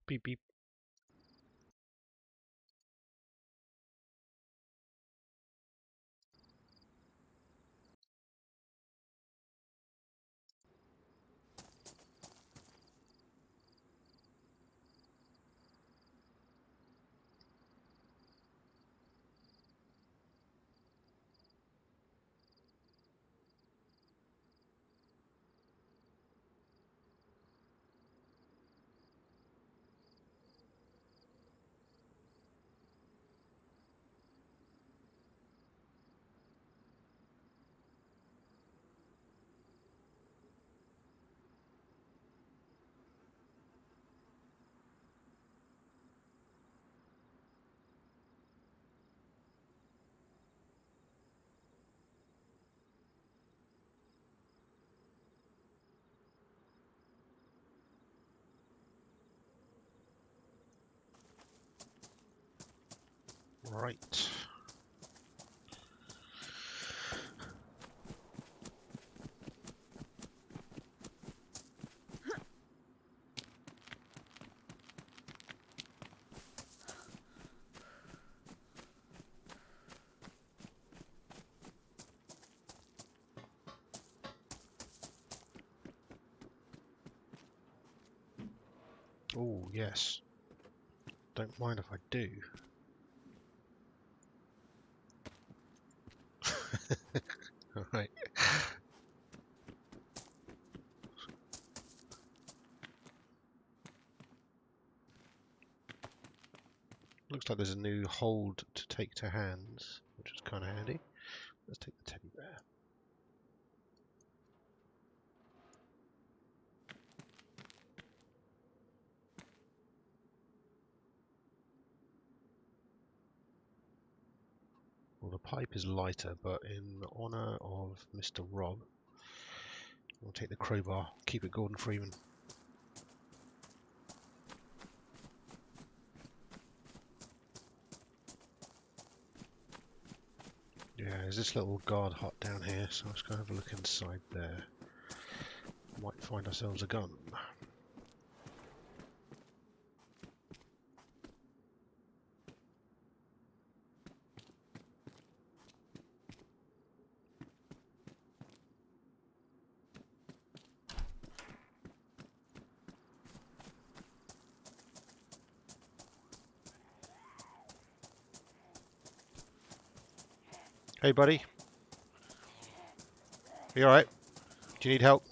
Beep beep. Right. Oh, yes. Don't mind if I do. Alright. Looks like there's a new hold to take to hands, which is kind of handy. Let's take the teddy bear. Well, the pipe is lighter, but in honour of Mr. Rob, we'll take the crowbar. Keep it Gordon Freeman. Yeah, there's this little guard hut down here, so let's go have a look inside there. Might find ourselves a gun. Hey buddy, you alright? Do you need help?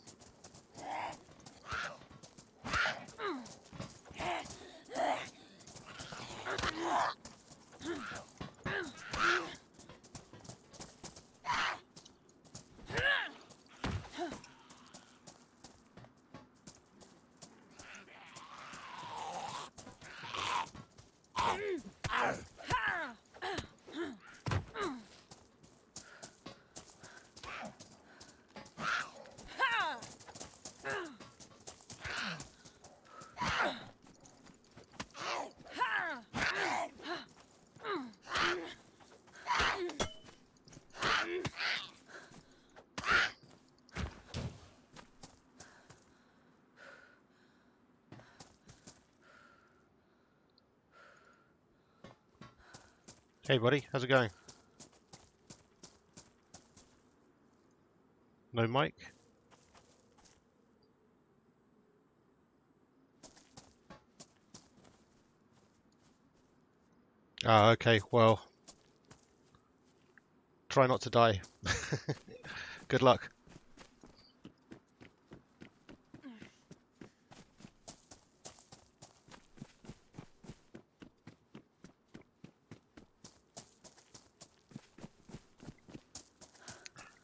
Hey buddy, how's it going? No mic? Ah, okay, well, try not to die. Good luck.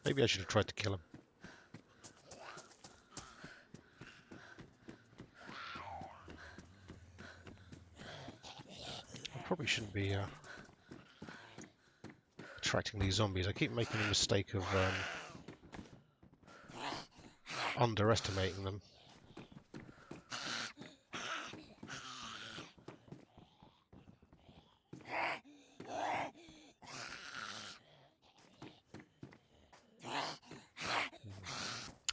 Maybe I should have tried to kill him. I probably shouldn't be attracting these zombies. I keep making the mistake of underestimating them.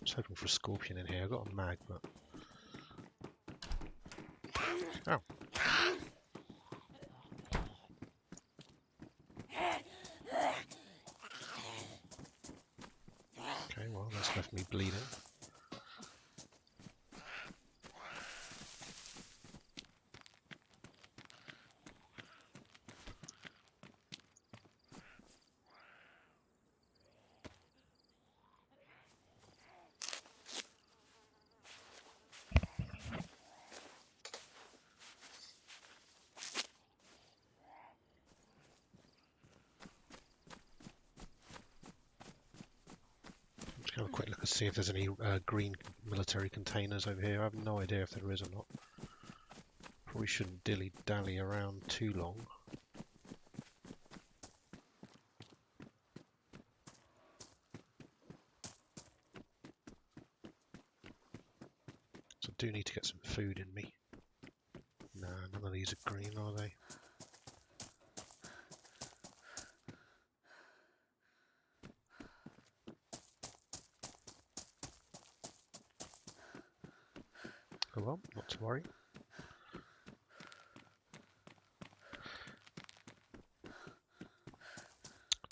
I was hoping for a scorpion in here. I got a mag, but Oh. Okay, well, that's left me bleeding. Just have a quick look and see if there's any green military containers over here. I have no idea if there is or not. Probably shouldn't dilly-dally around too long. So I do need to get some food in me. Nah, none of these are green, are they? Oh well, not to worry.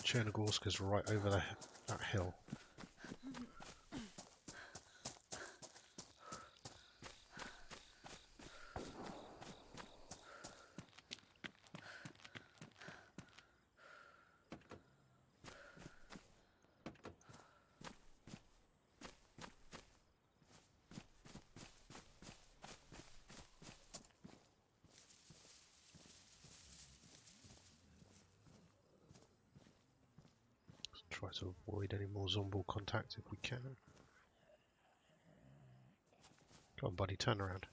Chernogorsk right over that hill. Try to avoid any more zombie contact if we can. Come on, buddy, turn around.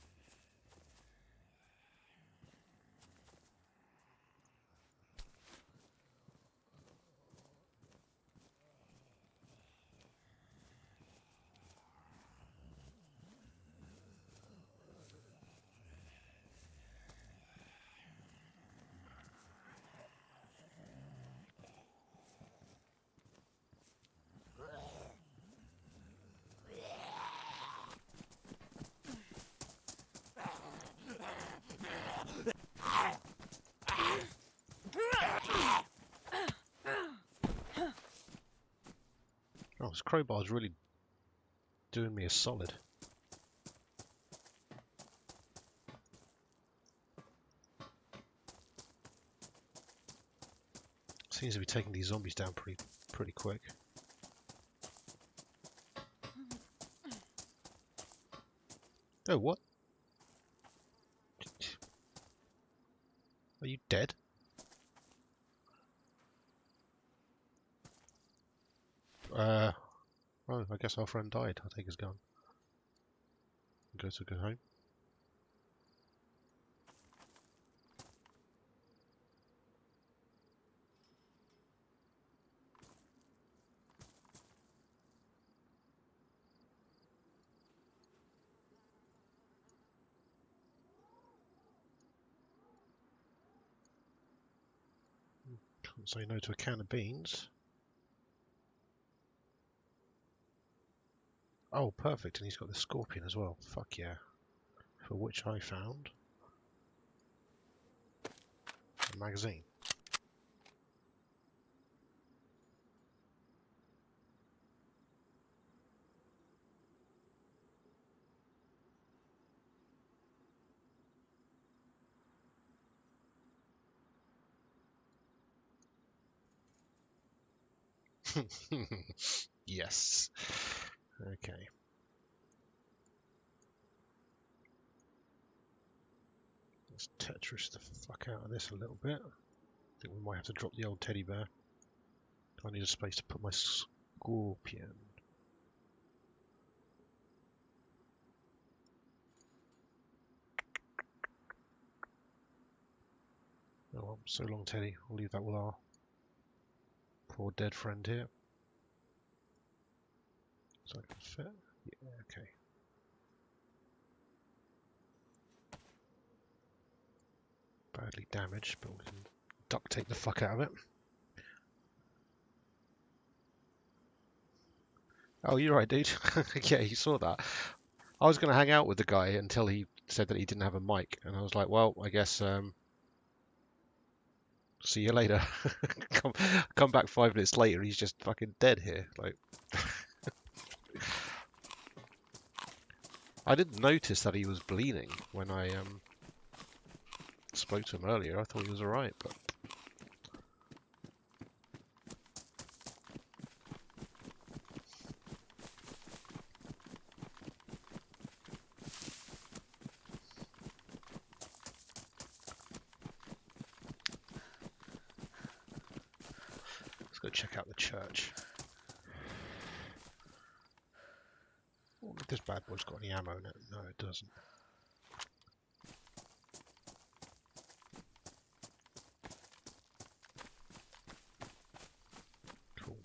Oh, this crowbar's really doing me a solid. Seems to be taking these zombies down pretty quick. Oh, what? Are you dead? Oh, I guess our friend died. I'll take his gun. Go to go home. Can't say no to a can of beans. Oh, perfect, and he's got the scorpion as well. Fuck yeah. For which I found a magazine. Yes. Okay. Let's Tetris the fuck out of this a little bit. I think we might have to drop the old teddy bear. I need a space to put my scorpion. Oh well, so long, Teddy. I'll leave that with our poor dead friend here. So I can fit. Yeah, okay. Badly damaged, but we can duct tape the fuck out of it. Oh, you're right, dude. Yeah, you saw that. I was going to hang out with the guy until he said that he didn't have a mic, and I was like, well, I guess see you later. come back 5 minutes later, he's just fucking dead here. Like, I didn't notice that he was bleeding when I spoke to him earlier. I thought he was alright, but let's go check out the church. I wonder if this bad boy's got any ammo in it. No, it doesn't. Cool.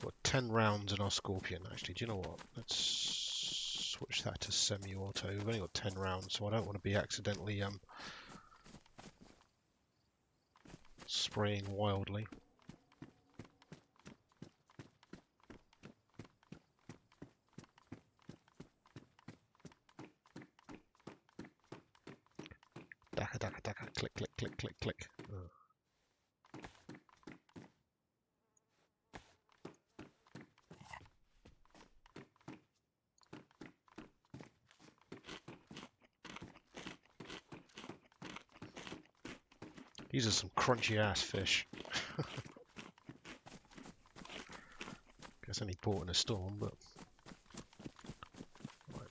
Got 10 rounds in our Scorpion, actually. Do you know what? Let's switch that to semi-auto. We've only got 10 rounds, so I don't want to be accidentally spraying wildly. Daka, daka, daka. Click, click, click, click, click. Oh. These are some crunchy ass fish. Guess only bought in a storm, but right.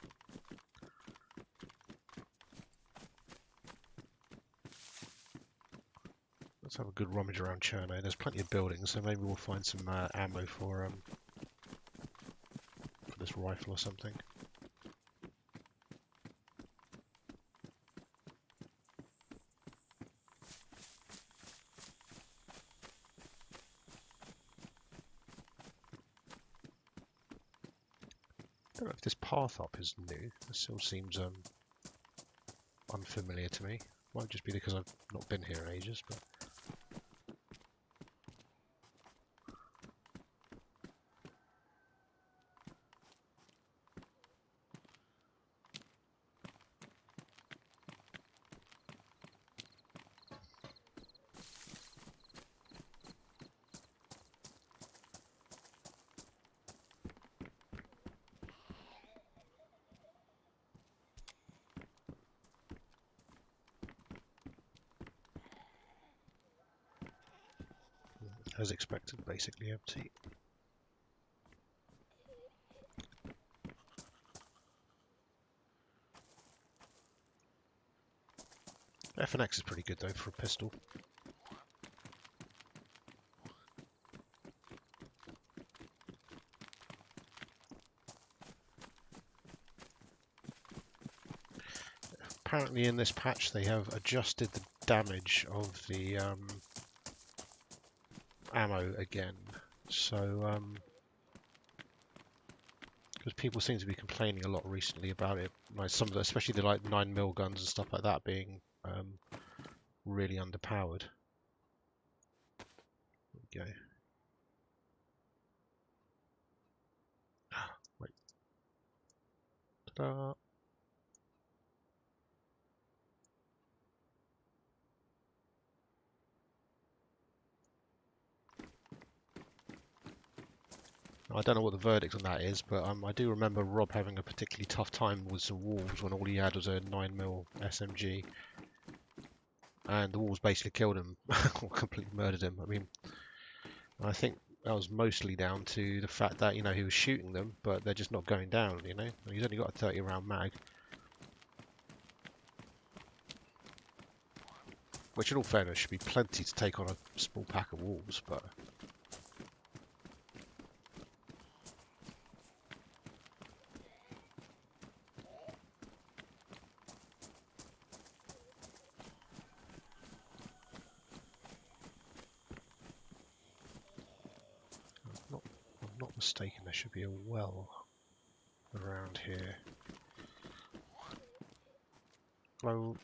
Let's have a good rummage around Cherno. There's plenty of buildings, so maybe we'll find some ammo for this rifle or something. I don't know if this path up is new. It still seems unfamiliar to me. Might just be because I've not been here in ages, but as expected, basically empty. F&X is pretty good though for a pistol. Apparently in this patch they have adjusted the damage of the ammo again. So, because people seem to be complaining a lot recently about it, like some of the, especially the like 9mm guns and stuff like that being really underpowered. There we go. Wait. Ta-da! I don't know what the verdict on that is, but I do remember Rob having a particularly tough time with some wolves when all he had was a 9mm SMG. And the wolves basically killed him, or completely murdered him. I mean, I think that was mostly down to the fact that, you know, he was shooting them, but they're just not going down, you know? He's only got a 30 round mag. Which in all fairness should be plenty to take on a small pack of wolves, but... I'm not mistaken, there should be a well around here. Hello?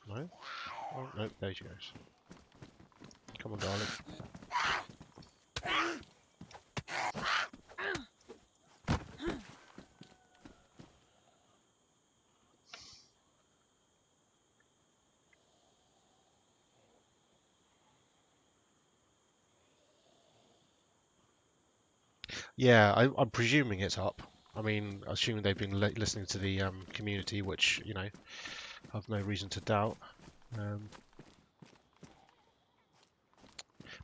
No? Oh, no, there she goes. Come on, darling. Yeah, I'm presuming it's up. I mean, assuming they've been listening to the community, which, you know, I've no reason to doubt. Um,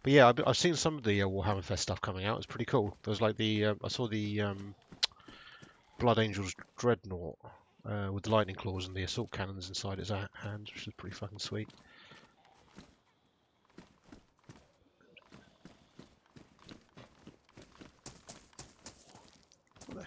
but yeah, I've seen some of the Warhammer Fest stuff coming out. It's pretty cool. There was like the I saw the Blood Angels Dreadnought with the lightning claws and the assault cannons inside its hands, which is pretty fucking sweet. What the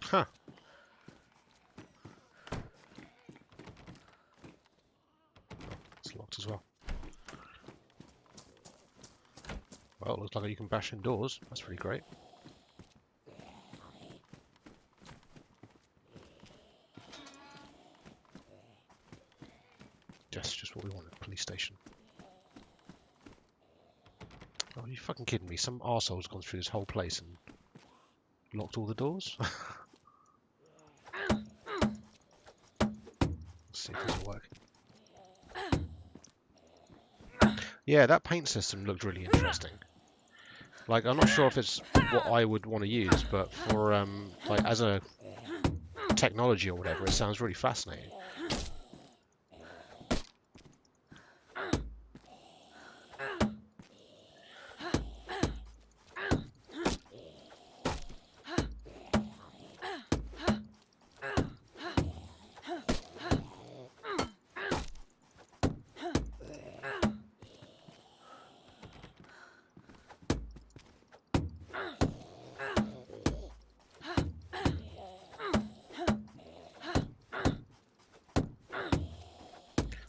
Huh, it's locked as well. Well, looks like you can bash in doors. That's pretty great. Yes, just what we wanted. Police station. Oh, are you fucking kidding me? Some arsehole's gone through this whole place and locked all the doors? Let's see if this will work. Yeah, that paint system looked really interesting. Like, I'm not sure if it's what I would want to use, but for like as a technology or whatever, it sounds really fascinating.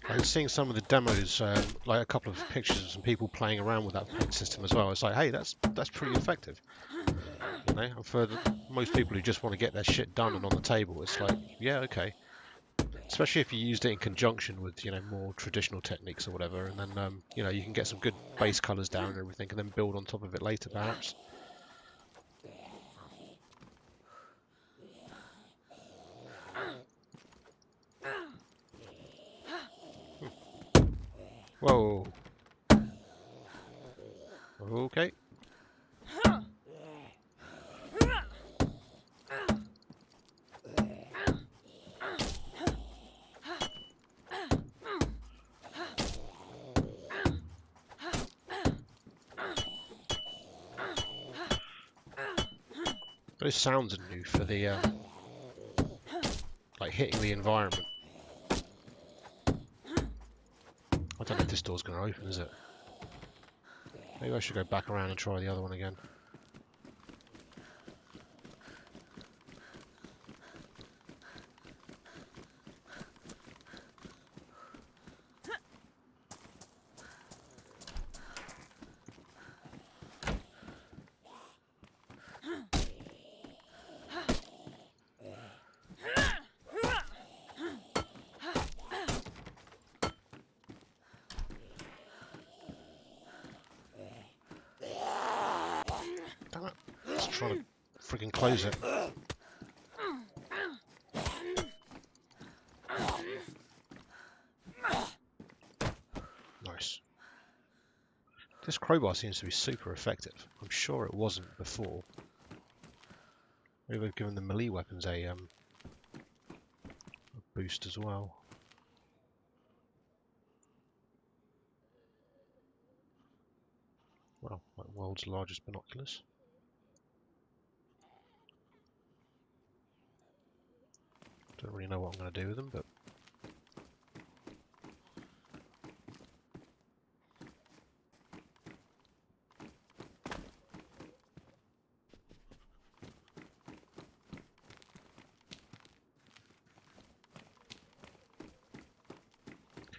And seeing some of the demos, like a couple of pictures of some people playing around with that paint system as well, it's like, hey, that's pretty effective. You know, and for most people who just want to get their shit done and on the table, it's like, yeah, okay. Especially if you used it in conjunction with, you know, more traditional techniques or whatever, and then, you know, you can get some good base colors down and everything, and then build on top of it later, perhaps. Whoa. Okay. Those sounds are new for the, like hitting the environment. I don't know if this door's going to open, is it? Maybe I should go back around and try the other one again. Damn it. Just trying to freaking close it. Nice. This crowbar seems to be super effective. I'm sure it wasn't before. Maybe they've given the melee weapons a boost as well. Well, like world's largest binoculars. Don't really know what I'm going to do with them, but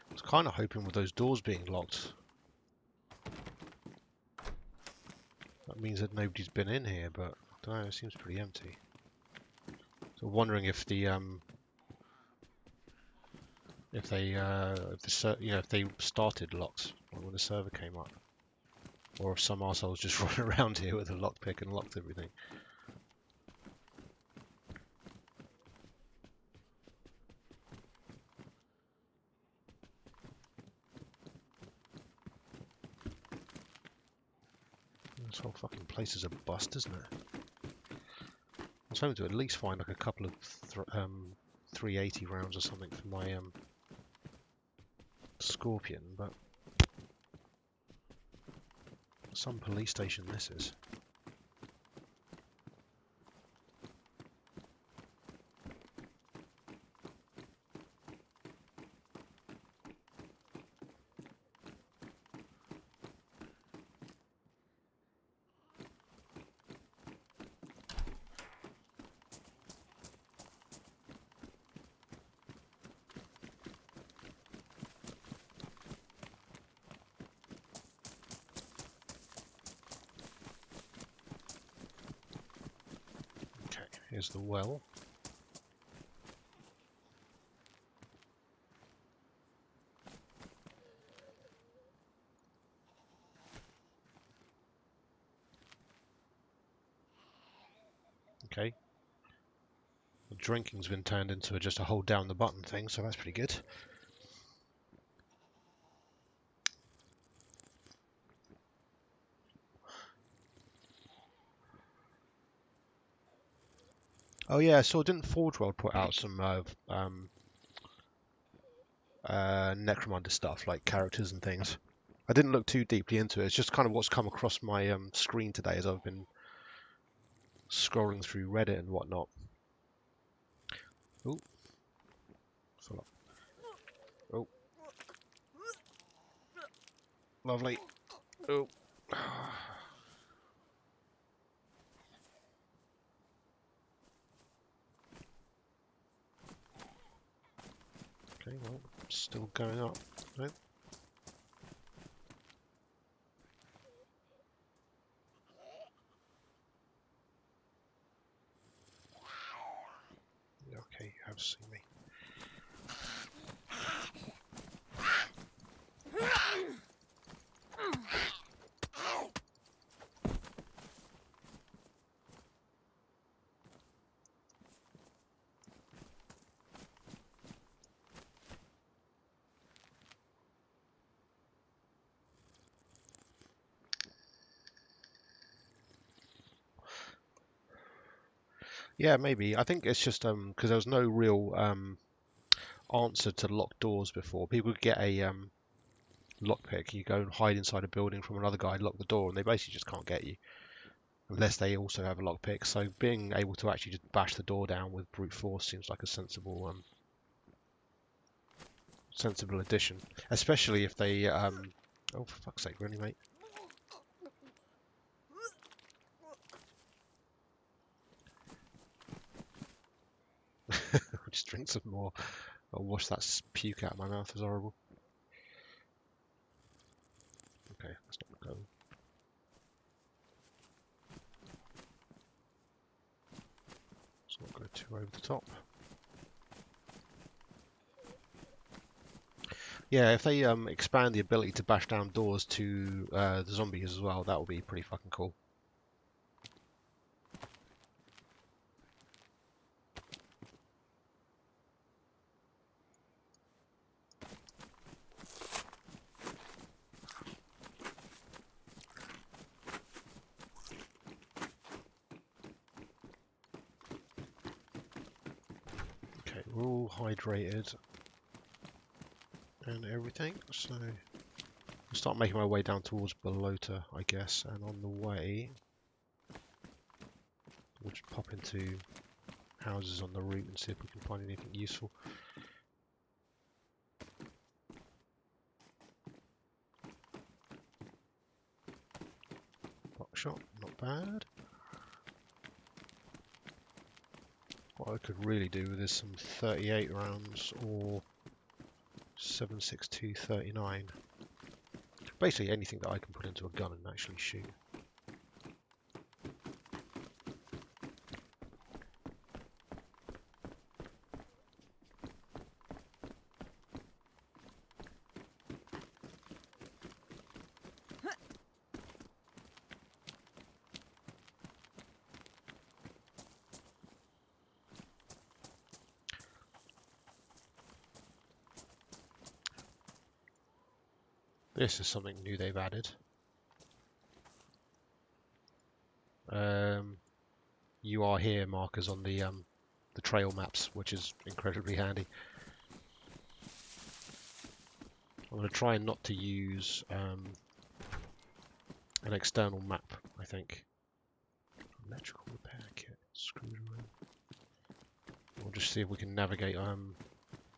I was kind of hoping with those doors being locked, that means that nobody's been in here, but I don't know, it seems pretty empty. So wondering if the if they if they started locks like when the server came up, or if some arseholes just run around here with a lockpick and locked everything. This whole fucking place is a bust, isn't it? I was hoping to at least find like a couple of 380 rounds or something for my Scorpion, but some police station this is. Here's the well. Okay. The drinking's been turned into just a hold down the button thing, so that's pretty good. Oh yeah, so didn't Forge World put out some Necromunda stuff, like characters and things? I didn't look too deeply into it. It's just kind of what's come across my screen today as I've been scrolling through Reddit and whatnot. Oh, oh, lovely. Oh. Okay, well, still going up. Right? Okay, you have seen me. Yeah, maybe. I think it's just because there was no real answer to locked doors before. People could get a lockpick. You go and hide inside a building from another guy, lock the door, and they basically just can't get you unless they also have a lockpick. So being able to actually just bash the door down with brute force seems like a sensible sensible addition, especially if they oh, for fuck's sake, really, mate. Just drink some more. I'll wash that puke out of my mouth. It's horrible. Okay, let's not go. Let's not go too over the top. Yeah, if they expand the ability to bash down doors to the zombies as well, that would be pretty fucking cool. Okay, we're all hydrated and everything, so I'll start making my way down towards Balota, I guess, and on the way we'll just pop into houses on the route and see if we can find anything useful. Buckshot, not bad. What I could really do with is some 38 rounds or 7.62 39. Basically anything that I can put into a gun and actually shoot. This is something new they've added. You are here markers on the trail maps, which is incredibly handy. I'm going to try not to use an external map, I think. Electrical repair kit, screwdriver. We'll just see if we can navigate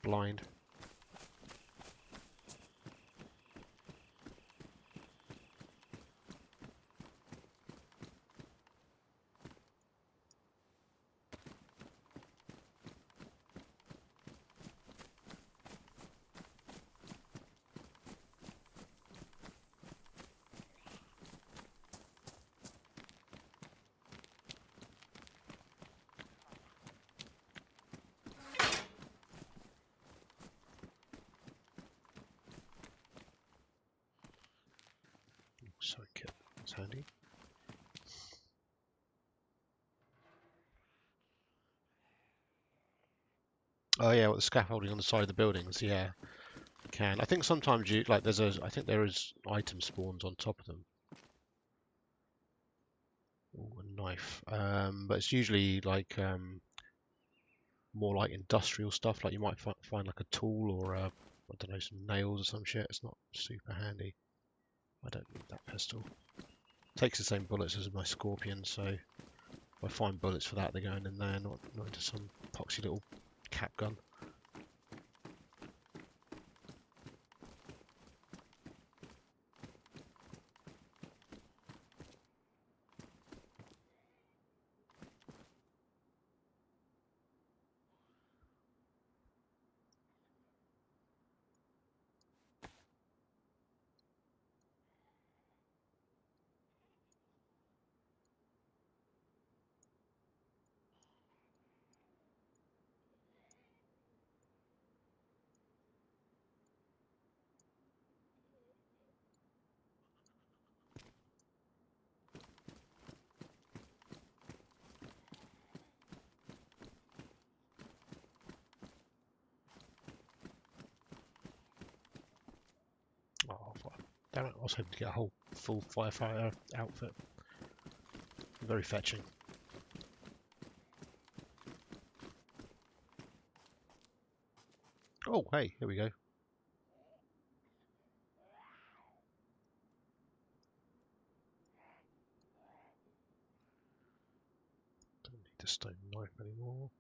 blind. Sorry, kit. That's handy. Oh yeah, with the scaffolding on the side of the buildings, yeah, can. I think sometimes you like I think there is item spawns on top of them. Ooh, a knife. But it's usually like more like industrial stuff. Like you might find like a tool or I don't know, some nails or some shit. It's not super handy. I don't need that pistol. Takes the same bullets as my Scorpion, so if I find bullets for that, they're going in there, not into some poxy little cap gun. Oh, damn it, I was hoping to get a whole full firefighter outfit. Very fetching. Oh, hey, here we go. Don't need the stone knife anymore.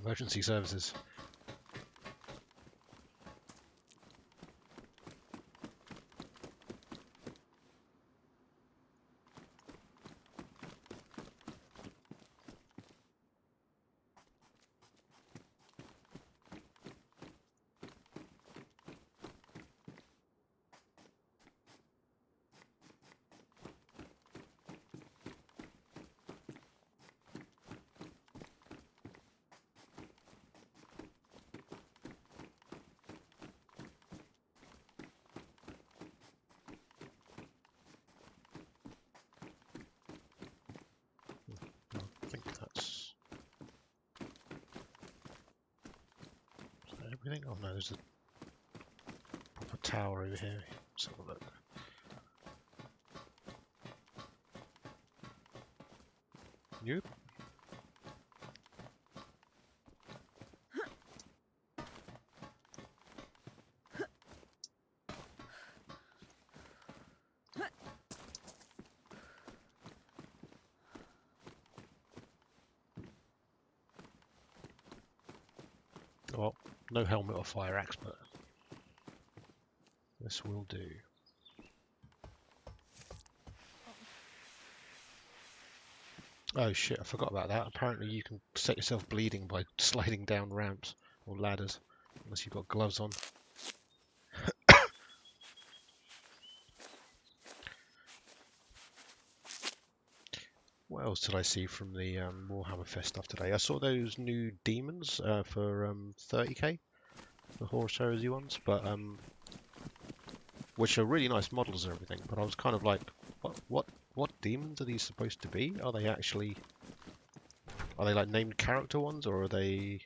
Emergency services. I think that's everything. Oh no, there's a proper tower over here. Let's have a look. Nope. Well, no helmet or fire axe, but this will do. Oh shit, I forgot about that. Apparently you can set yourself bleeding by sliding down ramps or ladders, unless you've got gloves on. What else did I see from the Warhammer Fest stuff today? I saw those new demons for 30k, the Horus Heresy ones, but which are really nice models and everything. But I was kind of like, what demons are these supposed to be? Are they actually like named character ones, or are they?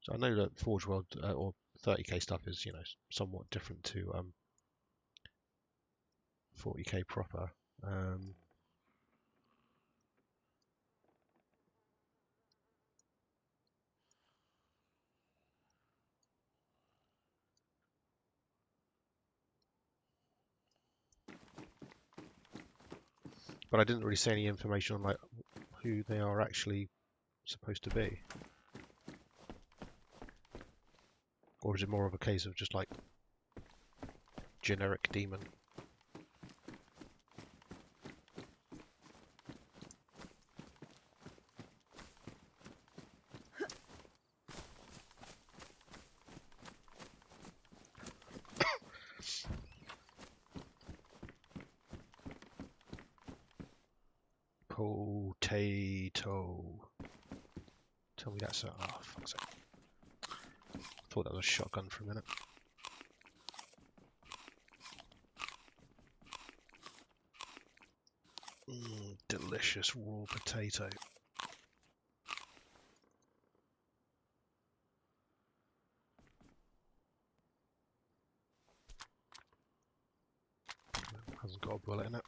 So I know that Forge World or 30k stuff is somewhat different to 40k proper. But I didn't really see any information on like who they are actually supposed to be. Or is it more of a case of just like generic demon? Potato. Tell me that's a... Oh, fuck's sake. Thought that was a shotgun for a minute. Delicious raw potato. Hasn't got a bullet in it.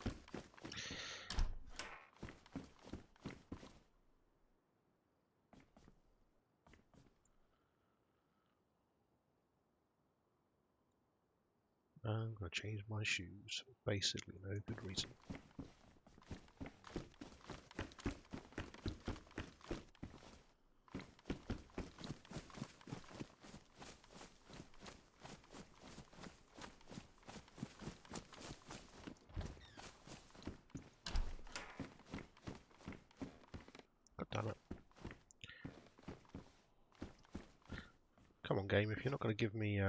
I'm going to change my shoes. Basically, no good reason. God damn it. Come on, game, if you're not going to give me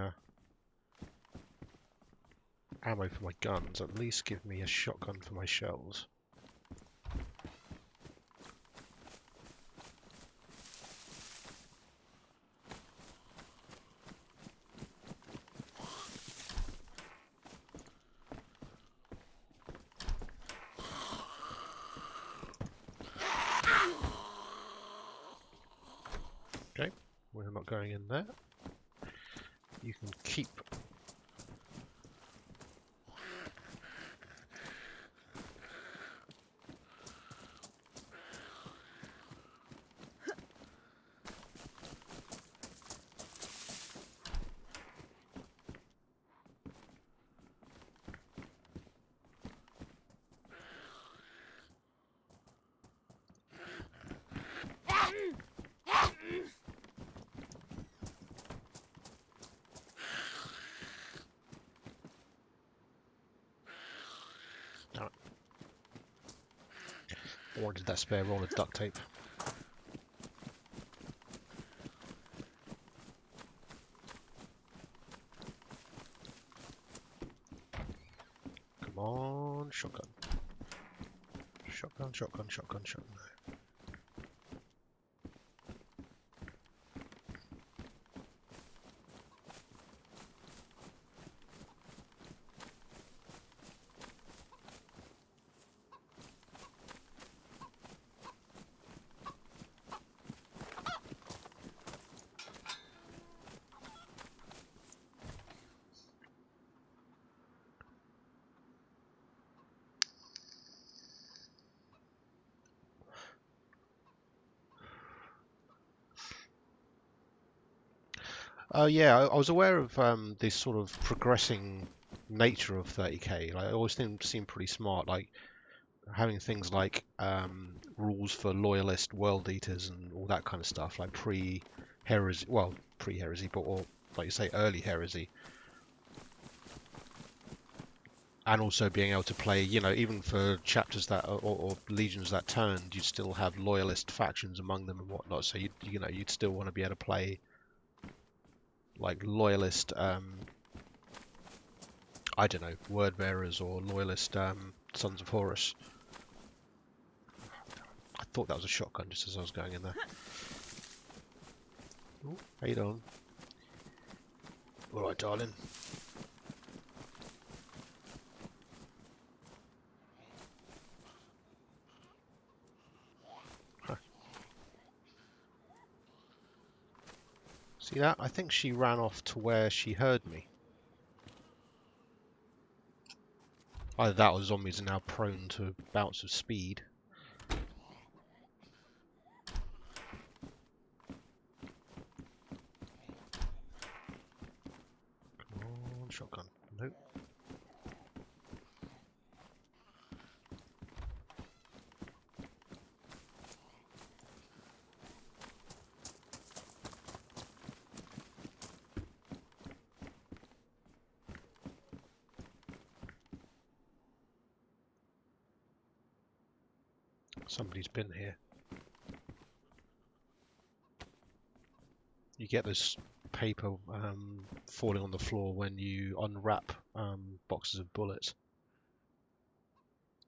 ammo for my guns, at least give me a shotgun for my shells. Okay, we're not going in there. You can keep. I wanted that spare roll of duct tape. Come on, shotgun. Shotgun, shotgun, shotgun, shotgun. Oh yeah, I was aware of this sort of progressing nature of 30k. Like, I always seemed pretty smart, like having things like rules for loyalist world eaters and all that kind of stuff, like pre-heresy, well, pre-heresy, but or like you say, early heresy, and also being able to play, even for chapters that or legions that turned, you'd still have loyalist factions among them and whatnot. So you'd still want to be able to play like loyalist, I don't know, word bearers or loyalist Sons of Horus. I thought that was a shotgun just as I was going in there. Ooh, how you doing? All right, darling. Huh. See that? I think she ran off to where she heard me. Either that or zombies are now prone to bouts of speed. Come on, shotgun. Nope. Somebody's been here. You get this paper falling on the floor when you unwrap boxes of bullets.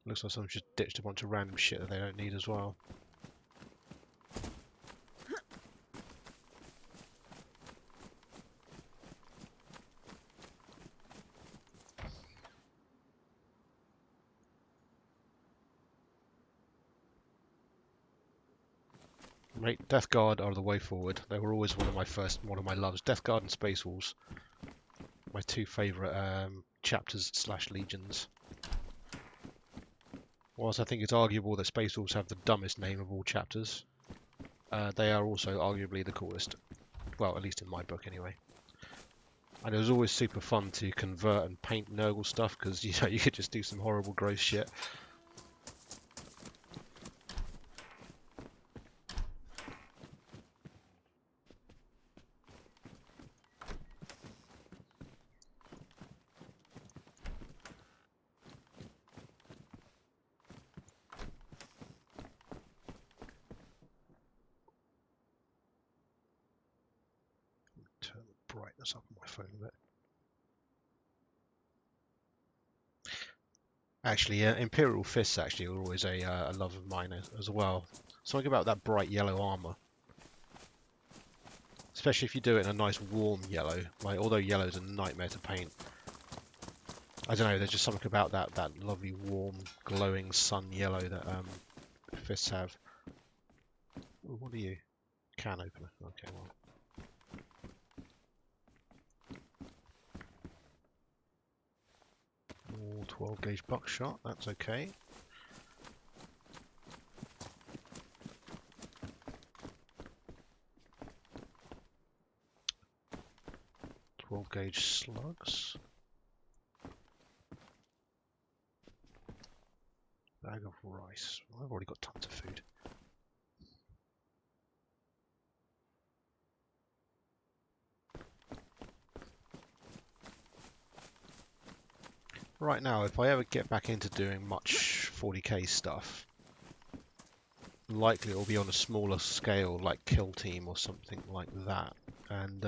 Looks like someone's just ditched a bunch of random shit that they don't need as well. Mate, Death Guard are the way forward. They were always one of my loves. Death Guard and Space Wolves, my two favourite chapters / legions. Whilst I think it's arguable that Space Wolves have the dumbest name of all chapters, they are also arguably the coolest. Well, at least in my book, anyway. And it was always super fun to convert and paint Nurgle stuff because you know you could just do some horrible, gross shit. Turn the brightness up on my phone a bit. Actually, yeah, Imperial Fists actually were always a love of mine as well. Something about that bright yellow armor, especially if you do it in a nice warm yellow. Like, although yellow is a nightmare to paint, I don't know. There's just something about that lovely warm, glowing sun yellow that Fists have. Ooh, what are you? Can opener. Okay, well. All 12 gauge buckshot. That's okay. 12 gauge slugs. Bag of rice. Well, I've already got tons of food. Right now, if I ever get back into doing much 40k stuff, likely it'll be on a smaller scale, like Kill Team or something like that. And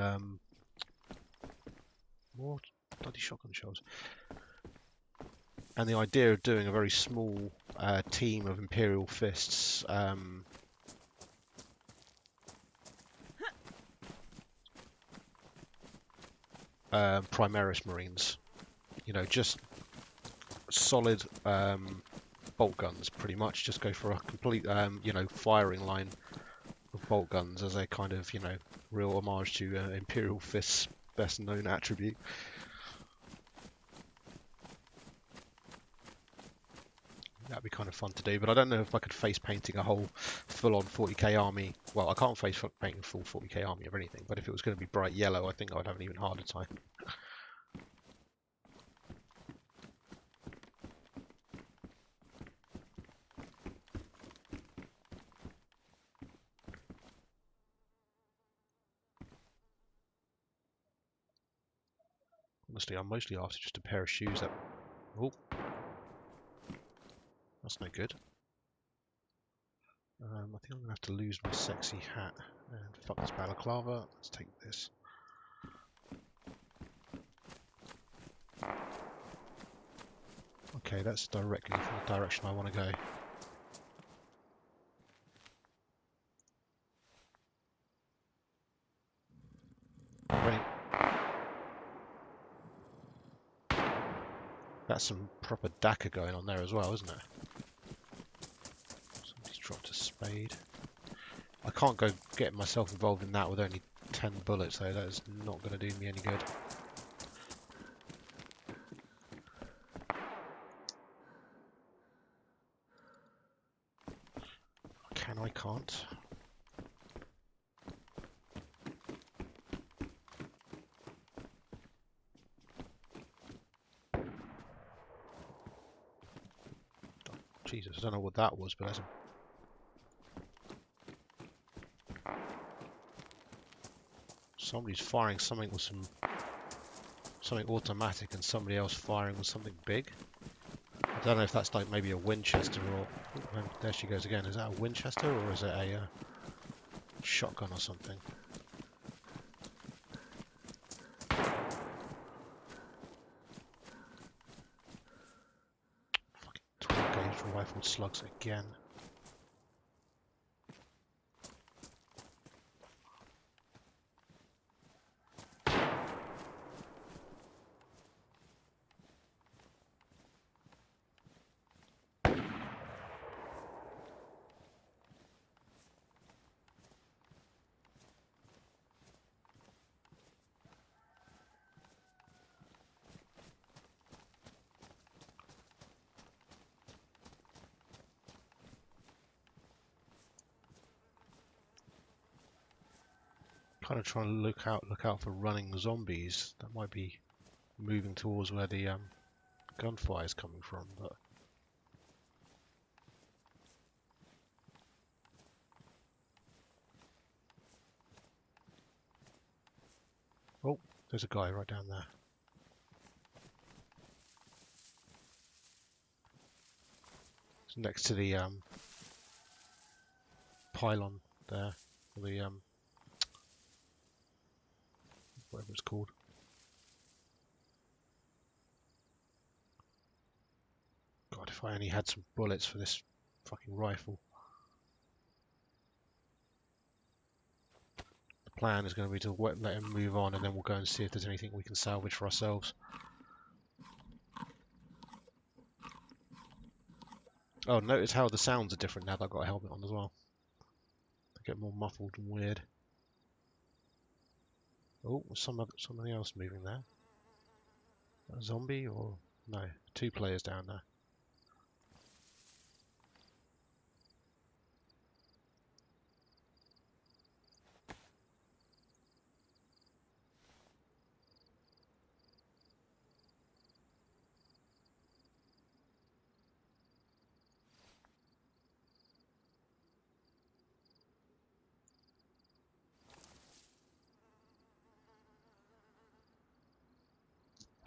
more bloody shotgun shells. And the idea of doing a very small team of Imperial Fists, Primaris Marines, you know, just solid bolt guns, pretty much. Just go for a complete, you know, firing line of bolt guns as a kind of, you know, real homage to Imperial Fist's best known attribute. That'd be kind of fun to do, but I don't know if I could face painting a whole full-on 40k army. Well, I can't face painting a full 40k army or anything, but if it was going to be bright yellow, I think I'd have an even harder time. Honestly, I'm mostly after just a pair of shoes that... Oh, that's no good. I think I'm going to have to lose my sexy hat and fuck this balaclava. Let's take this. Okay, that's directly from the direction I want to go. Right. That's some proper DACA going on there as well, isn't it? Somebody's dropped a spade. I can't go get myself involved in that with only 10 bullets though, that is not going to do me any good. Can I can't? Jesus, I don't know what that was, but that's a... Somebody's firing something with something automatic and somebody else firing with something big. I don't know if that's like maybe a Winchester or... Oh, there she goes again. Is that a Winchester or is it a shotgun or something? Fucking 12 gauge rifled slugs again. Kind of trying to look out for running zombies that might be moving towards where the gunfire is coming from, but oh, there's a guy right down there. It's next to the pylon there, or the whatever it's called. God, if I only had some bullets for this fucking rifle. The plan is going to be to let him move on, and then we'll go and see if there's anything we can salvage for ourselves. Oh, notice how the sounds are different now that I've got a helmet on as well. They get more muffled and weird. Oh, somebody else moving there. A zombie or no? 2 players down there.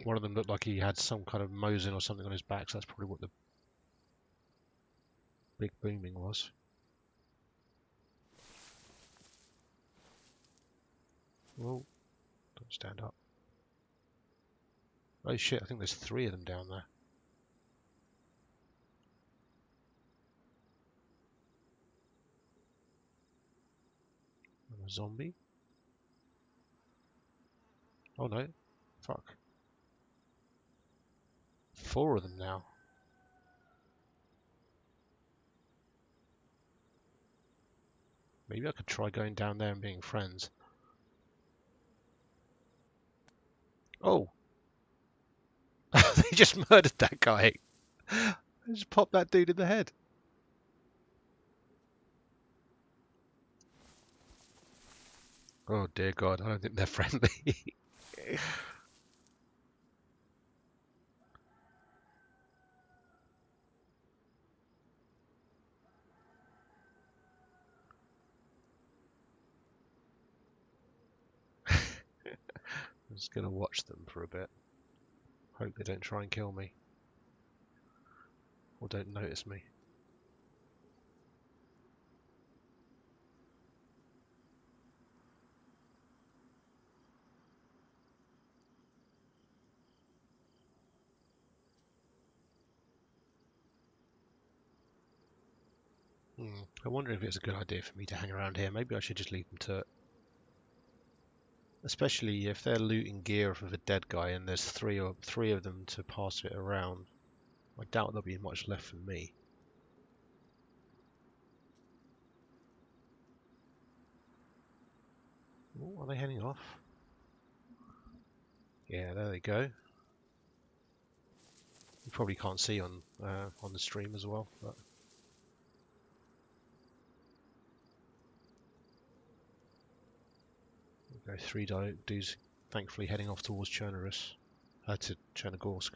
One of them looked like he had some kind of Mosin or something on his back, so that's probably what the big booming was. Whoa, don't stand up. Oh shit, I think there's 3 of them down there. And a zombie? Oh no, fuck. 4 of them now. Maybe I could try going down there and being friends. Oh! They just murdered that guy. They just popped that dude in the head. Oh dear God, I don't think they're friendly. I'm just gonna watch them for a bit. Hope they don't try and kill me. Or don't notice me. I wonder if it's a good idea for me to hang around here. Maybe I should just leave them to it. Especially if they're looting gear off of a dead guy and there's three of them to pass it around. I doubt there'll be much left for me. Oh, are they heading off? Yeah, there they go. You probably can't see on the stream as well, but there we go. Three dudes, thankfully heading off towards to Chernogorsk.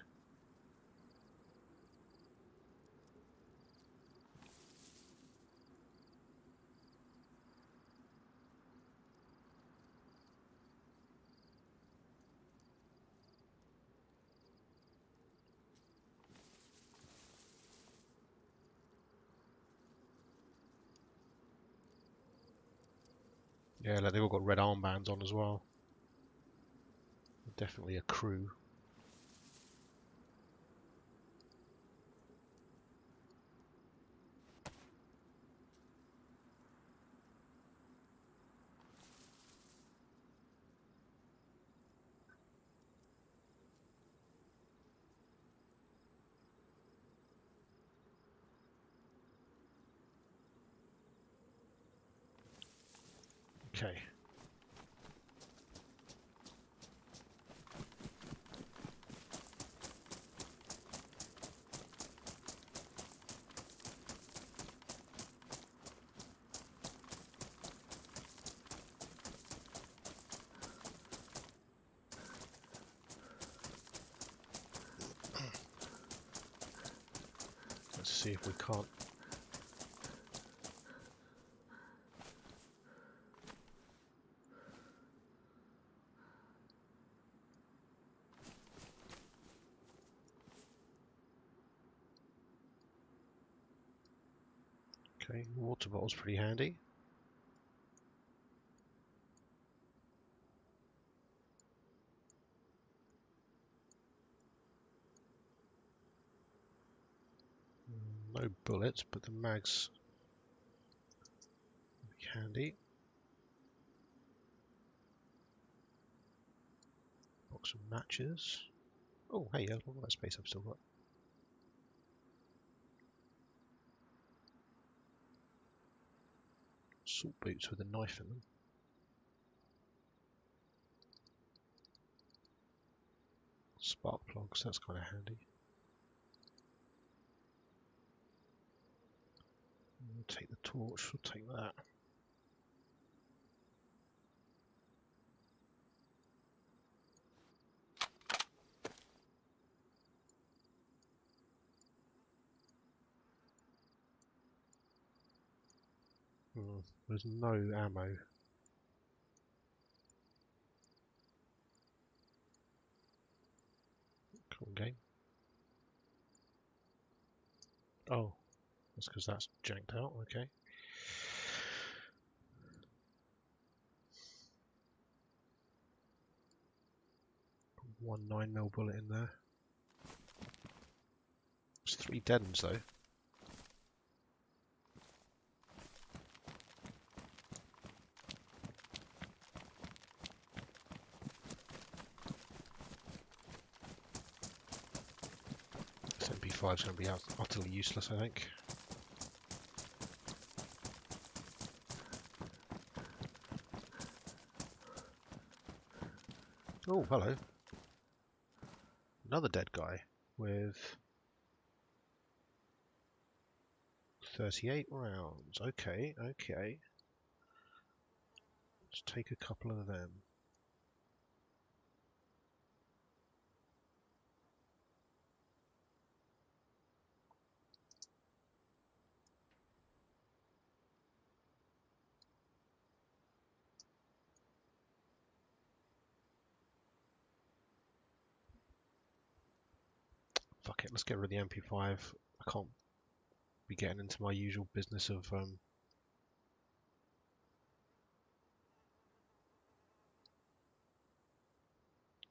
Yeah, like they've all got red armbands on as well. Definitely a crew. Okay. Let's see if we can't. Okay, water bottle's pretty handy. No bullets, but the mags will be handy. Box of matches. Oh, hey, look at that space I've still got. Salt boots with a knife in them. Spark plugs, that's kind of handy. We'll take the torch, we'll take that. There's no ammo. Come on, game. Oh, that's because that's janked out, okay. One 9mm bullet in there. There's 3 dead ones though. This MP5 is going to be utterly useless, I think. Oh, hello. Another dead guy with 38 rounds. Okay, okay. Let's take a couple of them. Fuck it, let's get rid of the MP5. I can't be getting into my usual business of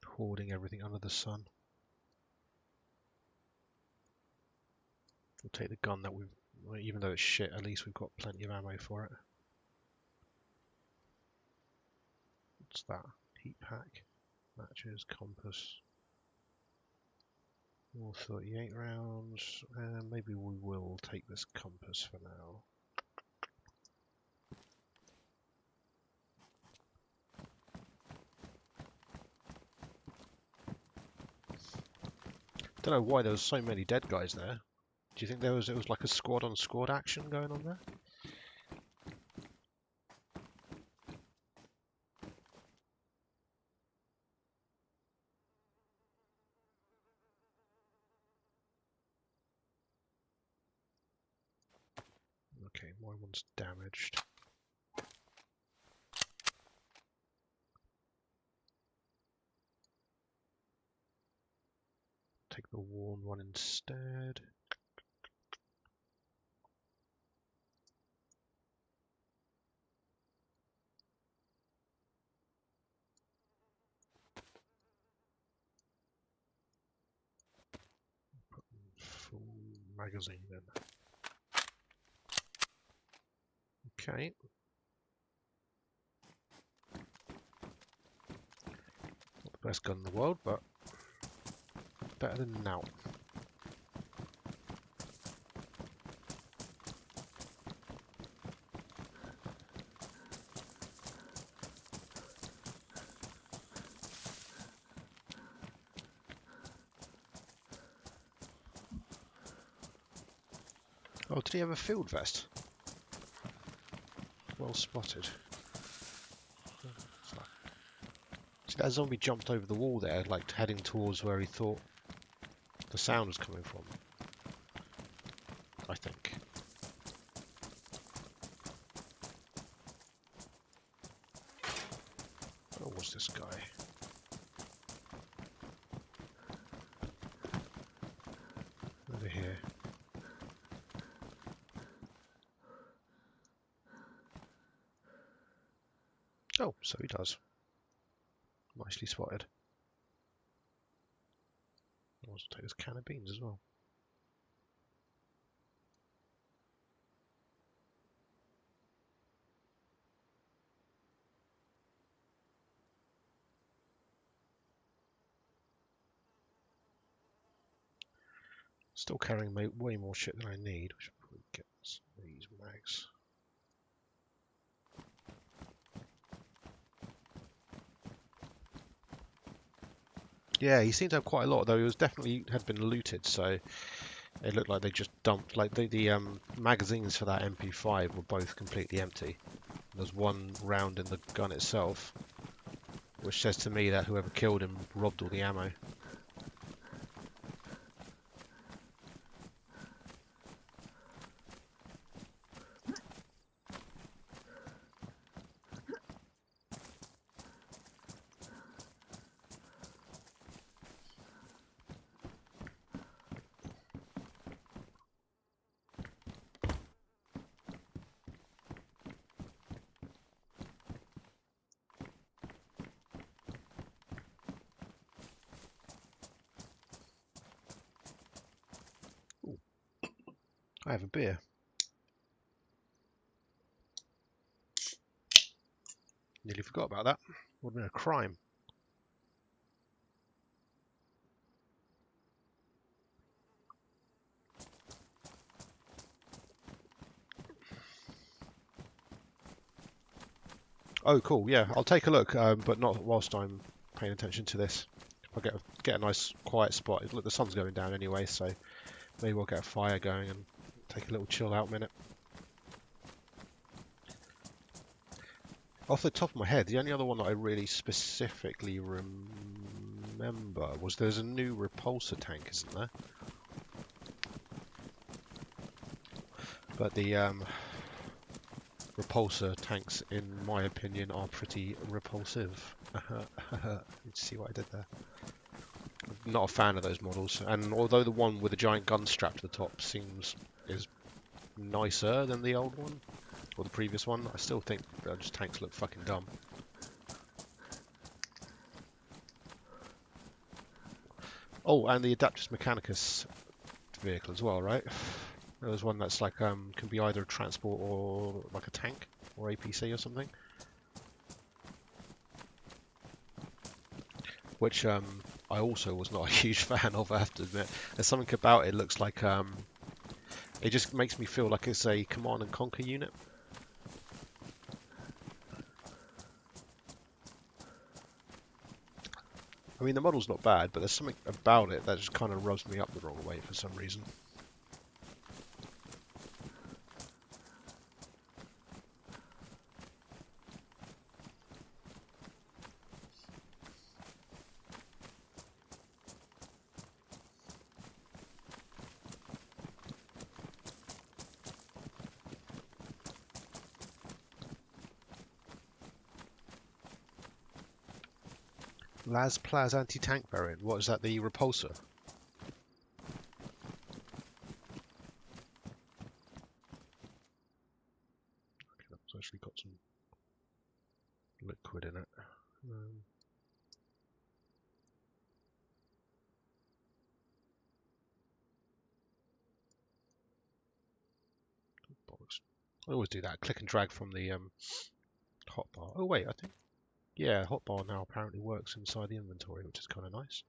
hoarding everything under the sun. We'll take the gun that we've Well, even though it's shit, at least we've got plenty of ammo for it. What's that? Heat pack, matches, compass. All 38 rounds, and maybe we will take this compass for now. Don't know why there was so many dead guys there. Do you think it was like a squad on squad action going on there? Okay, my one's damaged. Take the worn one instead. Full magazine then. Okay. Not the best gun in the world, but better than now. Oh, did he have a field vest? Well spotted. See, that zombie jumped over the wall there, like heading towards where he thought the sound was coming from. I think. Where was this guy? Over here. Oh, so he does. Nicely spotted. I'll also take this can of beans as well. Still carrying way more shit than I need. We should probably get some of these mags. Yeah, he seemed to have quite a lot, though he was definitely had been looted, so it looked like they just dumped, like the magazines for that MP5 were both completely empty. There's one round in the gun itself, which says to me that whoever killed him robbed all the ammo. Ooh, I have a beer. Nearly forgot about that. Would have been a crime. Oh, cool. Yeah, I'll take a look, but not whilst I'm paying attention to this. I'll get a nice quiet spot. Look, the sun's going down anyway, so maybe we'll get a fire going and take a little chill out minute. Off the top of my head, the only other one that I really specifically remember was there's a new repulsor tank, isn't there? But the repulsor tanks, in my opinion, are pretty repulsive. You see what I did there? I'm not a fan of those models, and although the one with the giant gun strap to the top is nicer than the old one, or the previous one, I still think those tanks look fucking dumb. Oh, and the Adaptus Mechanicus vehicle as well, right? There's one that's like can be either a transport or like a tank or APC or something. Which I also was not a huge fan of, I have to admit. There's something about it looks like it just makes me feel like it's a Command and Conquer unit. I mean, the model's not bad, but there's something about it that just kind of rubs me up the wrong way for some reason. Las Plaz anti-tank variant. What is that? The repulsor? Okay, that's actually got some liquid in it. Bollocks. I always do that. Click and drag from the hotbar. Oh wait, I think yeah, hotbar now apparently works inside the inventory, which is kind of nice.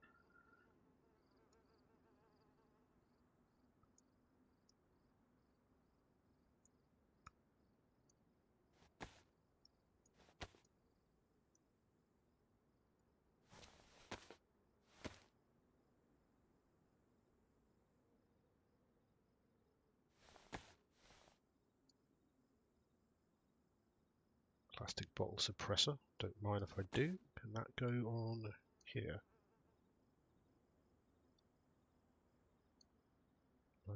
Plastic bottle suppressor. Don't mind if I do. Can that go on here? No?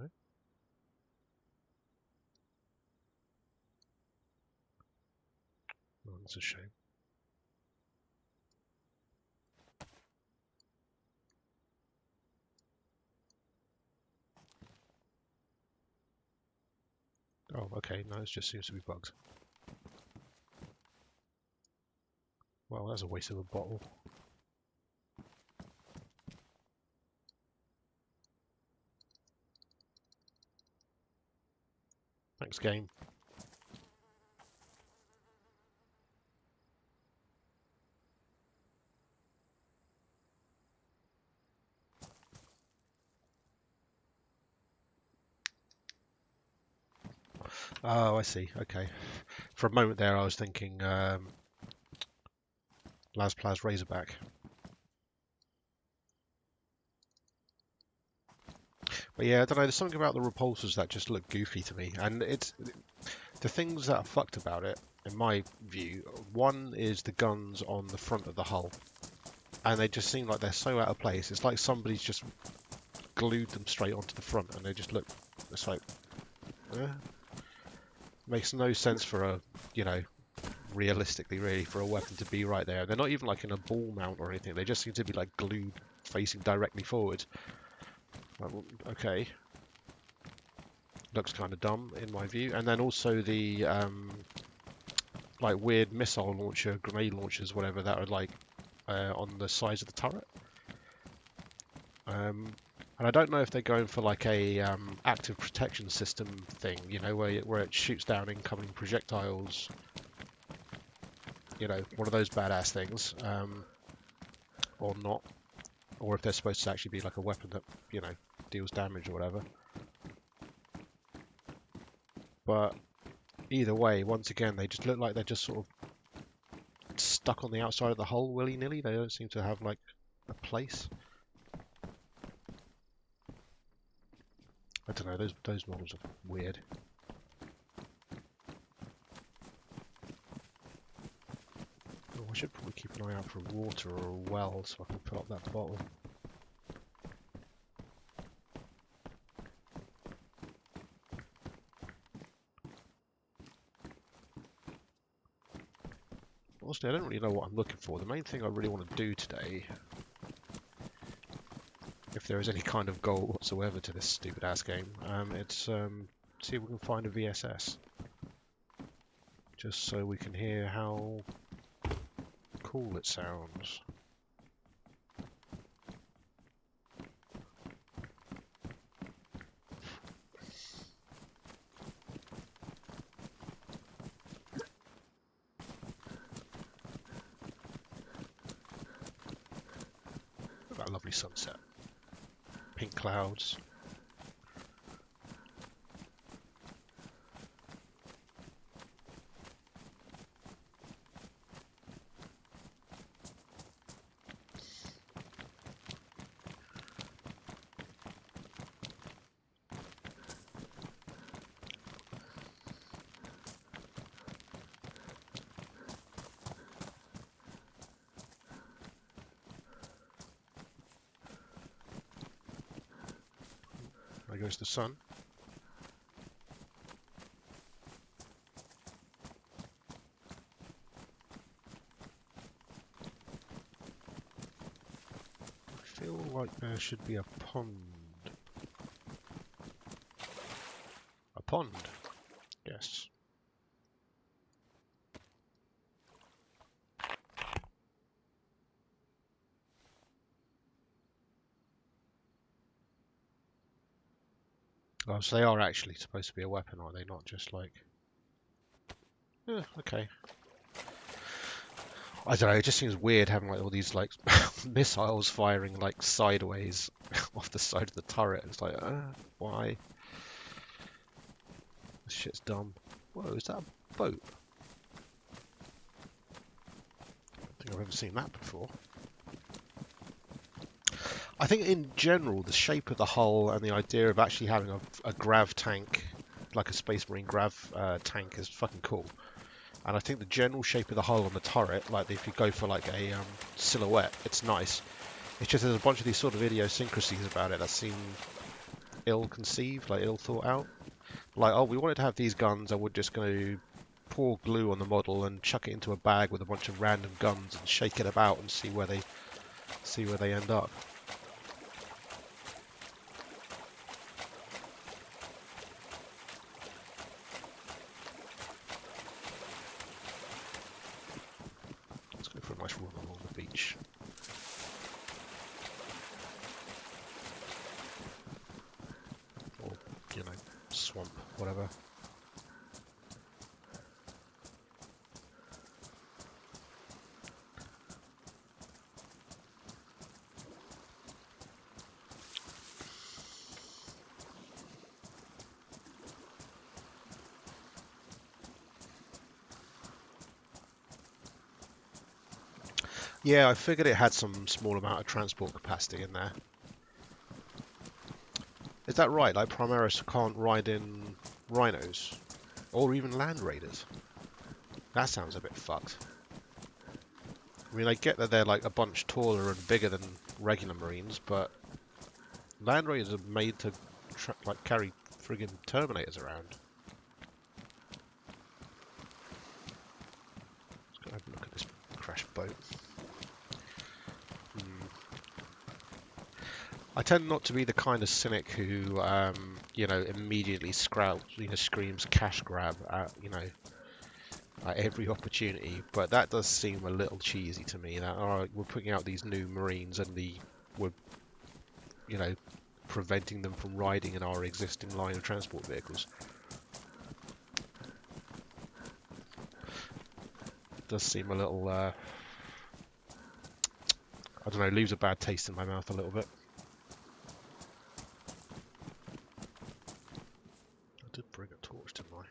Oh, that's a shame. Oh, okay. No, it just seems to be bugged. Well, that's a waste of a bottle. Thanks, game. Oh, I see. Okay. For a moment there, I was thinking Las Plaz Razorback. But yeah, I don't know. There's something about the repulsors that just look goofy to me, and it's the things that are fucked about it, in my view. One is the guns on the front of the hull, and they just seem like they're so out of place. It's like somebody's just glued them straight onto the front, and they just look. It's like makes no sense for a, realistically, really, for a weapon to be right there. They're not even like in a ball mount or anything. They just seem to be like glued, facing directly forward. Like, well, okay. Looks kind of dumb in my view. And then also the like weird missile launcher, grenade launchers, whatever, that are like on the sides of the turret. And I don't know if they're going for like a active protection system thing, where it shoots down incoming projectiles. One of those badass things, or not, or if they're supposed to actually be like a weapon that, deals damage or whatever. But either way, once again, they just look like they're just sort of stuck on the outside of the hull willy-nilly. They don't seem to have like a place. I don't know, those models are weird. Oh, I should probably keep an eye out for water or a well so I can fill up that bottle. Honestly, I don't really know what I'm looking for. The main thing I really want to do today, if there is any kind of goal whatsoever to this stupid ass game, it's see if we can find a VSS. Just so we can hear how cool it sounds. sunset. Pink clouds. There goes the sun. I feel like there should be a pond. A pond, yes. Oh, so they are actually supposed to be a weapon, are they? Not just like... Yeah, okay. I don't know, it just seems weird having like all these like missiles firing like sideways off the side of the turret. It's like, why? This shit's dumb. Whoa, is that a boat? I don't think I've ever seen that before. I think in general, the shape of the hull and the idea of actually having a grav tank, like a Space Marine grav tank, is fucking cool. And I think the general shape of the hull on the turret, like if you go for like a silhouette, it's nice. It's just there's a bunch of these sort of idiosyncrasies about it that seem ill-conceived, like ill-thought out. Like, oh, we wanted to have these guns, and we're just going to pour glue on the model and chuck it into a bag with a bunch of random guns and shake it about and see where they end up. Let's go for a nice run along the beach. Or, you know, swamp, whatever. Yeah, I figured it had some small amount of transport capacity in there. Is that right? Like Primaris can't ride in rhinos? Or even Land Raiders? That sounds a bit fucked. I mean, I get that they're like a bunch taller and bigger than regular Marines, but Land Raiders are made to like carry friggin' Terminators around. Let's go have a look at this crashed boat. I tend not to be the kind of cynic who, you know, immediately screams cash grab at, you know, at every opportunity. But that does seem a little cheesy to me. That all right, we're putting out these new Marines and we're, you know, preventing them from riding in our existing line of transport vehicles. It does seem a little, I don't know, leaves a bad taste in my mouth a little bit. I did bring a torch, didn't I?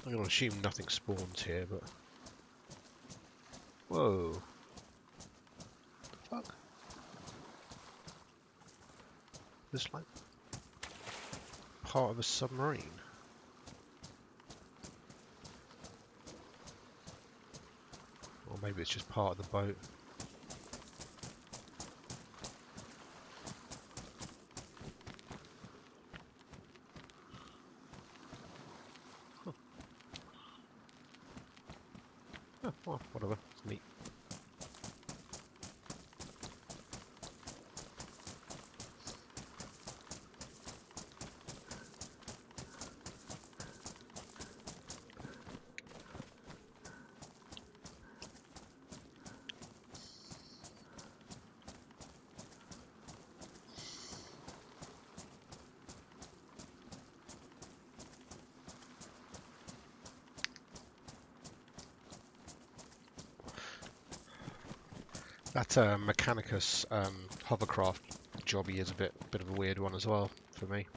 I'm going to assume nothing spawns here, but... Whoa. The fuck? This like part of a submarine. Or maybe it's just part of the boat. Huh. Oh, well, whatever. It's neat. That Mechanicus hovercraft jobby is a bit of a weird one as well for me.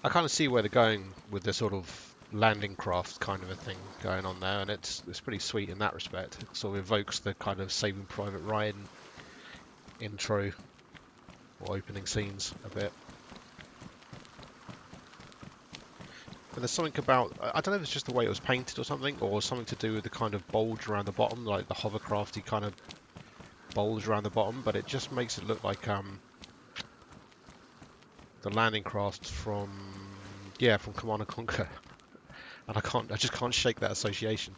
I kind of see where they're going with the sort of landing craft kind of a thing going on there, and it's pretty sweet in that respect. It sort of evokes the kind of Saving Private Ryan intro or opening scenes a bit. And there's something about, I don't know if it's just the way it was painted or something, or something to do with the kind of bulge around the bottom, like the hovercrafty kind of bulge around the bottom, but it just makes it look like the landing craft from, yeah, from Command and Conquer. And I just can't shake that association.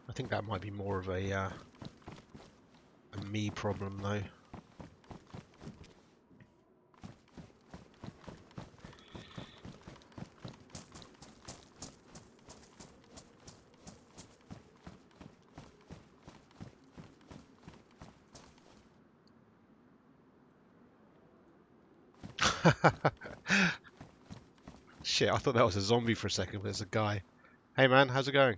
I think that might be more of a me problem though. Shit, I thought that was a zombie for a second, but it's a guy. Hey man, how's it going?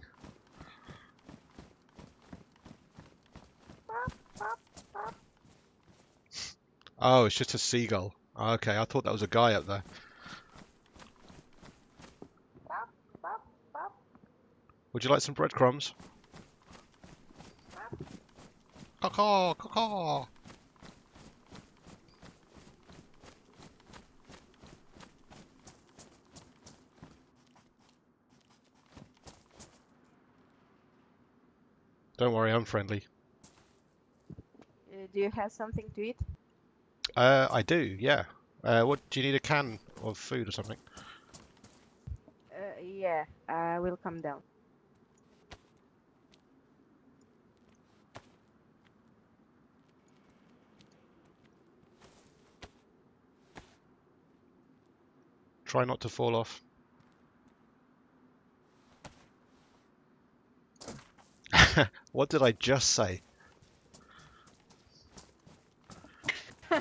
Oh, it's just a seagull. Okay, I thought that was a guy up there. Would you like some breadcrumbs? Caw, caw. Don't worry, I'm friendly. Do you have something to eat? I do, yeah. What do you need, a can of food or something? Yeah, I will come down. Try not to fall off. What did I just say? There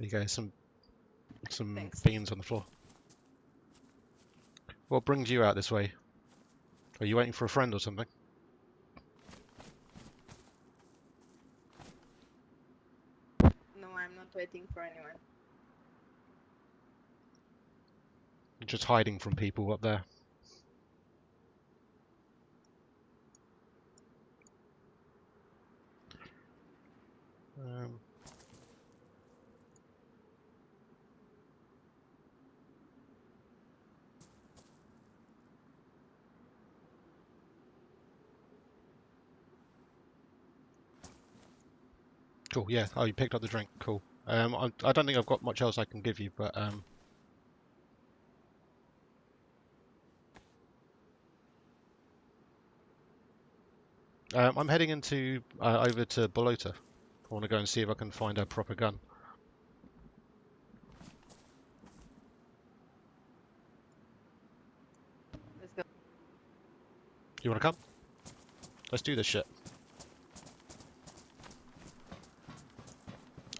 you go, some Thanks. beans on the floor. What brings you out this way? Are you waiting for a friend or something? No, I'm not waiting for anyone. You're just hiding from people up there. Um, cool, yeah. Oh, you picked up the drink. Cool. I don't think I've got much else I can give you, but I'm heading into over to Bolota. I want to go and see if I can find a proper gun. Let's go. You want to come? Let's do this shit.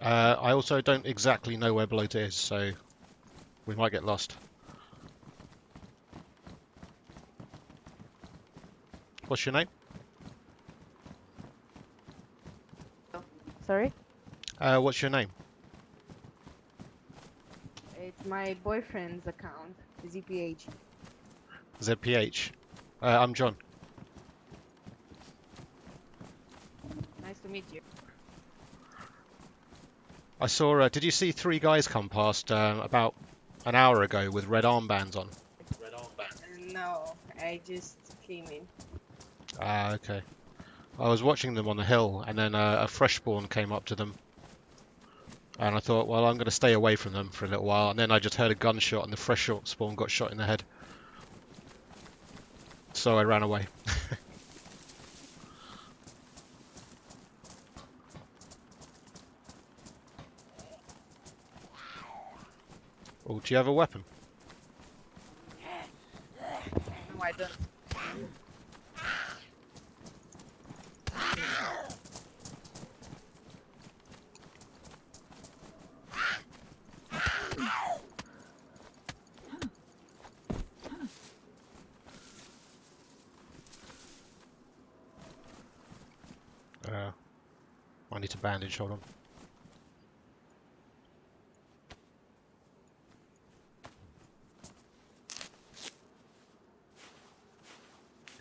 I also don't exactly know where Bolota is, so we might get lost. What's your name? Sorry? What's your name? It's my boyfriend's account, ZPH. ZPH. I'm John. Nice to meet you. I saw. Did you see three guys come past about an hour ago with red armbands on? No, I just came in. Ah, okay. I was watching them on the hill, and then a fresh spawn came up to them, and I thought, well, I'm going to stay away from them for a little while. And then I just heard a gunshot, and the fresh spawn got shot in the head. So I ran away. Oh, do you have a weapon? No, I don't. I need to bandage, hold on.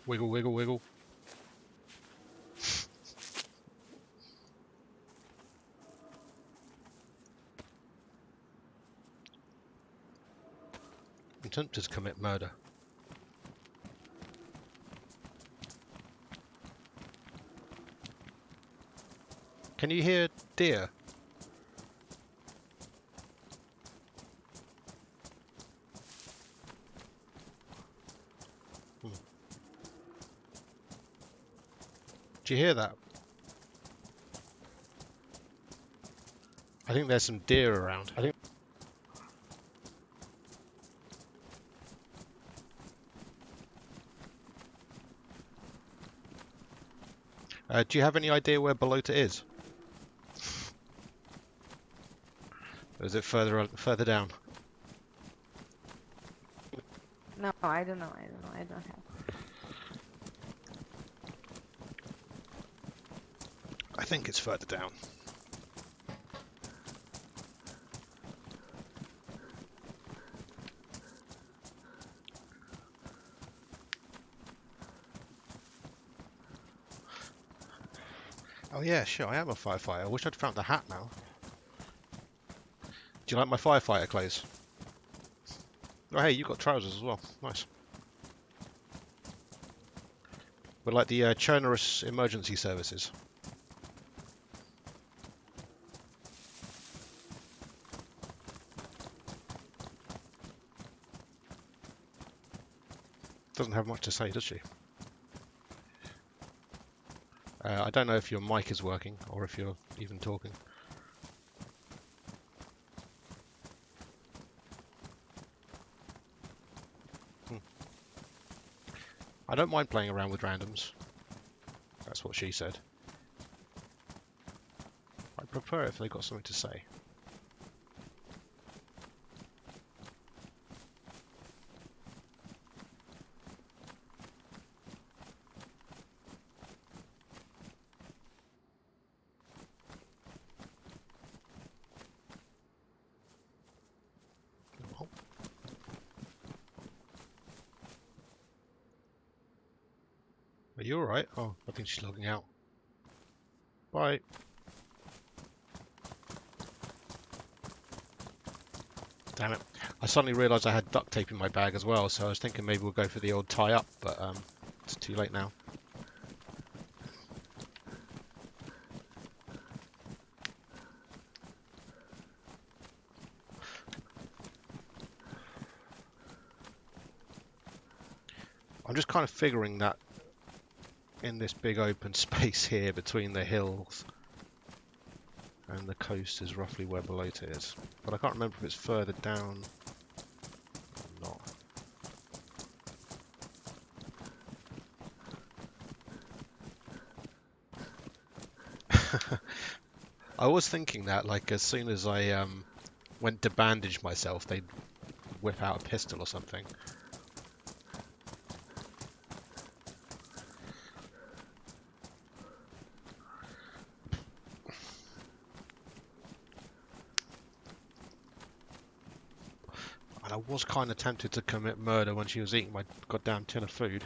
Wiggle, wiggle, wiggle. I'm tempted to commit murder. Can you hear deer? Do you hear that? I think there's some deer around. Do you have any idea where Balota is? Or is it further down? No, I don't know. I don't know. I don't have. I think it's further down. Oh yeah, sure, I am a firefighter. I wish I'd found the hat now. Do you like my firefighter clothes? Oh hey, you got trousers as well. Nice. We're like the Chonerus Emergency Services. Doesn't have much to say, does she? I don't know if your mic is working or if you're even talking. I don't mind playing around with randoms. That's what she said. I prefer if they got something to say. Oh. Are you alright? Oh, I think she's logging out. Bye. Damn it. I suddenly realised I had duct tape in my bag as well, so I was thinking maybe we'll go for the old tie up, but it's too late now. I'm just kind of figuring that in this big open space here between the hills and the coast is roughly where Balota is. But I can't remember if it's further down or not. I was thinking that, like, as soon as I went to bandage myself, they'd whip out a pistol or something. And I was kind of tempted to commit murder when she was eating my goddamn tin of food.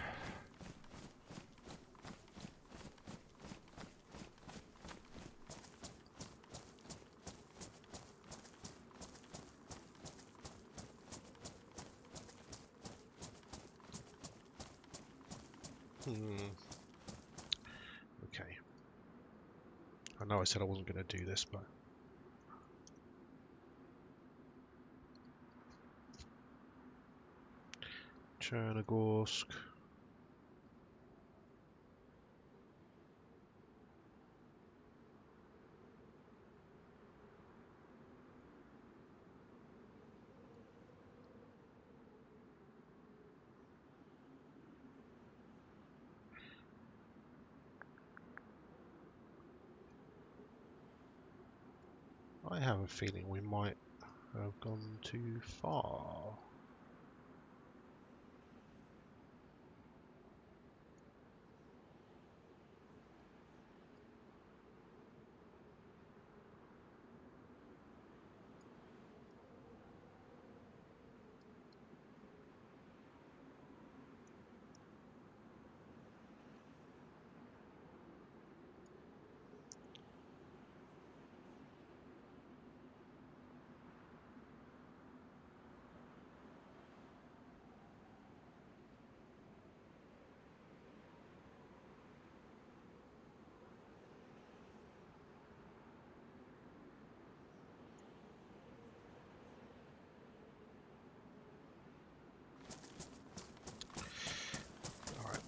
Okay. I know I said I wasn't going to do this, but... Chernogorsk. have a feeling we might have gone too far. Alright.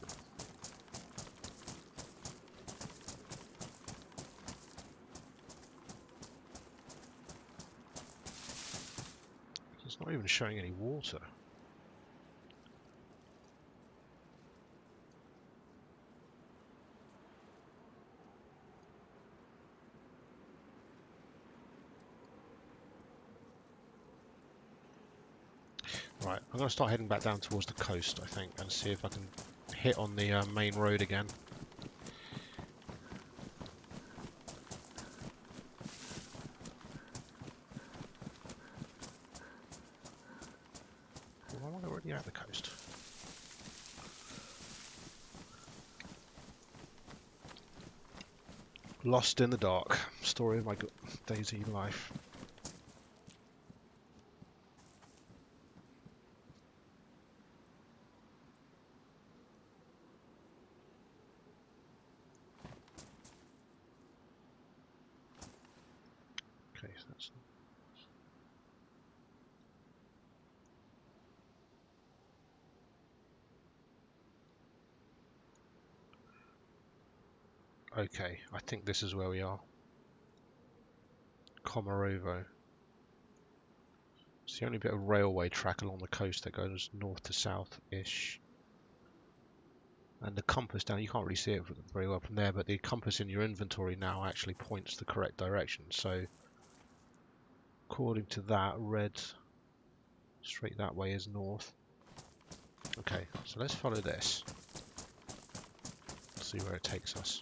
It's not even showing any water. Right, I'm going to start heading back down towards the coast, I think, and see if I can hit on the main road again. Why am I already at the coast? Lost in the dark. Story of my DayZ life. Okay, so that's... Okay, I think this is where we are. Komarovo. It's the only bit of railway track along the coast that goes north to south-ish. And the compass down, you can't really see it very well from there, but the compass in your inventory now actually points the correct direction. So, according to that, red straight that way is north. Okay, so let's follow this. See where it takes us.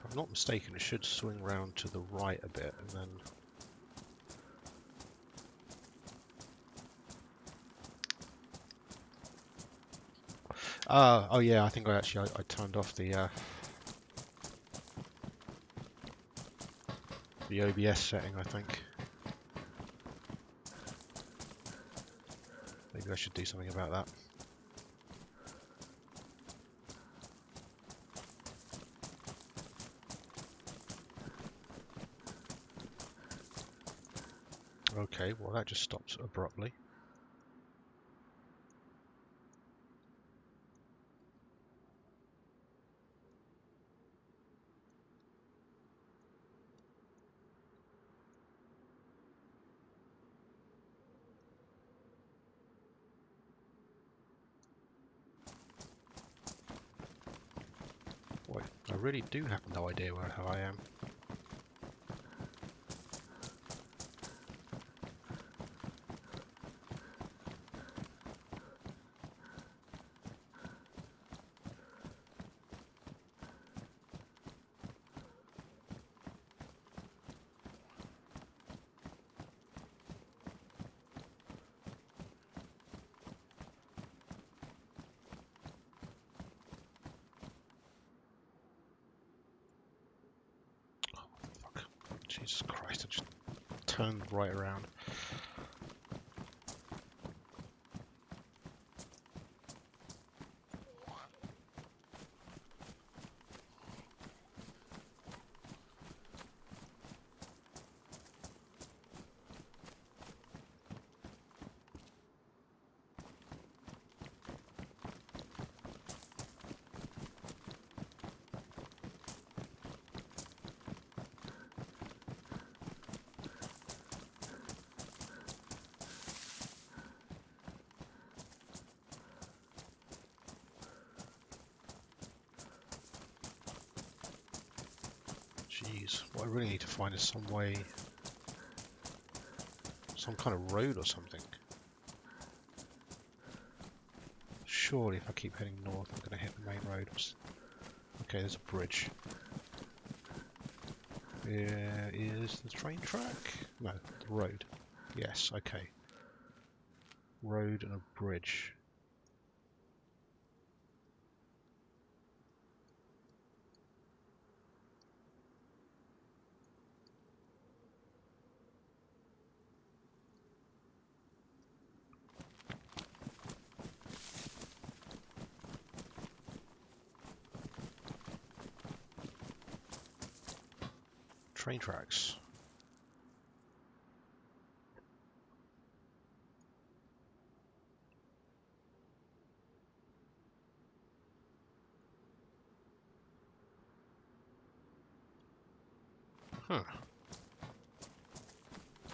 If I'm not mistaken, it should swing round to the right a bit and then... oh yeah, I think I turned off the OBS setting, I think. Maybe I should do something about that. Okay, well that just stops abruptly. Boy, I really do have no idea how I am. Jesus Christ, I just turned right around. roads. What I really need to find is some way, some kind of road or something. Surely if I keep heading north, I'm going to hit the main road. Okay, there's a bridge. Here is the train track. No, the road. Yes, okay. Road and a bridge. Train tracks. Huh.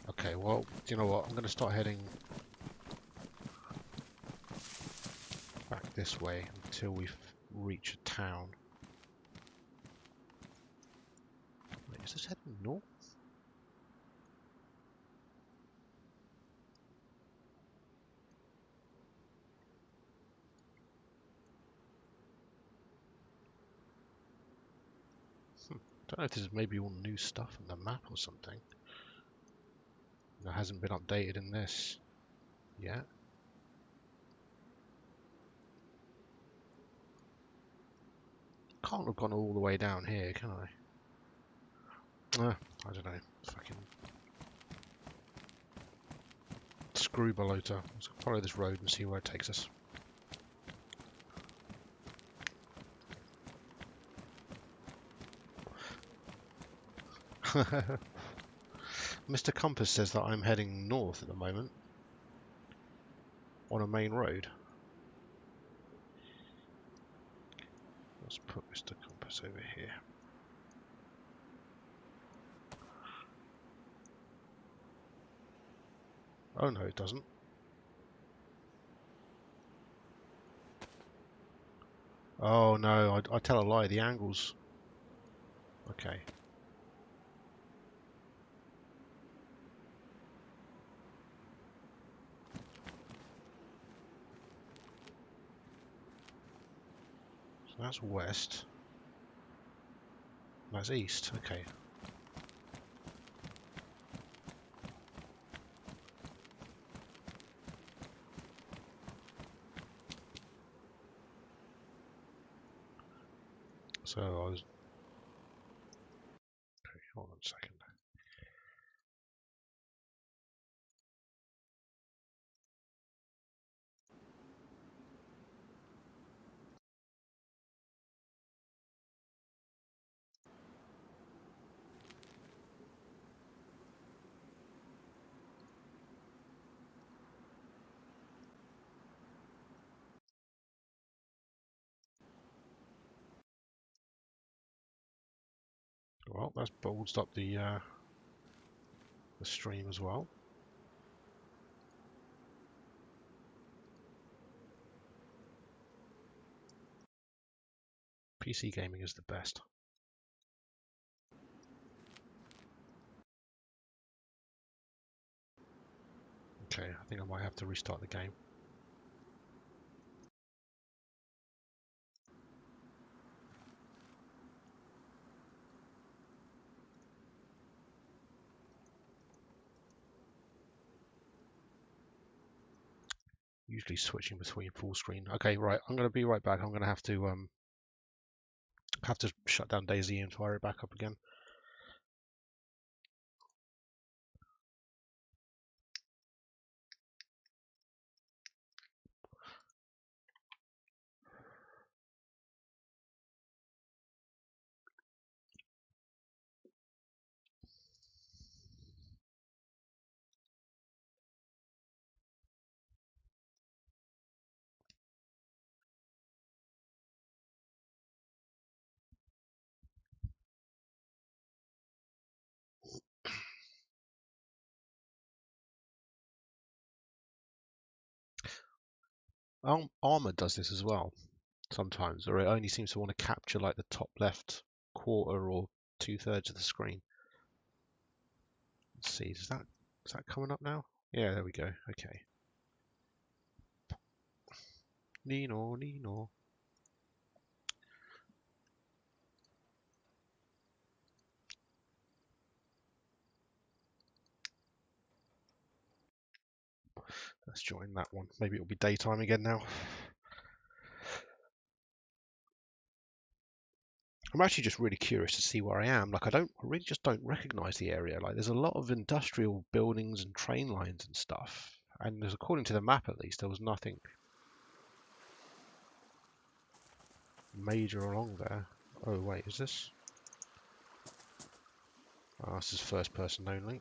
Okay, well, do you know what? I'm going to start heading back this way until we reach a town. Wait, is this heading north? Don't know if this is maybe all new stuff in the map or something that hasn't been updated in this yet. Can't have gone all the way down here, can I? I don't know. Fucking screw balota. Let's follow this road and see where it takes us. Mr. Compass says that I'm heading north at the moment on a main road. Let's put Mr. Compass over here. Oh no, it doesn't. Oh no, I tell a lie. The angles. Okay. So that's west. That's east. Okay. So I was. Okay, hold on a second. Well, that's ballsed up the stream as well. PC gaming is the best. Okay, I think I might have to restart the game. Usually switching between full screen. Okay, right, I'm going to be right back. I'm going to have to shut down DayZ and fire it back up again. Armor does this as well sometimes, or it only seems to want to capture like the top left quarter or 2/3 of the screen. Let's see, is that coming up now? Yeah, there we go. Okay. Nino, Nino. Let's join that one. Maybe it'll be daytime again now. I'm actually just really curious to see where I am. Like, I really just don't recognize the area. Like, there's a lot of industrial buildings and train lines and stuff. And according to the map, at least, there was nothing major along there. Oh, wait, is this? Oh, this is first person only.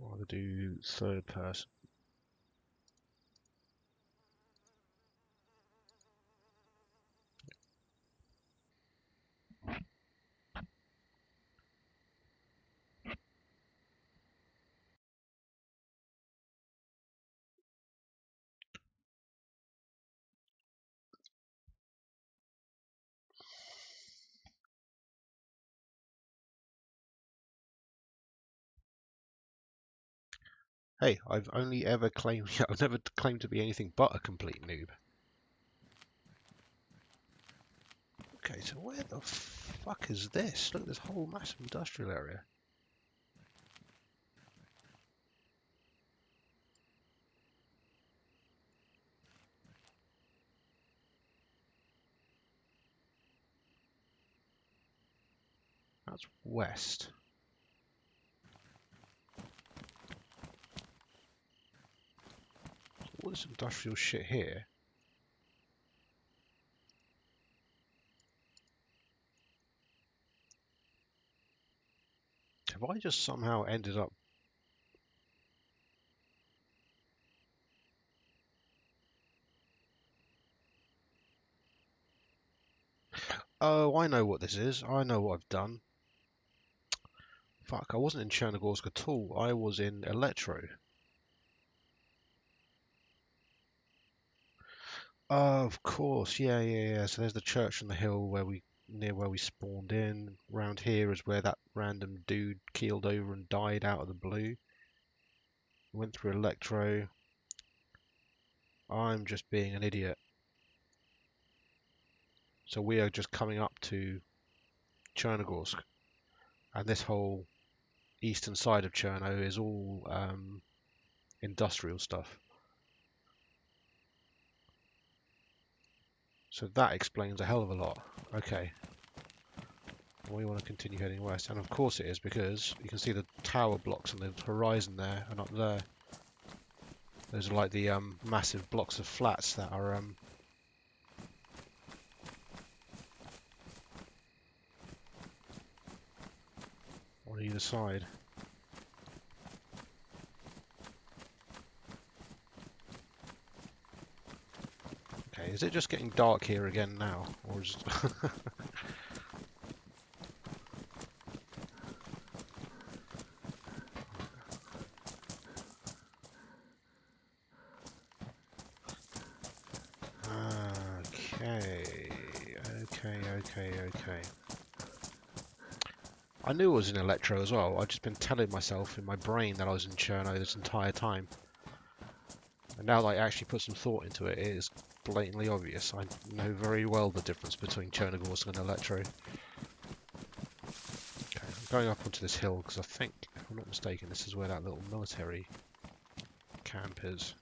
I'll either do third person. Hey, I've only ever claimed, I've never claimed to be anything but a complete noob. Okay, so where the fuck is this? Look at this whole massive industrial area. That's west. All this industrial shit here. Have I just somehow ended up... Oh, I know what this is. I know what I've done. Fuck, I wasn't in Chernogorsk at all. I was in Electro. Oh, of course. Yeah. So there's the church on the hill near where we spawned in. Round here is where that random dude keeled over and died out of the blue. Went through Electro. I'm just being an idiot. So we are just coming up to Chernogorsk, and this whole eastern side of Cherno is all industrial stuff. So that explains a hell of a lot. Okay. We want to continue heading west, and of course it is, because you can see the tower blocks on the horizon there and up there. Those are like the massive blocks of flats that are on either side. Okay, is it just getting dark here again now, or is okay. I knew I was in Electro as well. I've just been telling myself in my brain that I was in Cherno this entire time. And now that I actually put some thought into it, it is blatantly obvious. I know very well the difference between Chernogorsk and Electro. Okay, I'm going up onto this hill because I think, if I'm not mistaken, this is where that little military camp is.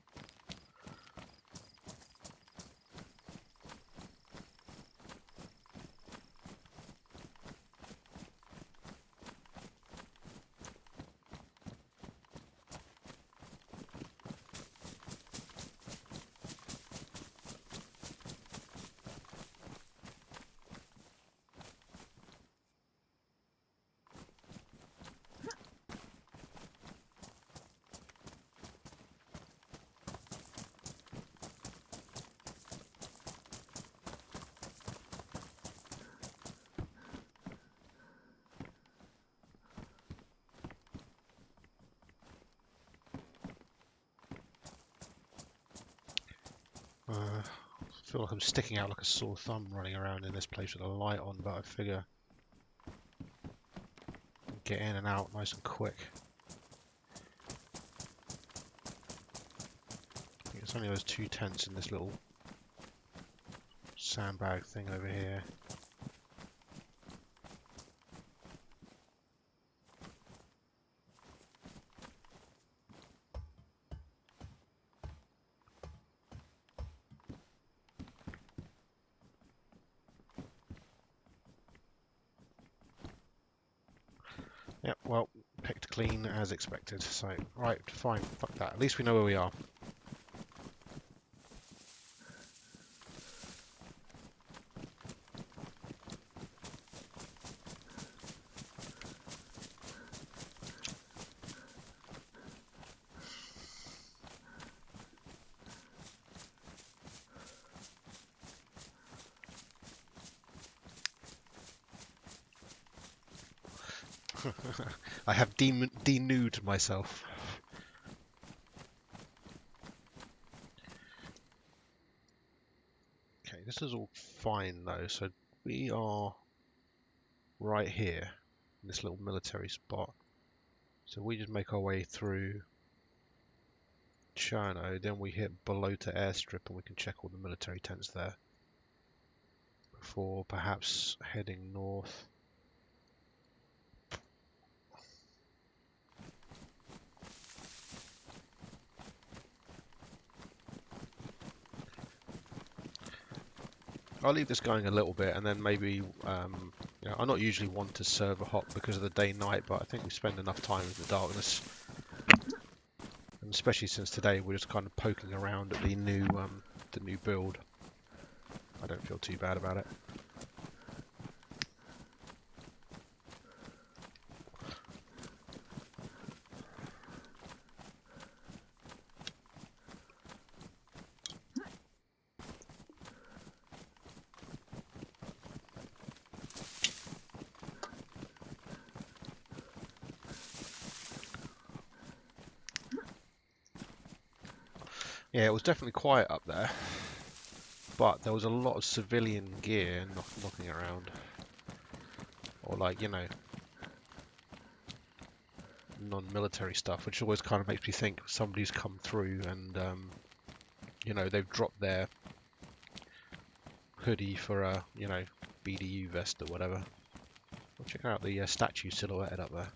feel like I'm sticking out like a sore thumb running around in this place with a light on, but I figure get in and out nice and quick. I think it's only those 2 tents in this little sandbag thing over here. Yep, well, picked clean as expected. So, right, fine, fuck that. At least we know where we are. I have denuded myself. Okay, this is all fine though. So we are right here in this little military spot. So we just make our way through Cherno, then we hit below to airstrip and we can check all the military tents there before perhaps heading north. I'll leave this going a little bit and then maybe, you know, I'm not usually one to server hop because of the day-night, but I think we spend enough time in the darkness. And especially since today we're just kind of poking around at the new build. I don't feel too bad about it. Yeah, it was definitely quiet up there, but there was a lot of civilian gear knocking around, or like, you know, non-military stuff, which always kind of makes me think somebody's come through and, you know, they've dropped their hoodie for a, you know, BDU vest or whatever. Well, check out the statue silhouetted up there.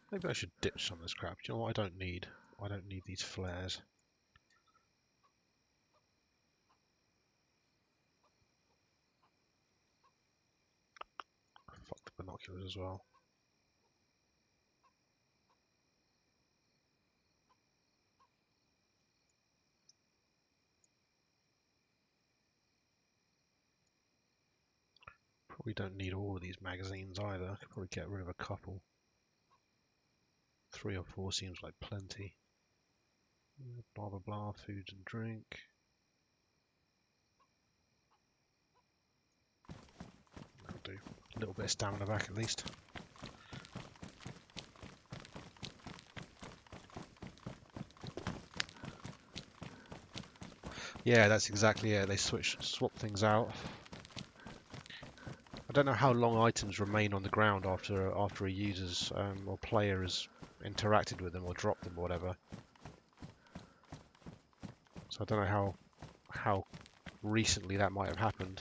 Maybe I should ditch some of this crap. Do you know what I don't need? I don't need these flares. Fuck the binoculars as well. Probably don't need all of these magazines either. I could probably get rid of a couple. 3 or 4 seems like plenty. Blah blah blah, food and drink. That'll do. A little bit of stamina back at least. Yeah, that's exactly it. They swap things out. I don't know how long items remain on the ground after a user's or player has interacted with them or dropped them or whatever. So I don't know how recently that might have happened.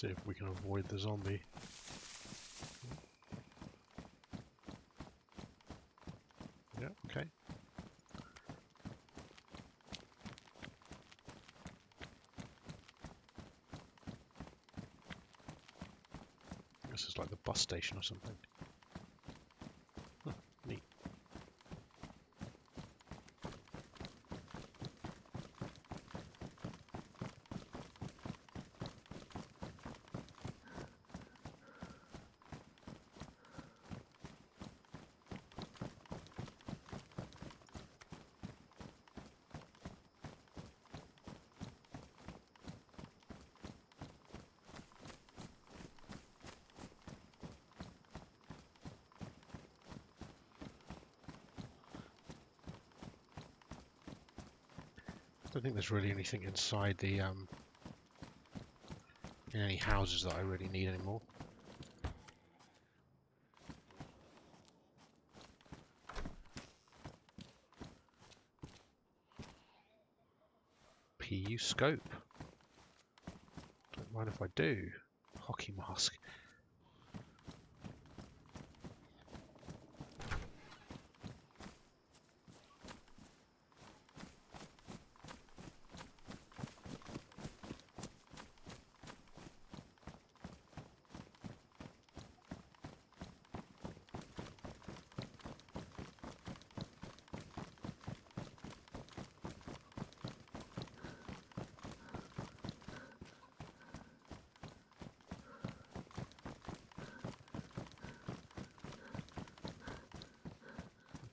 See if we can avoid the zombie. Yeah, okay. This is like the bus station or something. Huh, neat. I don't think there's really anything inside the in any houses that I really need anymore. PU scope. Don't mind if I do. Hockey mask.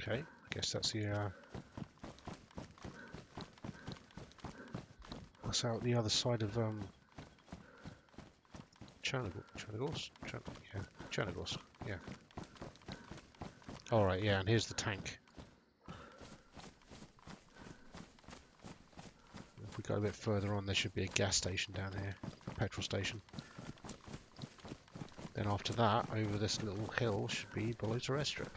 Okay, I guess that's the that's out the other side of Chernigorsk? Yeah, Chernigorsk, yeah. Alright, yeah, and here's the tank. If we go a bit further on, there should be a gas station down here, a petrol station. Then after that, over this little hill, should be Bologna airstrip.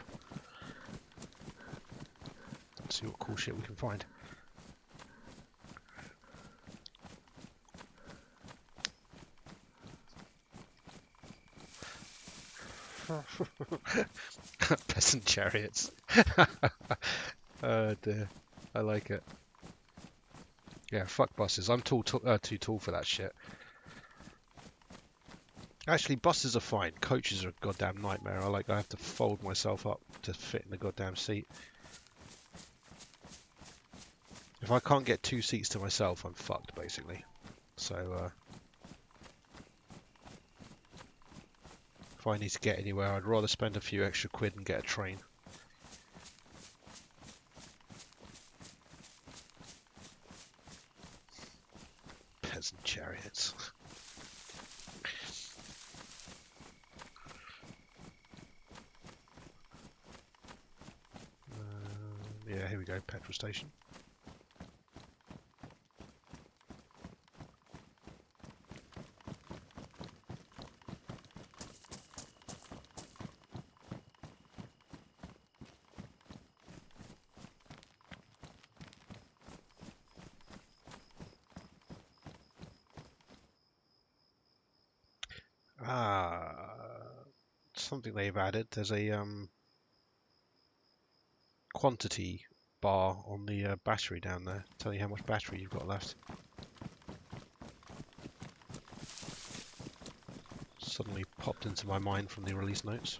Let's see what cool shit we can find. Peasant chariots. Oh dear, I like it. Yeah, fuck buses. I'm too tall for that shit. Actually, buses are fine. Coaches are a goddamn nightmare. I have to fold myself up to fit in the goddamn seat. If I can't get 2 seats to myself, I'm fucked, basically. So, if I need to get anywhere, I'd rather spend a few extra quid and get a train. Peasant chariots. Yeah, here we go, petrol station. Something they've added. There's a quantity bar on the battery down there, telling you how much battery you've got left. Suddenly popped into my mind from the release notes.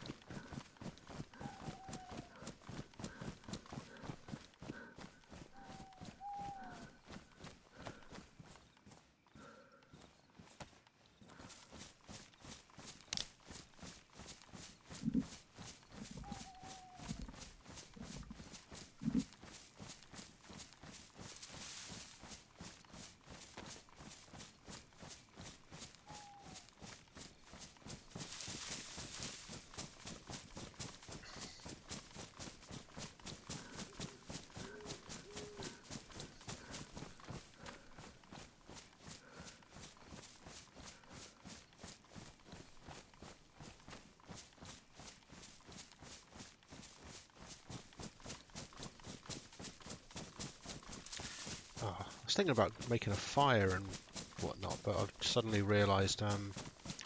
I was thinking about making a fire and whatnot, but I've suddenly realised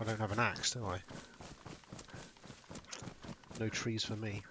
I don't have an axe, do I? No trees for me.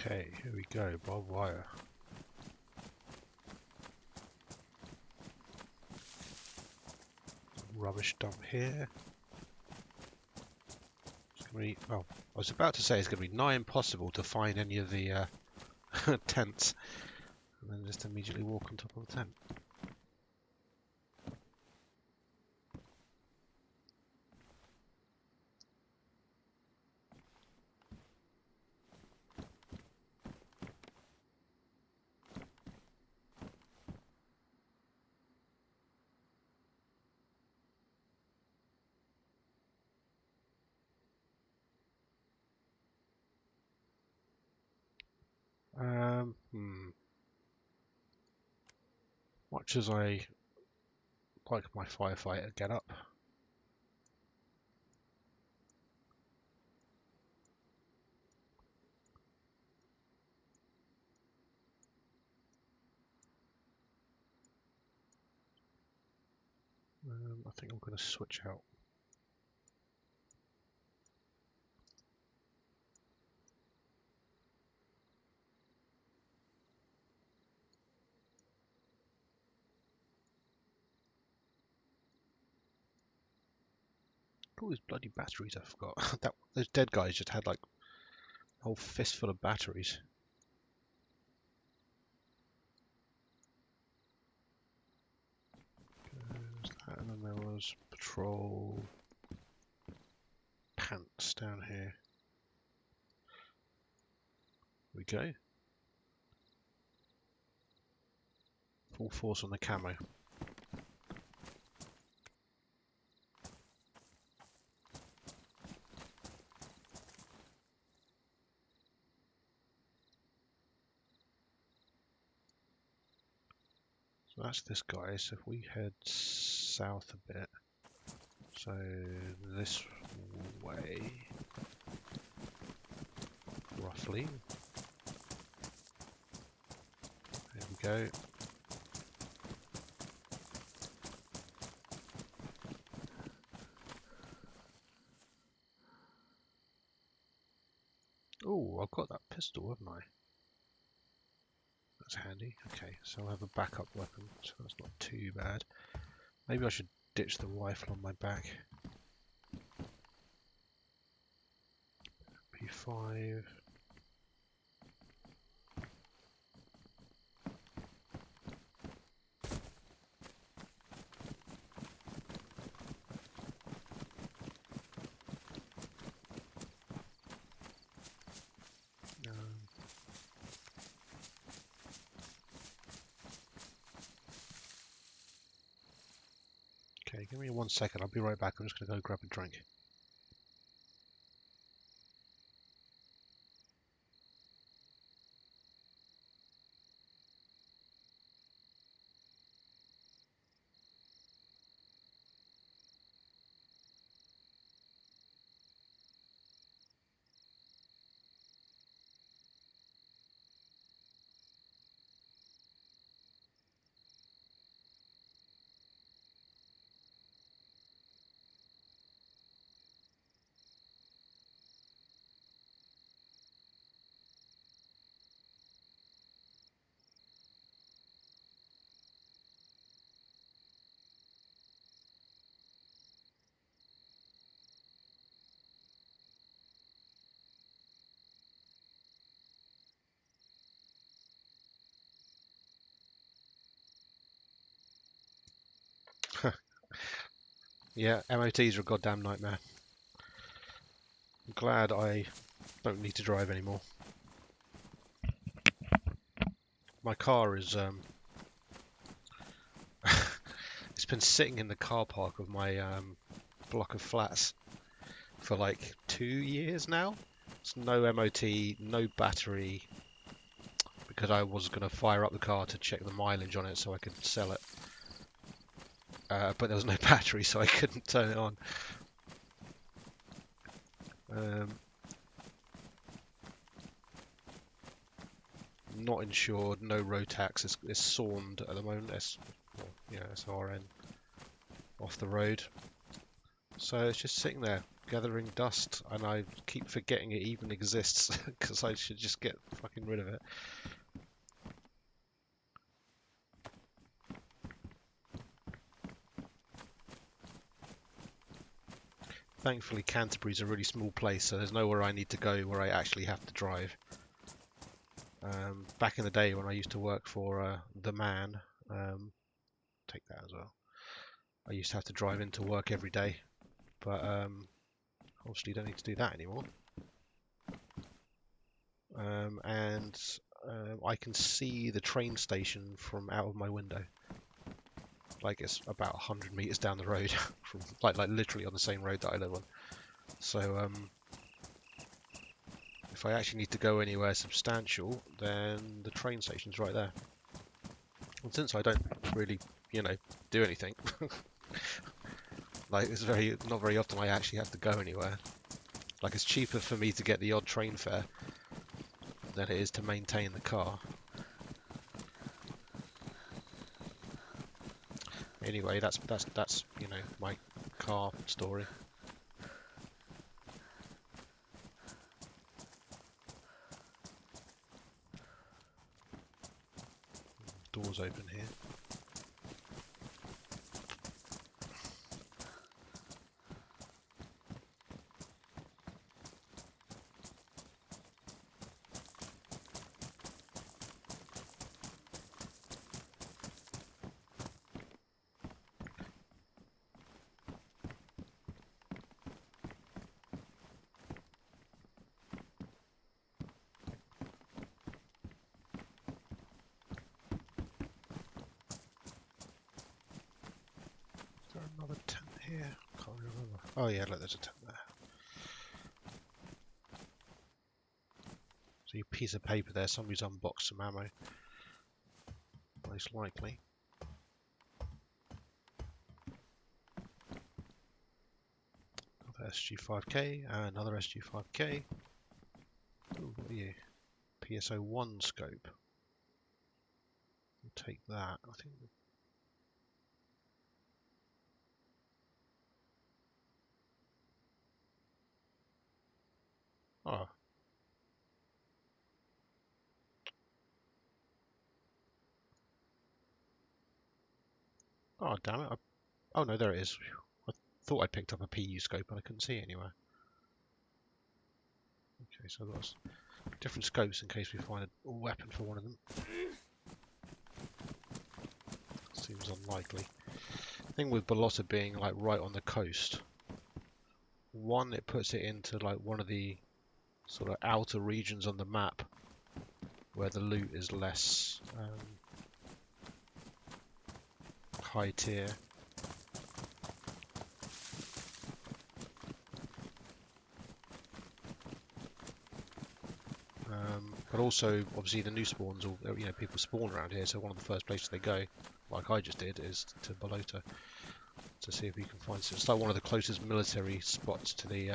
Okay, here we go, barbed wire. Rubbish dump here. It's gonna be, well, I was about to say it's going to be nigh impossible to find any of the tents, and then just immediately walk on top of the tent. Hmm. Much as I like my firefighter get up, I think I'm going to switch out. All these bloody batteries I forgot. That those dead guys just had like a whole fistful of batteries. There's that, and then there was patrol pants down here. Here we go. Full force on the camo. So that's this guy. So if we head south a bit, so this way, roughly. There we go. Oh, I've got that pistol, haven't I? That's handy. Okay, so I'll have a backup weapon, so that's not too bad. Maybe I should ditch the rifle on my back. P5. Okay, give me 1 second. I'll be right back. I'm just going to go grab a drink. Yeah, MOTs are a goddamn nightmare. I'm glad I don't need to drive anymore. My car is it's been sitting in the car park of my block of flats for like 2 years now. It's no MOT, no battery, because I was going to fire up the car to check the mileage on it so I could sell it. But there was no battery, so I couldn't turn it on. Not insured, no road tax. It's SORMed at the moment. Well, yeah, SRN off the road. So it's just sitting there gathering dust, and I keep forgetting it even exists because I should just get fucking rid of it. Thankfully, Canterbury's a really small place, so there's nowhere I need to go where I actually have to drive. Back in the day when I used to work for The Man, take that as well. I used to have to drive into work every day, but obviously don't need to do that anymore. And I can see the train station from out of my window. Like it's about 100 meters down the road, from like literally on the same road that I live on. So if I actually need to go anywhere substantial, then the train station's right there. And since I don't really, do anything, like it's not very often I actually have to go anywhere. Like it's cheaper for me to get the odd train fare than it is to maintain the car. Anyway, that's my car story. Doors open here. Is there another tent here? Can't remember. Oh yeah, look, there's a tent there. So a piece of paper there, somebody's unboxed some ammo. Most likely. Another SG5K, and another SG5K. Ooh, what are you? PSO1 scope. We'll take that. I think. Oh. Oh, damn it. Oh, no, there it is. I thought I picked up a PU scope, but I couldn't see it anywhere. Okay, so that's different scopes in case we find a weapon for one of them. Seems unlikely. The thing with Balota being like right on the coast, one, it puts it into like one of the sort of outer regions on the map where the loot is less high tier. But also, obviously, the new spawns, or people spawn around here. So one of the first places they go, like I just did, is to Balota to see if we can find some. It's like one of the closest military spots to the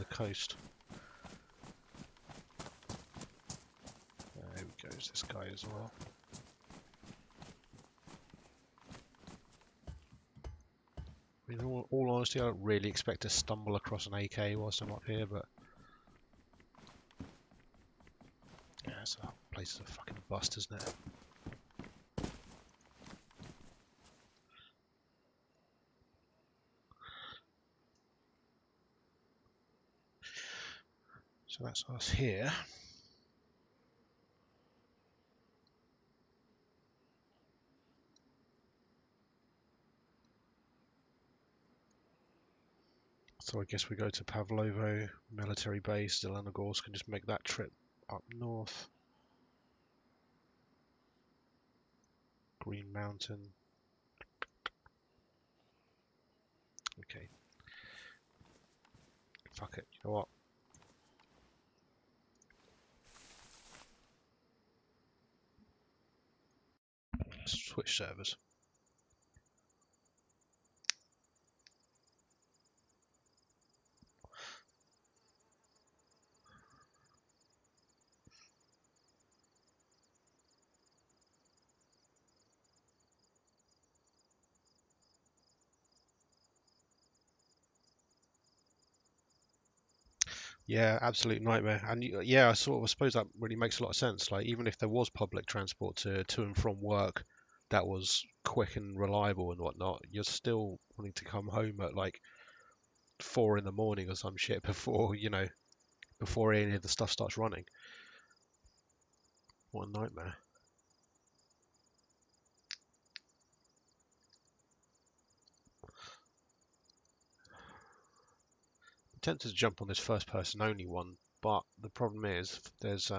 coast. There we go. There's this guy as well. In all honesty, I don't really expect to stumble across an AK whilst I'm up here, but yeah, this place is a fucking bust, isn't it? So that's us here. So I guess we go to Pavlovo military base. Zelenogorsk can just make that trip up north. Green Mountain. Okay. Fuck it. You know what? Switch servers. Yeah, absolute nightmare. And yeah, I suppose that really makes a lot of sense. Like even if there was public transport to and from work that was quick and reliable and whatnot, you're still wanting to come home at like 4 in the morning or some shit before, before any of the stuff starts running. What a nightmare. I'm tempted to jump on this first person only one, but the problem is there's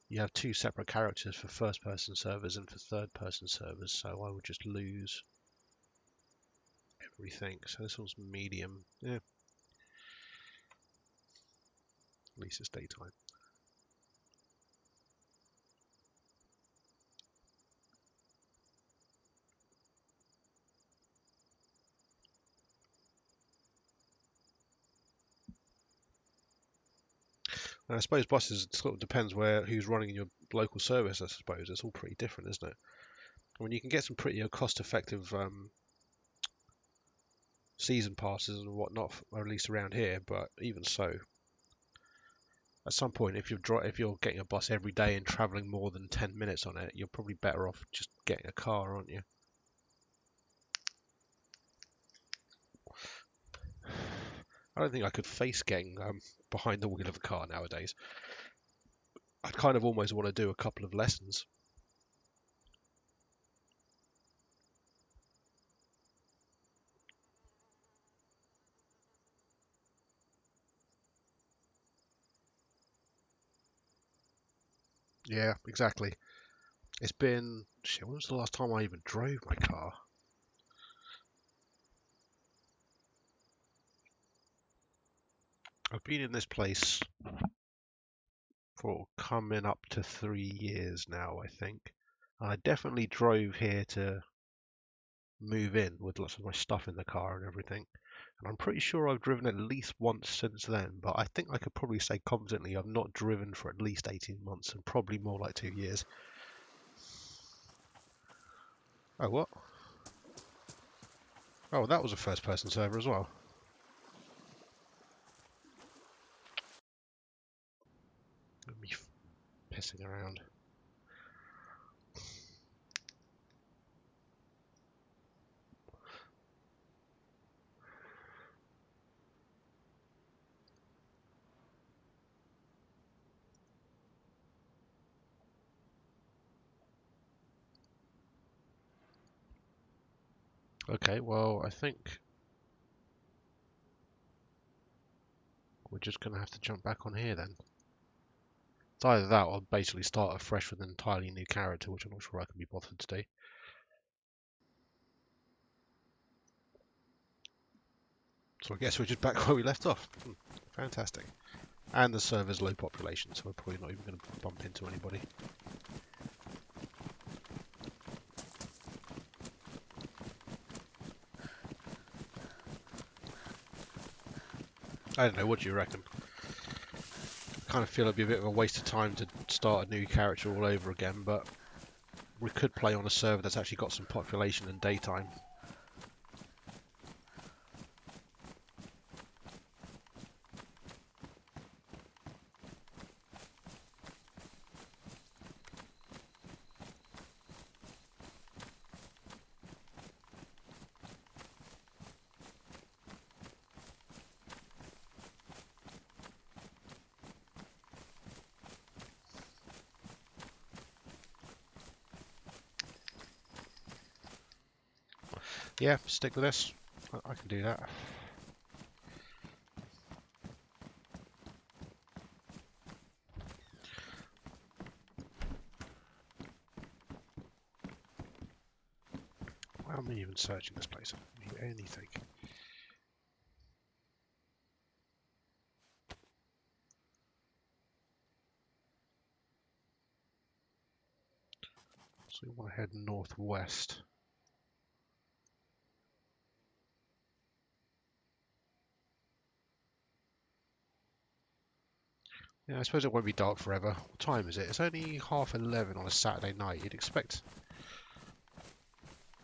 you have two separate characters for first person servers and for third person servers, so I would just lose everything. So this one's medium. Yeah, at least it's daytime. And I suppose buses sort of depends who's running your local service. I suppose it's all pretty different, isn't it? I mean, you can get some pretty cost-effective season passes and whatnot, or at least around here. But even so, at some point, if you're getting a bus every day and travelling more than 10 minutes on it, you're probably better off just getting a car, aren't you? I don't think I could face getting behind the wheel of a car nowadays. I'd kind of almost want to do a couple of lessons. Yeah, exactly. It's been shit. When was the last time I even drove my car? I've been in this place for coming up to 3 years now, I think. I definitely drove here to move in with lots of my stuff in the car and everything. And I'm pretty sure I've driven at least once since then, but I think I could probably say confidently I've not driven for at least 18 months and probably more like 2 years. Oh, what? Oh, that was a first person server as well. Me pissing around. Okay, well, I think we're just going to have to jump back on here then. It's either that or basically start afresh with an entirely new character, which I'm not sure I can be bothered to do. So I guess we're just back where we left off. Fantastic. And the server's low population, so we're probably not even going to bump into anybody. I don't know, what do you reckon? I kind of feel it'd be a bit of a waste of time to start a new character all over again, but we could play on a server that's actually got some population and daytime. Yeah, stick with this. I can do that. Why am I even searching this place? Anything. So we want to head northwest. Yeah, I suppose it won't be dark forever. What time is it? It's only 11:30 on a Saturday night. You'd expect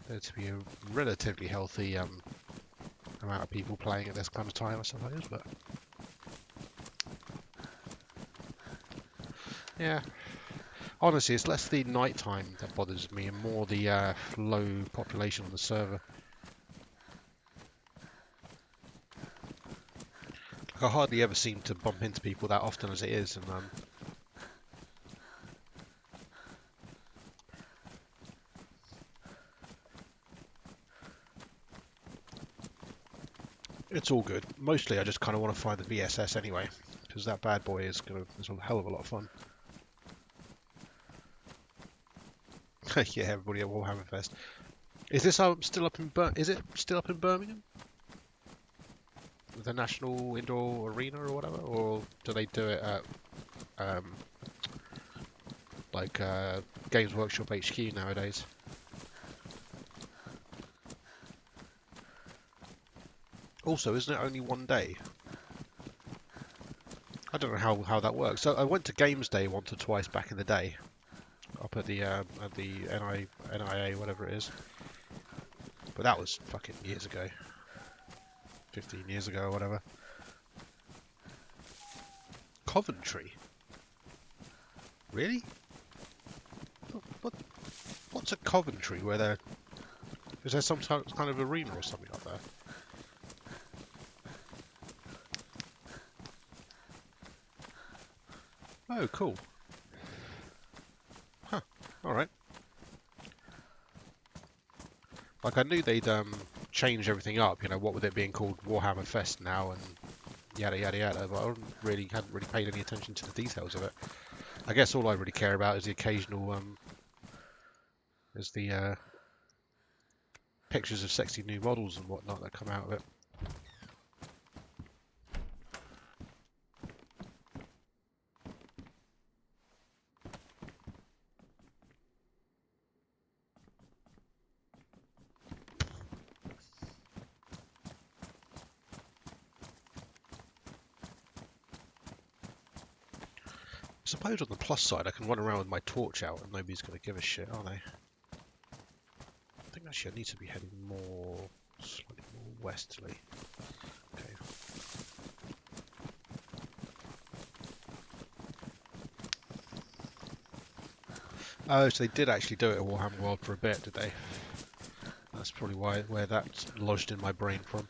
there to be a relatively healthy amount of people playing at this kind of time, I suppose, but yeah. Honestly, it's less the night time that bothers me and more the low population on the server. Like, I hardly ever seem to bump into people that often as it is, and it's all good. Mostly I just kind of want to find the VSS anyway, because that bad boy is a hell of a lot of fun. Yeah, everybody at Warhammer Fest. Is this still up in Is it still up in Birmingham? The National Indoor Arena or whatever, or do they do it at like Games Workshop HQ nowadays? Also, isn't it only one day? I don't know how that works. So I went to Games Day once or twice back in the day, up at the NIA, whatever it is. But that was fucking years ago, 15 years ago or whatever. Coventry? Really? What's a Coventry? Is there some kind of arena or something up there? Oh, cool. Huh. All right. Like, I knew they'd change everything up, you know, what with it being called Warhammer Fest now and yada yada yada, but I hadn't really paid any attention to the details of it. I guess all I really care about is the occasional pictures of sexy new models and whatnot that come out of it. I suppose on the plus side, I can run around with my torch out and nobody's going to give a shit, are they? I think actually I need to be heading slightly more westerly. Okay. Oh, so they did actually do it at Warhammer World for a bit, did they? That's probably where that's lodged in my brain from.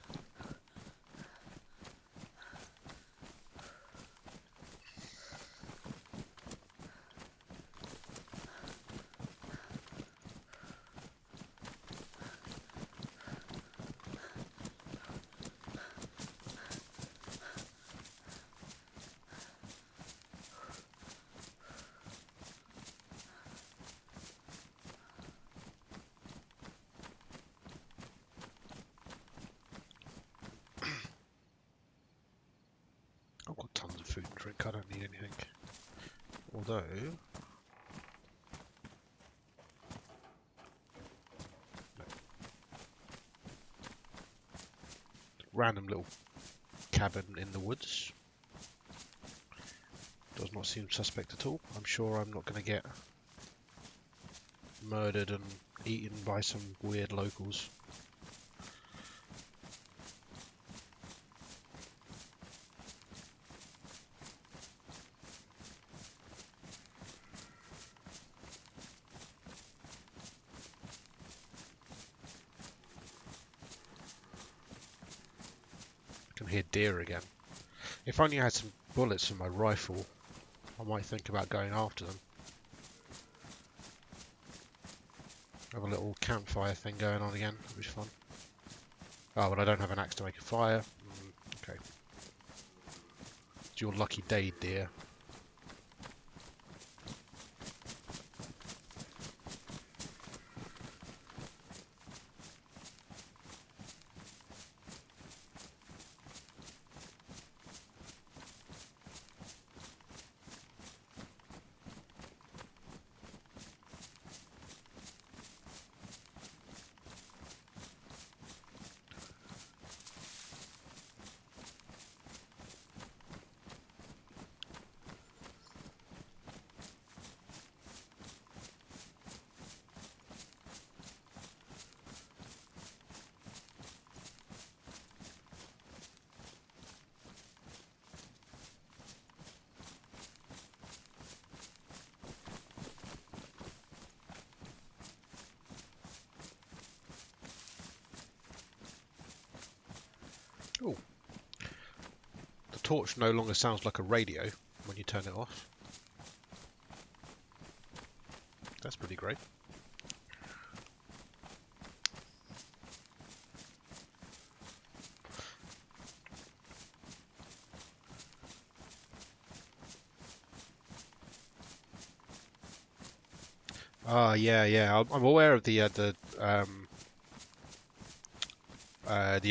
I've got tons of food and drink, I don't need anything. Although... Random little cabin in the woods. Does not seem suspect at all. I'm sure I'm not going to get murdered and eaten by some weird locals. I can hear deer again. If only I had some bullets in my rifle, I might think about going after them. Have a little campfire thing going on again, that'd be fun. Oh, but I don't have an axe to make a fire. Okay. It's your lucky day, dear. Ooh. The torch no longer sounds like a radio when you turn it off. That's pretty great. Ah, yeah. I'm aware of the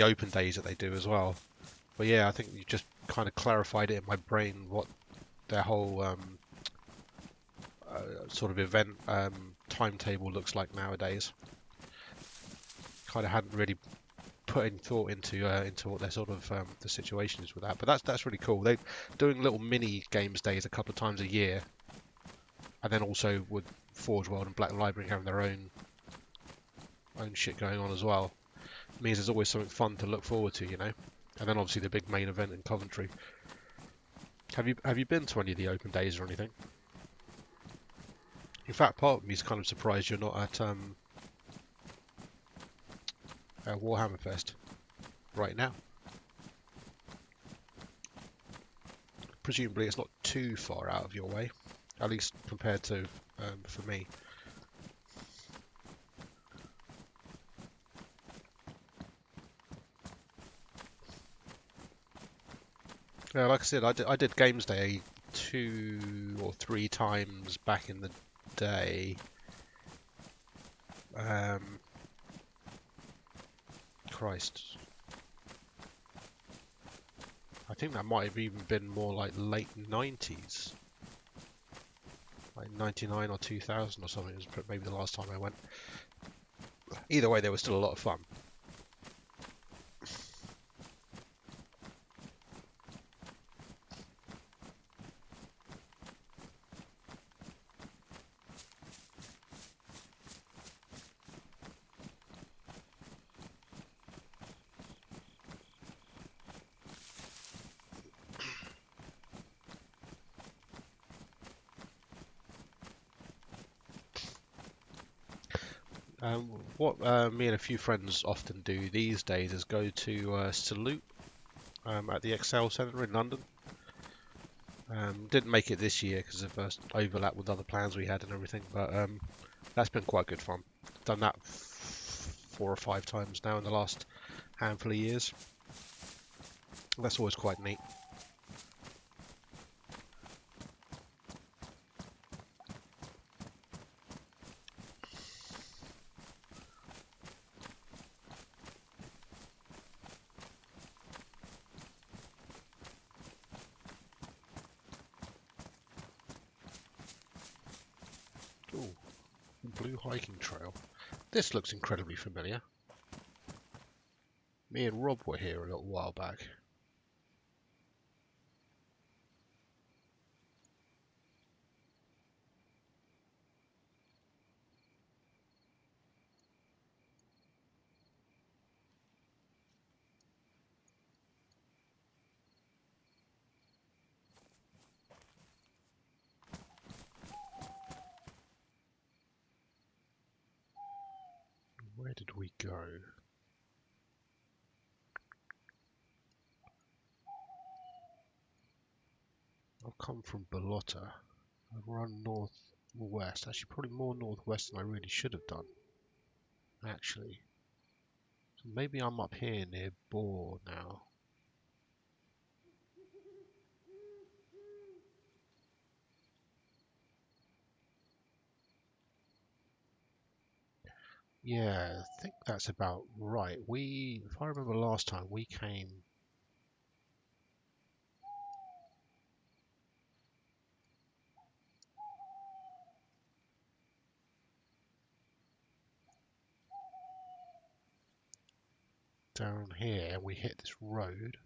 open days that they do as well. But yeah, I think you just kind of clarified it in my brain what their whole sort of event timetable looks like nowadays. Kind of hadn't really put any thought into what their sort of the situation is with that. But that's really cool. They're doing little mini games days a couple of times a year, and then also with Forge World and Black Library having their own shit going on as well. It means there's always something fun to look forward to, you know. And then obviously the big main event in Coventry. Have you been to any of the open days or anything? In fact, part of me is kind of surprised you're not at Warhammer Fest right now. Presumably it's not too far out of your way, at least compared to for me. Yeah, like I said, I did Games Day 2 or 3 times back in the day. Christ. I think that might have even been more like late 90s. Like 99 or 2000 or something was maybe the last time I went. Either way, they were still a lot of fun. What me and a few friends often do these days is go to Salute at the Excel Centre in London. Didn't make it this year because of overlap with other plans we had and everything, but that's been quite good fun. Done that 4 or 5 times now in the last handful of years. That's always quite neat. Ooh, blue hiking trail. This looks incredibly familiar. Me and Rob were here a little while back. Where did we go? I've come from Balota. I've run northwest. Actually, probably more northwest than I really should have done. Actually. So maybe I'm up here near Boar now. Yeah, I think that's about right. If I remember last time, we came down here and we hit this road,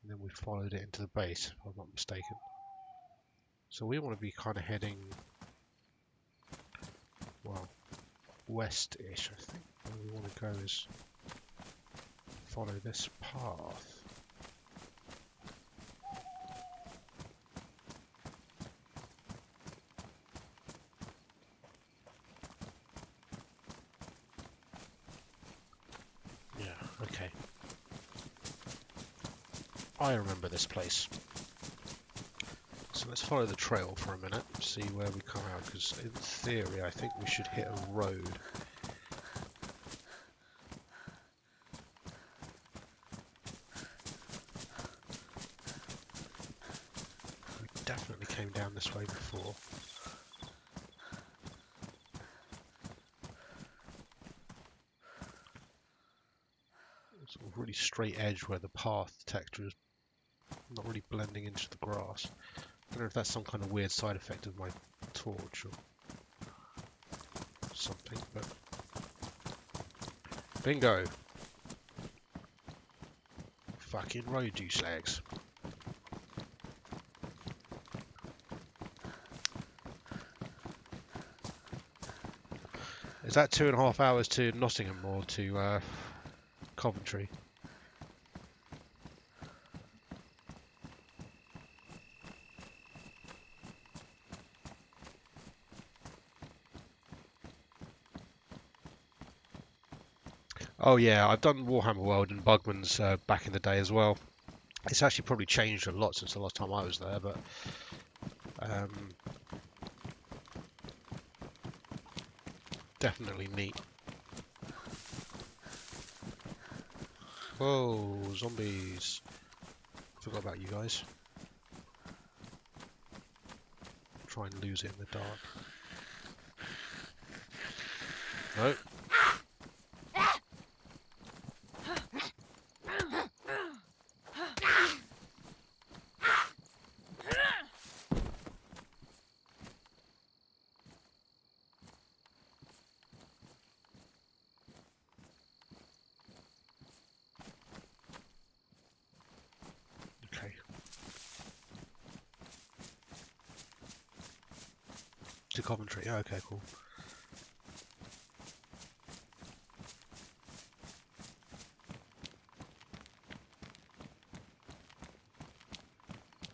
and then we followed it into the base, if I'm not mistaken. So we want to be kind of heading, well, west-ish, I think. Where we want to go is follow this path. Yeah, okay. I remember this place. So let's follow the trail for a minute, see where we come out, because in theory I think we should hit a road. We definitely came down this way before. Sort of really straight edge where the path texture is not really blending into the grass. I don't know if that's some kind of weird side effect of my torch or something, but bingo! Fucking road, you slags. Is that 2.5 hours to Nottingham or to Coventry? Oh yeah, I've done Warhammer World and Bugman's back in the day as well. It's actually probably changed a lot since the last time I was there, but definitely neat. Whoa, zombies. Forgot about you guys. Try and lose it in the dark. No. Okay. To Coventry. Yeah, okay, cool.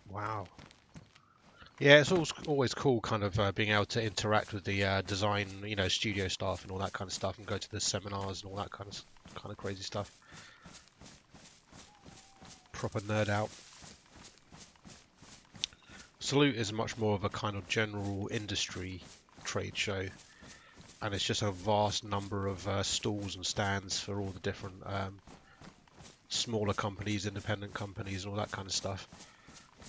Wow. Yeah, it's always cool kind of being able to interact with the design, you know, studio staff and all that kind of stuff and go to the seminars and all that kind of crazy stuff. Proper nerd out. Salute is much more of a kind of general industry trade show, and it's just a vast number of stalls and stands for all the different smaller companies, independent companies, and all that kind of stuff.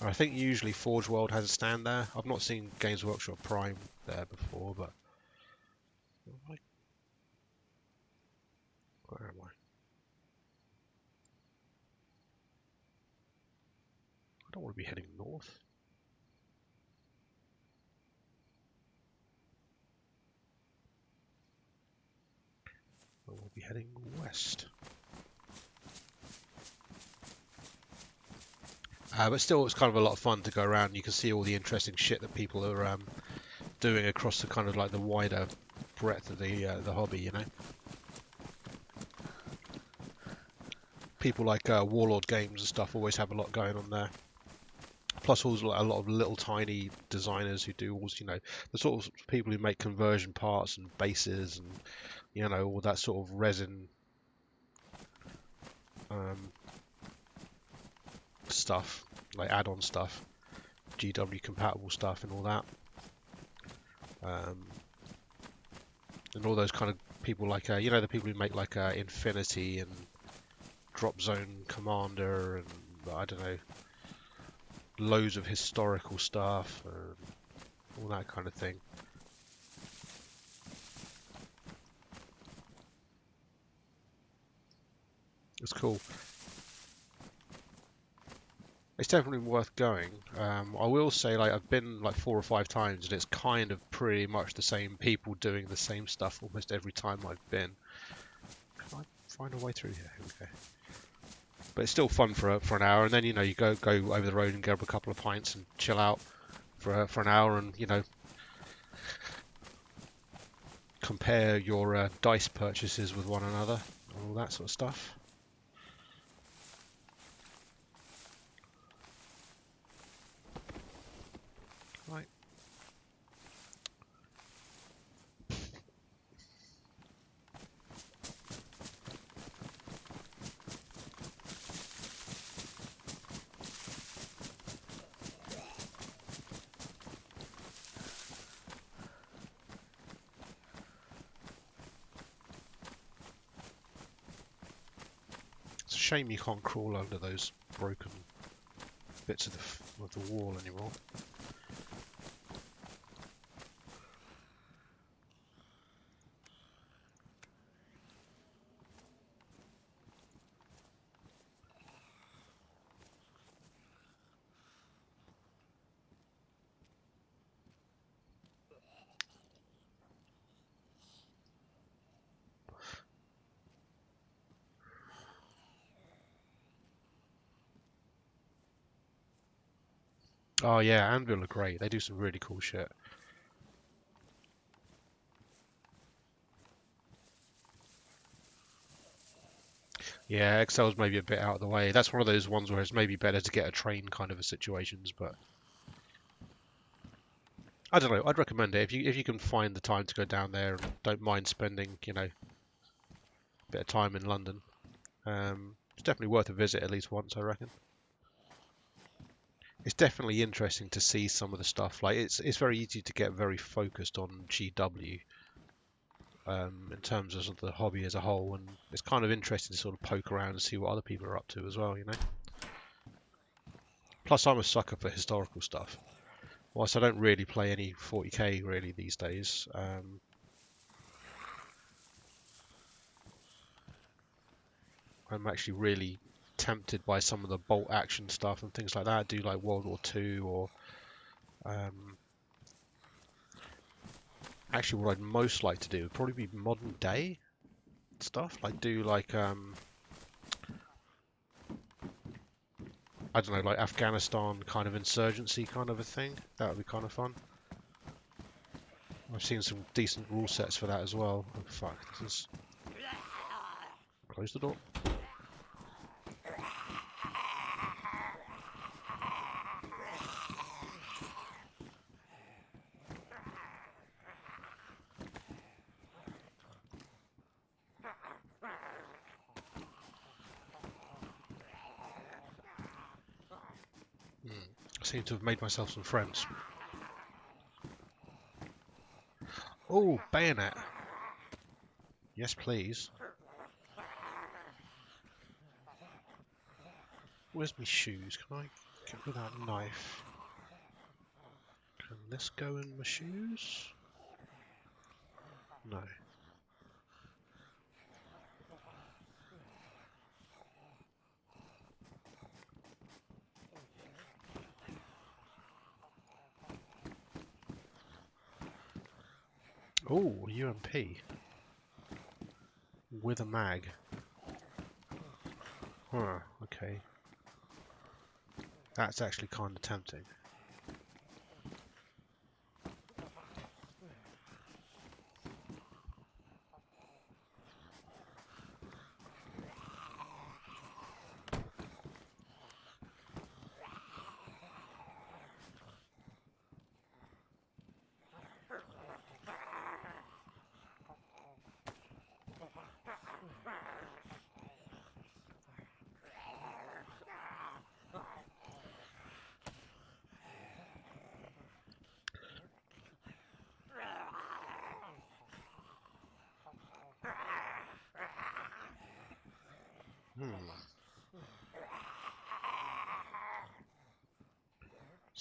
And I think usually Forge World has a stand there. I've not seen Games Workshop Prime there before, but where am I? I don't want to be heading north. I will be heading west. But still, it's kind of a lot of fun to go around. You can see all the interesting shit that people are doing across the kind of like the wider breadth of the hobby, you know. People like Warlord Games and stuff always have a lot going on there. Plus, also a lot of little tiny designers who do all, you know, the sort of people who make conversion parts and bases and, you know, all that sort of resin stuff, like add-on stuff, GW compatible stuff and all that. And all those kind of people like, you know, the people who make like Infinity and Drop Zone Commander and, I don't know, loads of historical stuff and all that kind of thing. It's cool. It's definitely worth going. I will say, like, I've been like 4 or 5 times, and it's kind of pretty much the same people doing the same stuff almost every time I've been. Can I find a way through here? Okay. But it's still fun for an hour, and then, you know, you go over the road and grab a couple of pints and chill out for an hour, and, you know, compare your dice purchases with one another, and all that sort of stuff. Right. shame you can't crawl under those broken bits of the wall anymore. Oh yeah, Anvil are great. They do some really cool shit. Yeah, Excel's maybe a bit out of the way. That's one of those ones where it's maybe better to get a train kind of a situations, but I don't know. I'd recommend it if you can find the time to go down there and don't mind spending, you know, a bit of time in London. It's definitely worth a visit at least once, I reckon. It's definitely interesting to see some of the stuff. Like it's very easy to get very focused on GW in terms of the hobby as a whole, and it's kind of interesting to sort of poke around and see what other people are up to as well, you know. Plus, I'm a sucker for historical stuff. Whilst I don't really play any 40k really these days, I'm actually really tempted by some of the bolt action stuff and things like that. I do like World War II or actually what I'd most like to do would probably be modern day stuff. Like do like I don't know, like Afghanistan kind of insurgency kind of a thing. That would be kind of fun. I've seen some decent rule sets for that as well. Oh fuck, this is... Close the door. I seem to have made myself some friends. Oh, bayonet. Yes, please. Where's my shoes? Can I get with that knife? Can this go in my shoes? No. Oh, UMP. With a mag. Huh, okay. That's actually kind of tempting.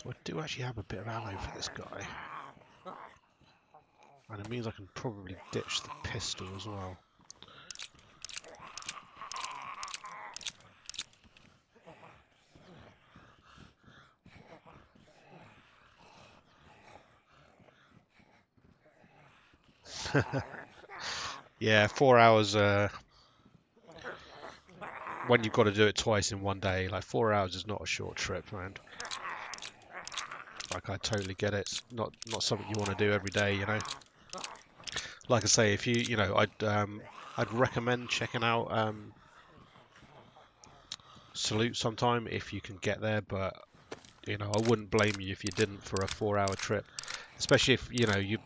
So I do actually have a bit of ammo for this guy. And it means I can probably ditch the pistol as well. Yeah, 4 hours when you've got to do it twice in one day, like 4 hours is not a short trip, man. Like I totally get it. It's not something you want to do every day, you know. Like I say, if you know, I'd recommend checking out Salute sometime if you can get there, but you know, I wouldn't blame you if you didn't for a 4-hour trip, especially if you know you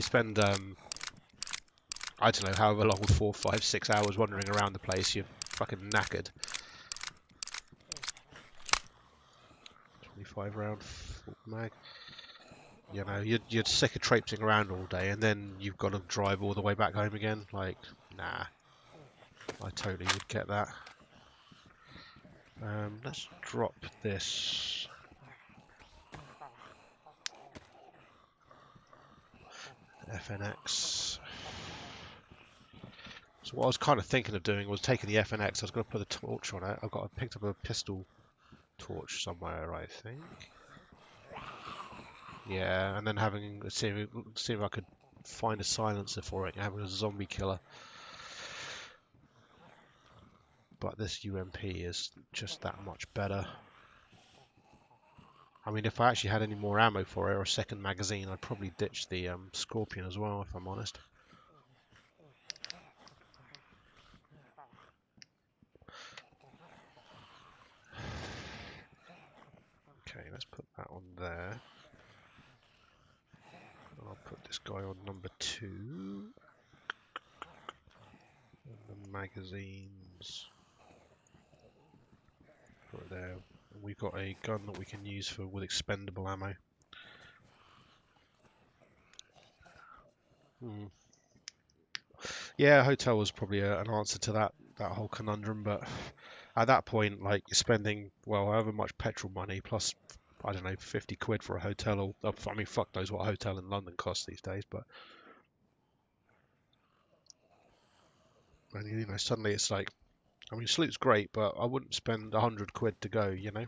spend I don't know however long, 4, 5, 6 hours wandering around the place. You're fucking knackered. 25 round mag. You know, you're sick of traipsing around all day, and then you've got to drive all the way back home again. Like, nah, I totally would get that. Let's drop this. FNX. So what I was kind of thinking of doing was taking the FNX. I was going to put a torch on it. I picked up a pistol torch somewhere, I think. Yeah, and then see if I could find a silencer for it, and having a zombie killer. But this UMP is just that much better. I mean, if I actually had any more ammo for it or a second magazine, I'd probably ditch the Scorpion as well, if I'm honest. Okay, let's put that on there. I'll put this guy on number 2. And the magazines. Put it there. And we've got a gun that we can use with expendable ammo. Yeah, hotel was probably an answer to that whole conundrum, but at that point, like, you're spending, well, however much petrol money plus, I don't know, 50 quid for a hotel, or I mean, fuck knows what a hotel in London costs these days, but and, you know, suddenly it's like, I mean, Sloot's great, but I wouldn't spend 100 quid to go, you know.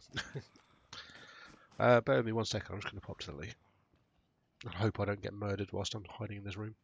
Bear with me 1 second, I'm just going to pop to the Lee. I hope I don't get murdered whilst I'm hiding in this room.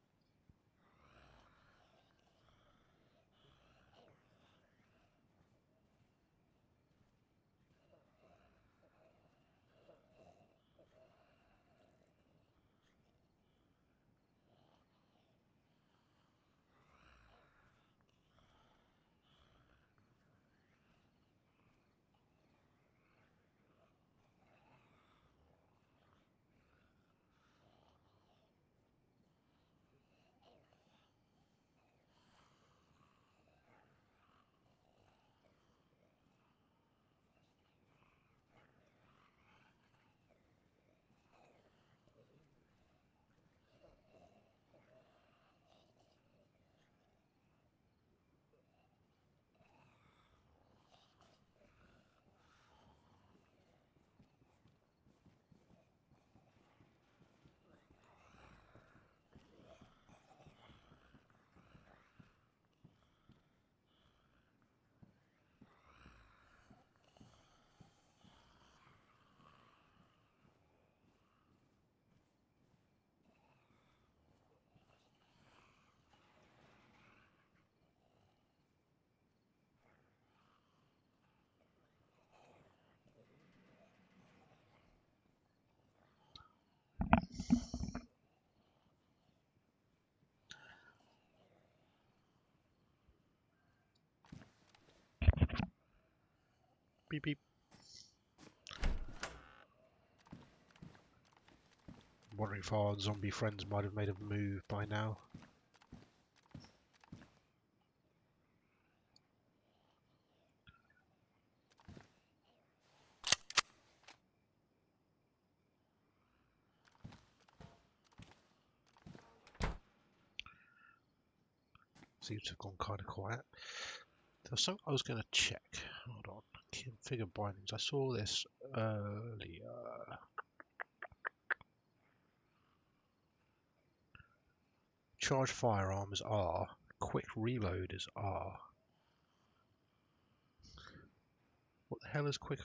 Beep beep. I'm wondering if our zombie friends might have made a move by now. Seems to have gone kind of quiet. There was something I was going to check. Hold on. Figure bindings. I saw this earlier. Charge firearm is R. Quick reload is R. What the hell is quick?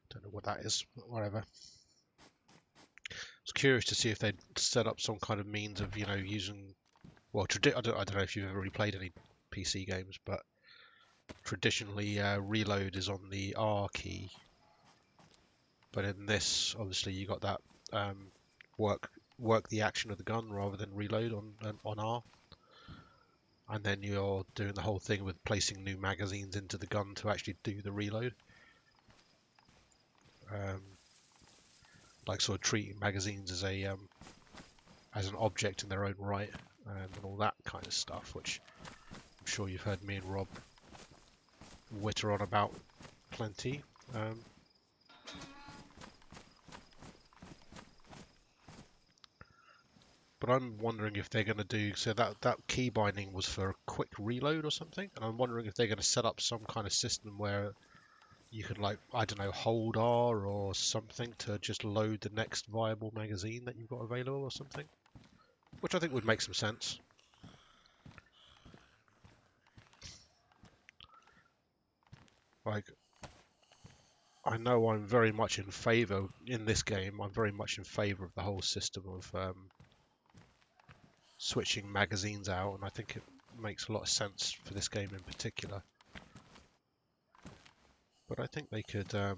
Don't know what that is. Whatever. I was curious to see if they'd set up some kind of means of, you know, using. Well, I don't know if you've ever really played any PC games, but traditionally reload is on the R key. But in this, obviously, you got that work the action of the gun rather than reload on R. And then you're doing the whole thing with placing new magazines into the gun to actually do the reload. Like sort of treating magazines as a as an object in their own right, and all that kind of stuff, which I'm sure you've heard me and Rob witter on about plenty. But I'm wondering if they're going to do, so that key binding was for a quick reload or something, and I'm wondering if they're going to set up some kind of system where you can, like, I don't know, hold R or something to just load the next viable magazine that you've got available or something, which I think would make some sense. Like, I know I'm very much in favour, in this game, I'm very much in favour of the whole system of switching magazines out, and I think it makes a lot of sense for this game in particular. But I think they could, blood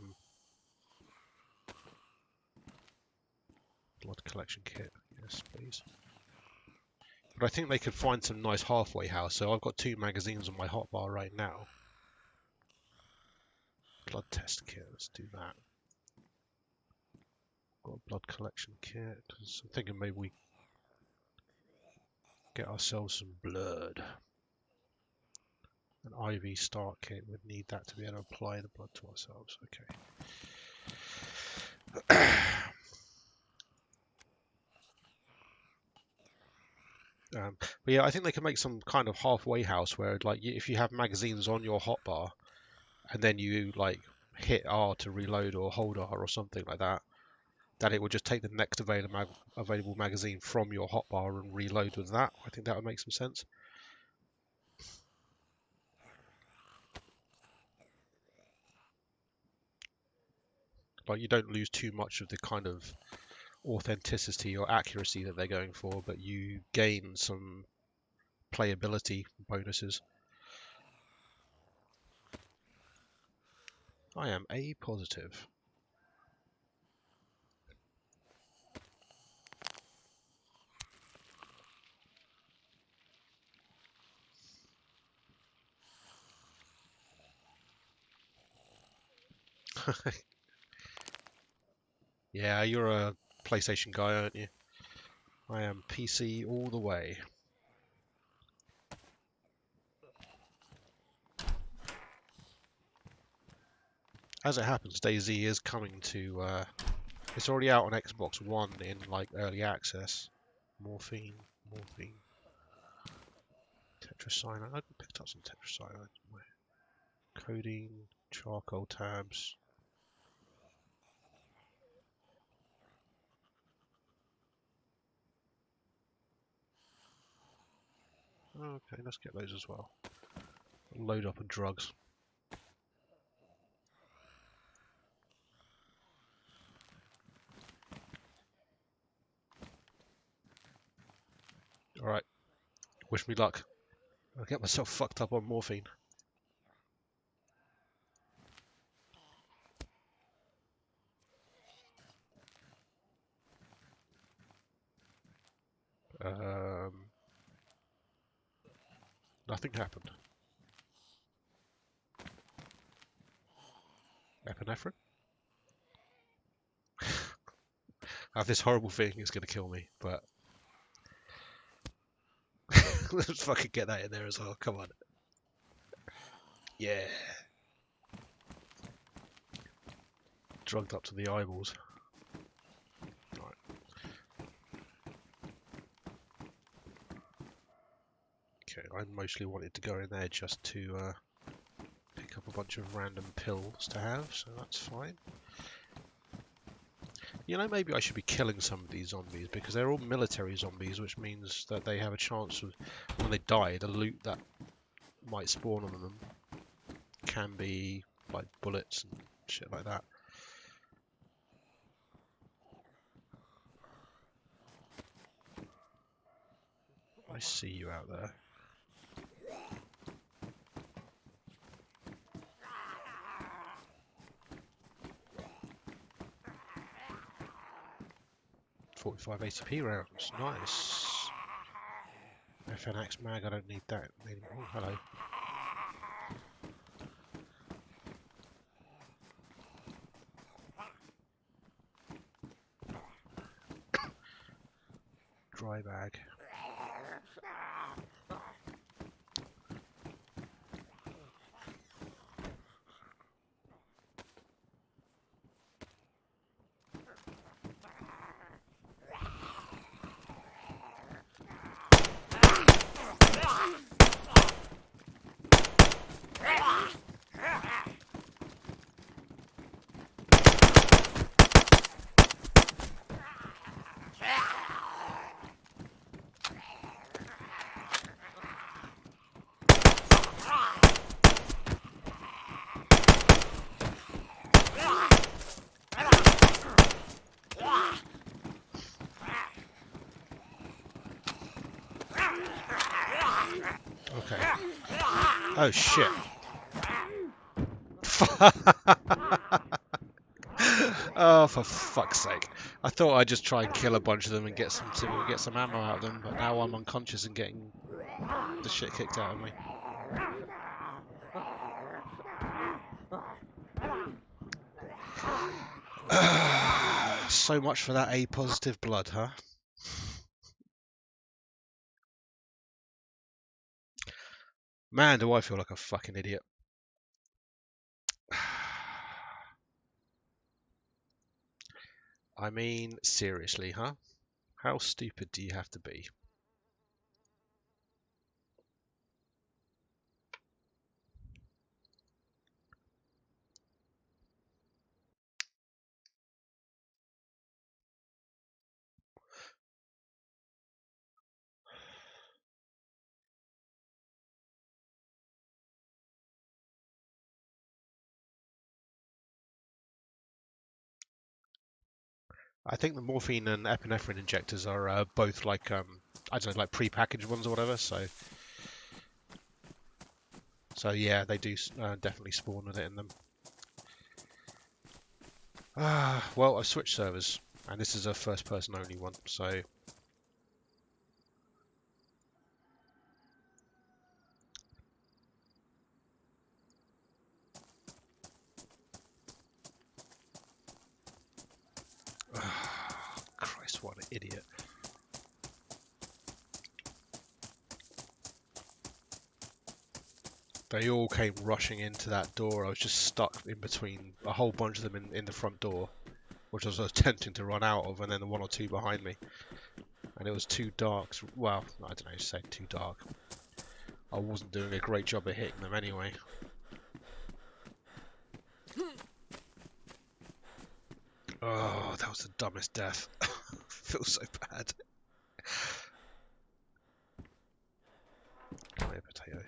collection kit, yes please. But I think they could find some nice halfway house, so I've got 2 magazines on my hotbar right now. Blood test kit, let's do that. Got a blood collection kit, so I'm thinking maybe we get ourselves some blood. An IV start kit, would need that to be able to apply the blood to ourselves. Okay. But yeah, I think they can make some kind of halfway house where, like, if you have magazines on your hotbar, and then you like hit R to reload or hold R or something like that, that it will just take the next available magazine from your hotbar and reload with that. I think that would make some sense. Like, you don't lose too much of the kind of authenticity or accuracy that they're going for, but you gain some playability bonuses. I am A positive. Yeah, you're a PlayStation guy, aren't you? I am PC all the way. As it happens, DayZ is coming to, it's already out on Xbox One in, like, early access. Morphine. Tetracyanide. I picked up some tetracyanide. Codeine, charcoal tabs. Okay, let's get those as well. Load up on drugs. Alright, wish me luck. I'll get myself fucked up on morphine. Nothing happened. Epinephrine? I have this horrible feeling it's going to kill me, but let's fucking get that in there as well. Come on. Yeah. Drugged up to the eyeballs. Right. Okay, I mostly wanted to go in there just to pick up a bunch of random pills to have, so that's fine. You know, maybe I should be killing some of these zombies, because they're all military zombies, which means that they have a chance of, when they die, the loot that might spawn on them can be, like, bullets and shit like that. I see you out there. .45 ATP rounds, nice. FNX mag, I don't need that anymore. Oh, hello. dry bag. Okay. Oh shit. Oh, for fuck's sake. I thought I'd just try and kill a bunch of them and get some ammo out of them, but now I'm unconscious and getting the shit kicked out of me. So much for that A positive blood, huh? Man, do I feel like a fucking idiot. I mean, seriously, huh? How stupid do you have to be? I think the morphine and epinephrine injectors are both like I don't know, like pre-packaged ones or whatever. So yeah, they do definitely spawn with it in them. Well, I've switched servers, and this is a first-person only one. So Christ, what an idiot! They all came rushing into that door. I was just stuck in between a whole bunch of them in the front door, which I was attempting to run out of, and then the one or two behind me. And it was too dark. Well, I don't know, say too dark. I wasn't doing a great job of hitting them anyway. Oh, that was the dumbest death. I feel so bad. Come here, potato.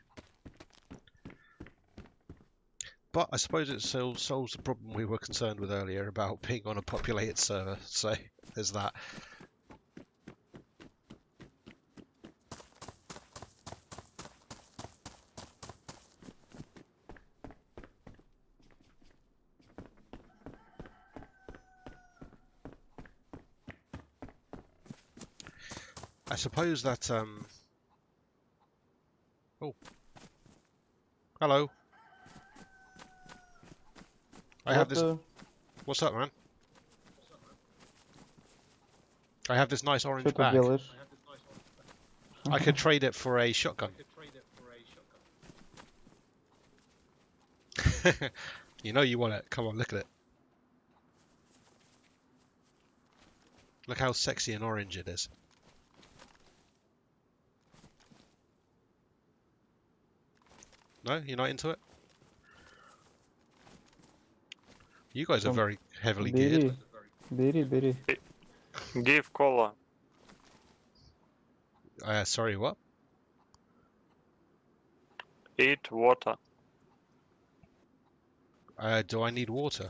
But I suppose it solves the problem we were concerned with earlier about being on a populated server. So there's that. I suppose that oh, hello. I have this. What's up, man? I have this nice orange bag. делаешь? I could trade it for a shotgun. You know you want it. Come on, look at it. Look how sexy and orange it is. No, you're not into it? You guys are very heavily geared. Бери. Give cola. Sorry, what? Eat water. Do I need water?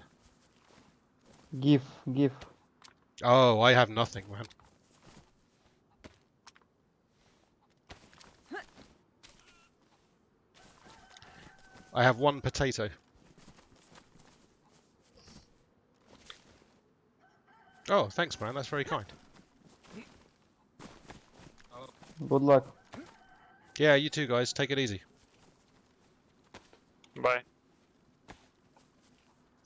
Give. Oh, I have nothing, man. I have one potato. Oh, thanks, man. That's very kind. Good luck. Yeah, you too, guys. Take it easy. Bye.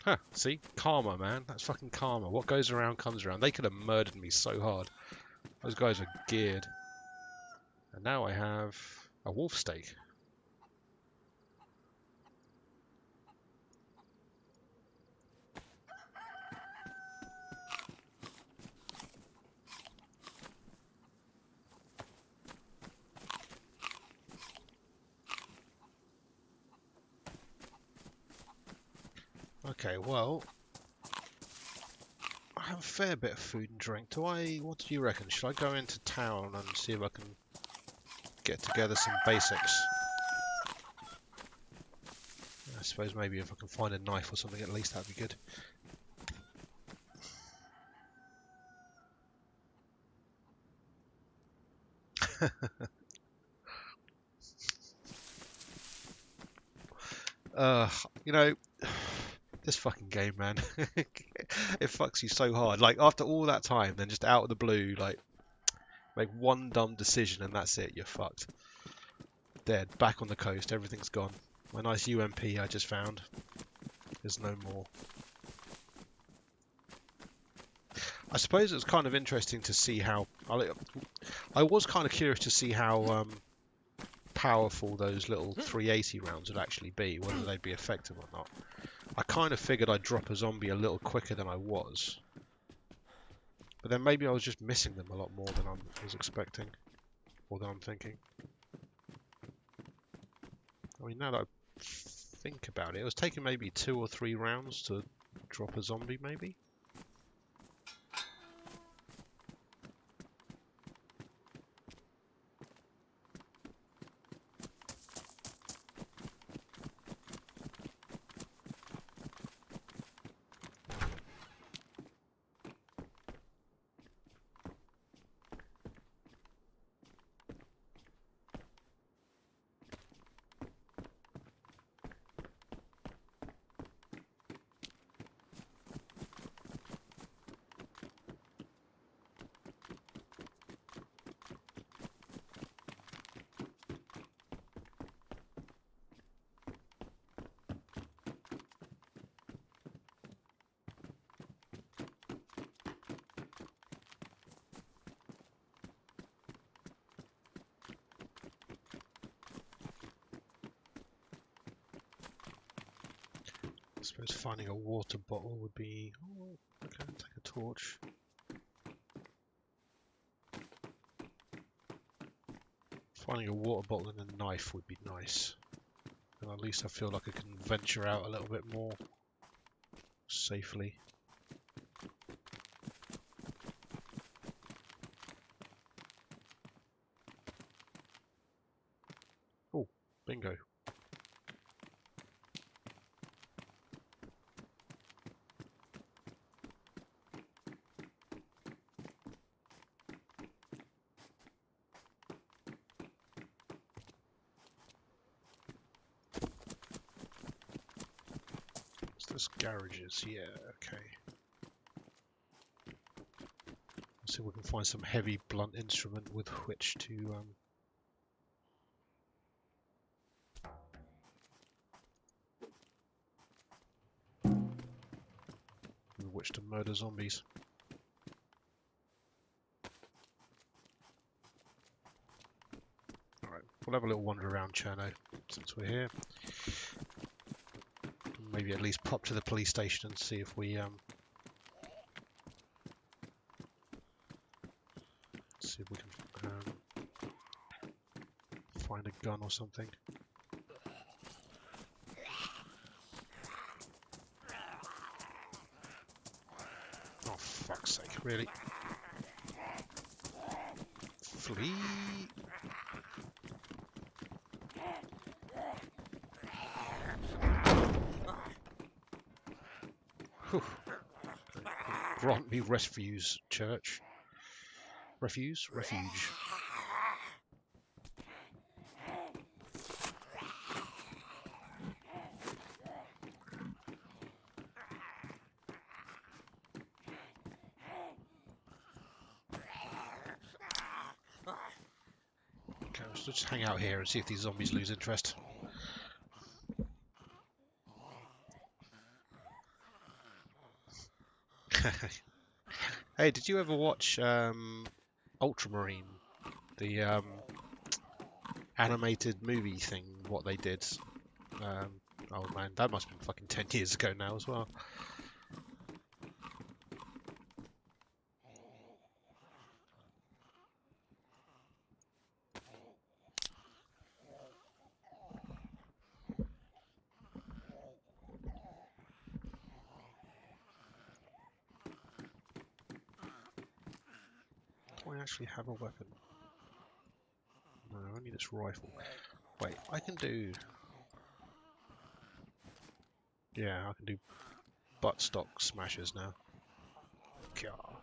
Huh, see? Karma, man. That's fucking karma. What goes around comes around. They could have murdered me so hard. Those guys are geared. And now I have a wolf steak. Okay, well, I have a fair bit of food and drink. What do you reckon? Should I go into town and see if I can get together some basics? I suppose maybe if I can find a knife or something, at least that'd be good. You know, this fucking game, man. It fucks you so hard. Like, after all that time, then just out of the blue, like, make one dumb decision and that's it, you're fucked. Dead, back on the coast, everything's gone. My nice UMP I just found. There's no more. I suppose it was kind of interesting to see how... I was kind of curious to see how powerful those little 380 rounds would actually be, whether they'd be effective or not. I kind of figured I'd drop a zombie a little quicker than I was. But then maybe I was just missing them a lot more than I was expecting. Or than I'm thinking. I mean, now that I think about it, it was taking maybe 2 or 3 rounds to drop a zombie, maybe? I suppose finding a water bottle would be... Oh, okay, take a torch. Finding a water bottle and a knife would be nice. And at least I feel like I can venture out a little bit more safely. Oh, bingo. There's garages, yeah, okay. Let's see if we can find some heavy blunt instrument with which to murder zombies. Alright, we'll have a little wander around Cherno since we're here. Maybe at least pop to the police station and see if we can find a gun or something. Oh, fuck's sake, really? Flee! Whew. Grant me refuse, church. Refuse? Refuge. Okay, let's just hang out here and see if these zombies lose interest. Hey, did you ever watch Ultramarine, the animated movie thing, what they did. Oh man, that must have been fucking 10 years ago now as well. Do I actually have a weapon? No, only this rifle. Wait, I can do... Yeah, I can do buttstock smashes now. God.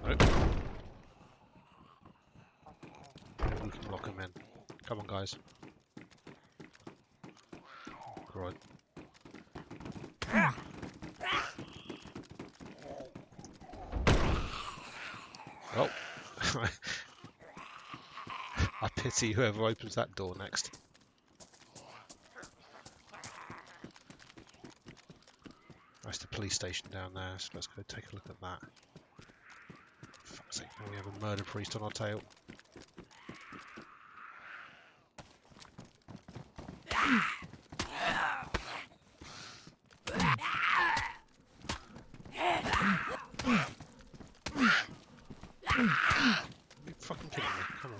Nope. Maybe we can lock him in. Come on, guys. Right. Oh. I pity whoever opens that door next. That's the police station down there, so let's go take a look at that. For fuck's sake, now we have a murder priest on our tail. Are you fucking kidding me? Come on.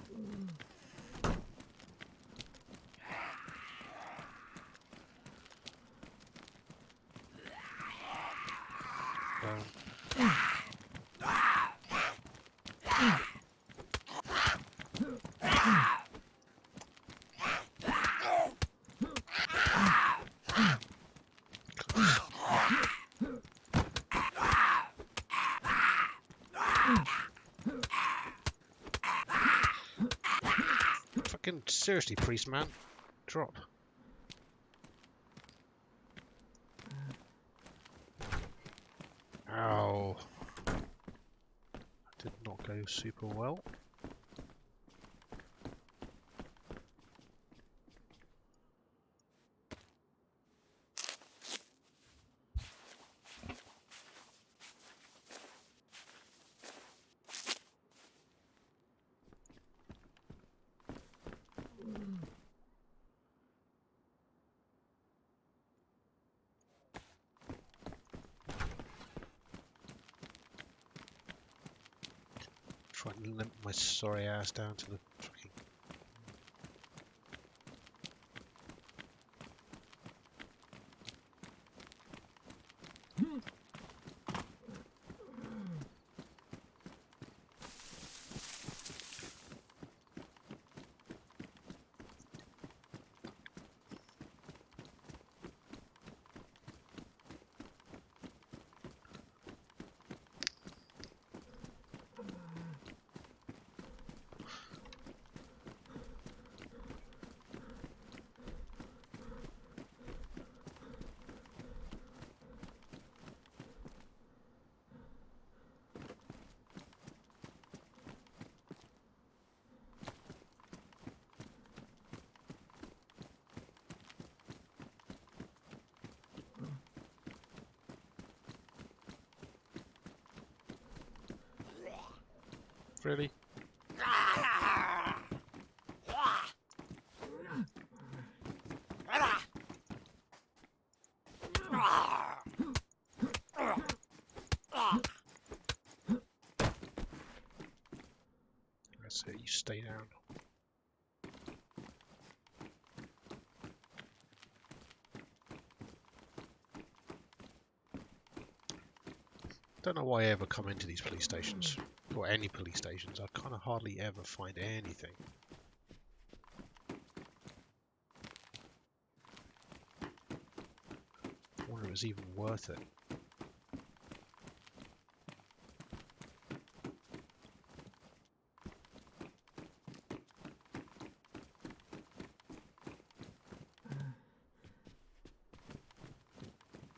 Fucking seriously, priest man. Drop. Ow. Did not go super well. Try and limp my sorry ass down to the fucking... Really? That's it, you stay down. Don't know why I ever come into these police stations, or any police stations. I kind of hardly ever find anything. I wonder if it was even worth it.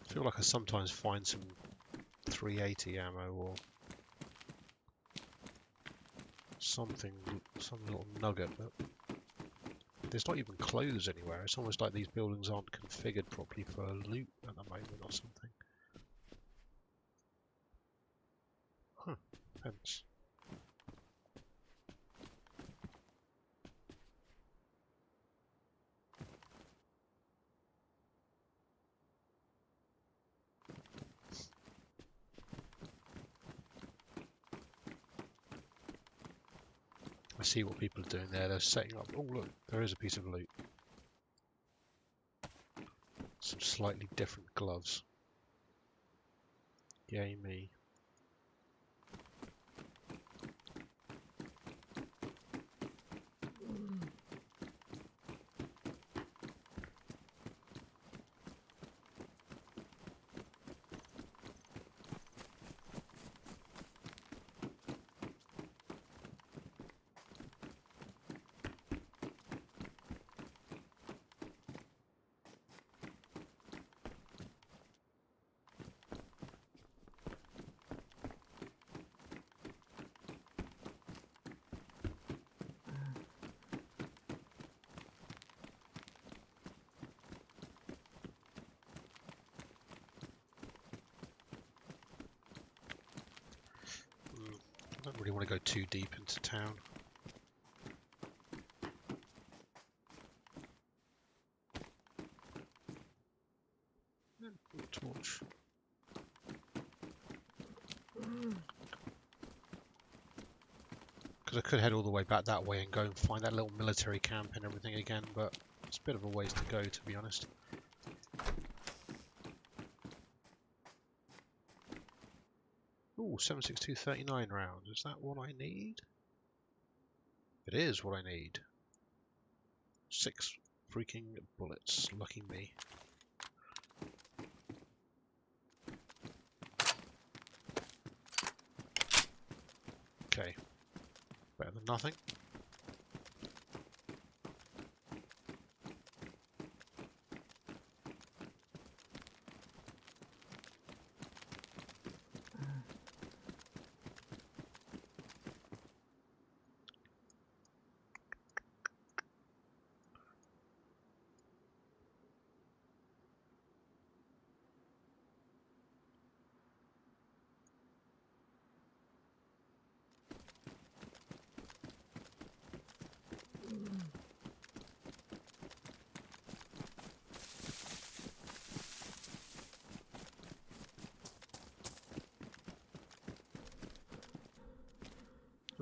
I feel like I sometimes find some 380 ammo or something, some little nugget, but there's not even clothes anywhere. It's almost like these buildings aren't configured properly for loot at the moment or something. Huh, depends. I see what people are doing there. They're setting up. Oh look, there is a piece of loot. Some slightly different gloves. Yay me. I don't really want to go too deep into town. Torch. Because I could head all the way back that way and go and find that little military camp and everything again, but it's a bit of a ways to go, to be honest. Ooh, 7.62 rounds. Is that what I need? It is what I need. 6 freaking bullets. Lucky me. Okay. Better than nothing.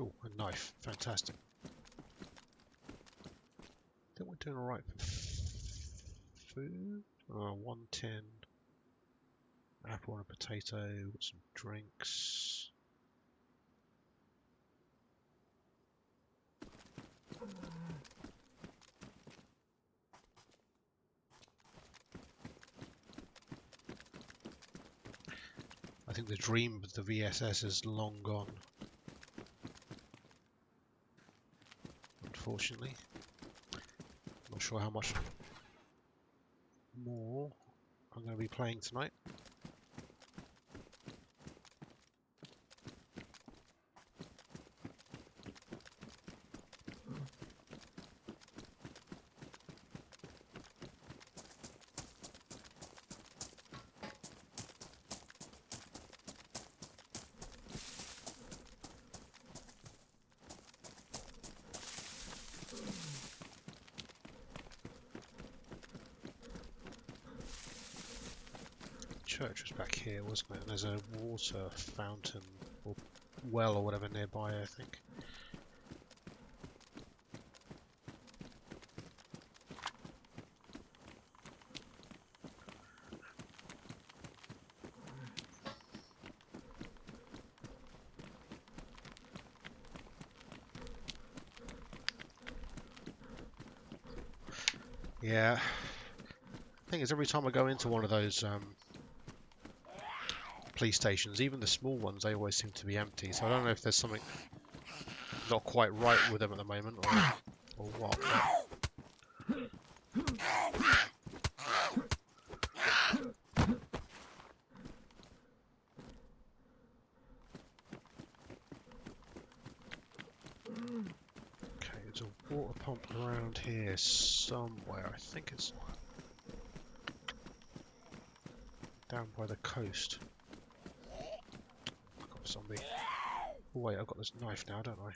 Oh, a knife. Fantastic. I think we're doing alright for food. 110. Apple and a potato. Got some drinks. I think the dream of the VSS is long gone. Unfortunately. Not sure how much more I'm going to be playing tonight. Church was back here, wasn't it? And there's a water fountain or well or whatever nearby, I think. Yeah. The thing is, every time I go into one of those police stations, even the small ones, they always seem to be empty. So I don't know if there's something not quite right with them at the moment, or what. Okay, there's a water pump around here somewhere. I think it's down by the coast. I've got a zombie. Oh wait, I've got this knife now, don't I?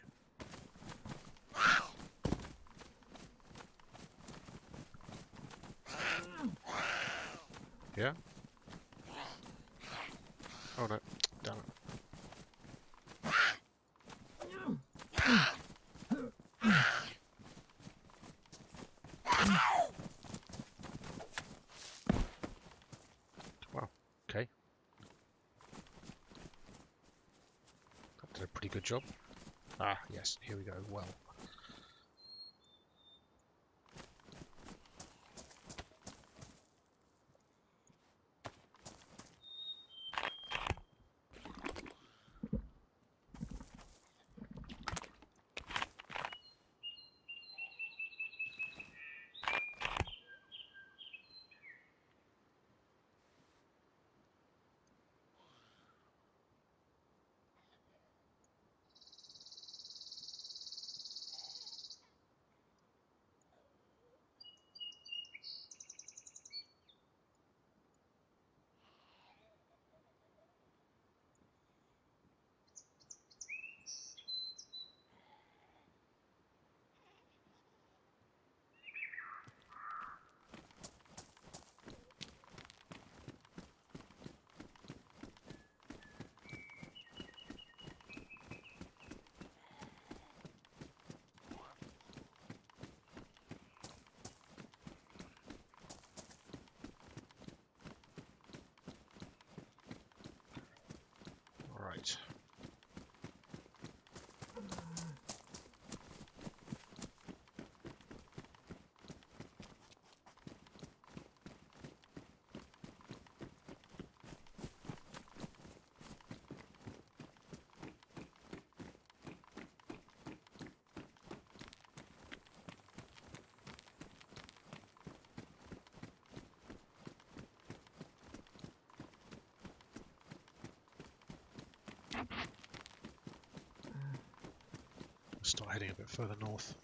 Yeah? Oh no, damn it. Wow, okay. That did a pretty good job. Ah, yes, here we go, well. Alright. Start heading a bit further north.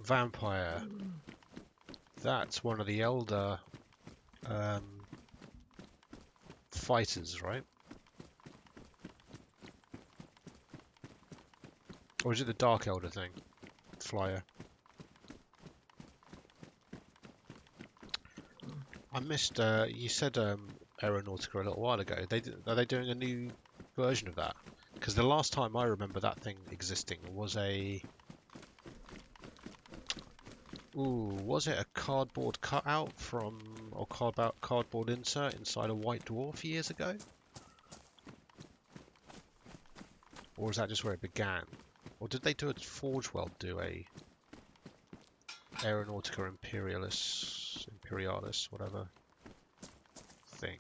Vampire. That's one of the elder fighters, right? Or is it the Dark Elder thing? Flyer. I missed, you said Aeronautica a little while ago. Are they doing a new version of that? Because the last time I remember that thing existing was a... Ooh, was it a cardboard cutout from... or cardboard insert inside a White Dwarf years ago? Or is that just where it began? Or did they do a Forge World do a Aeronautica Imperialis, whatever thing?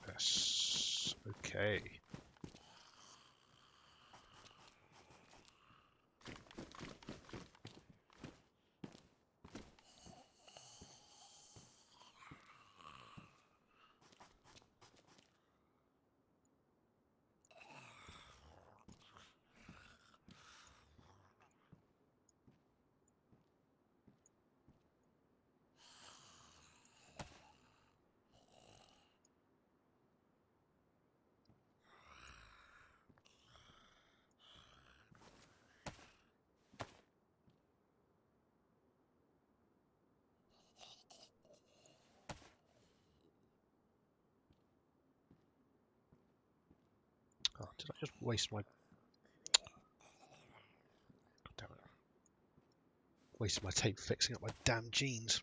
Yes. Okay. Oh, did I just waste my... God damn it. Wasted my tape fixing up my damn jeans.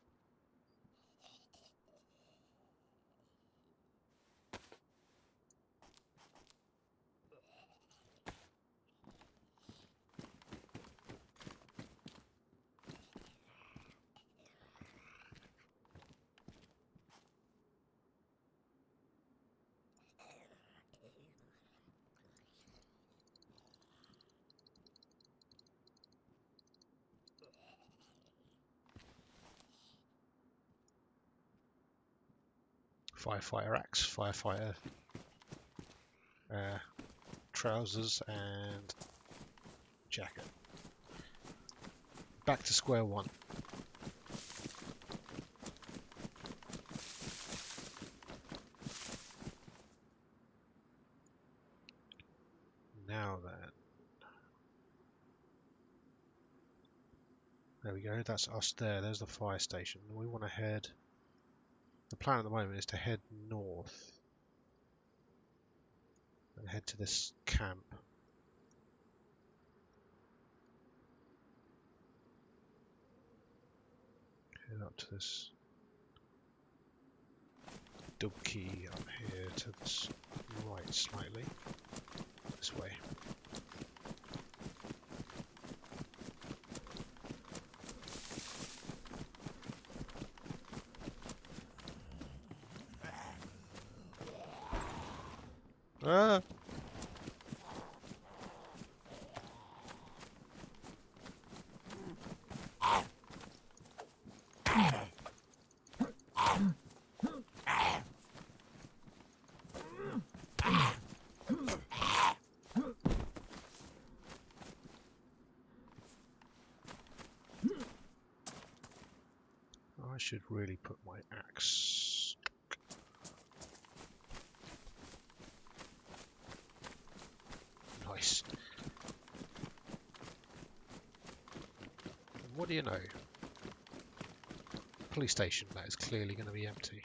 Firefighter axe, firefighter trousers and jacket. Back to square one. Now then. There we go, that's us there. There's the fire station. We want to head... The plan at the moment is to head north. And head to this camp. Head up to this dub key up here to this right slightly. This way. Ah! I should really put my axe. Nice. And what do you know? Police station, that is clearly going to be empty.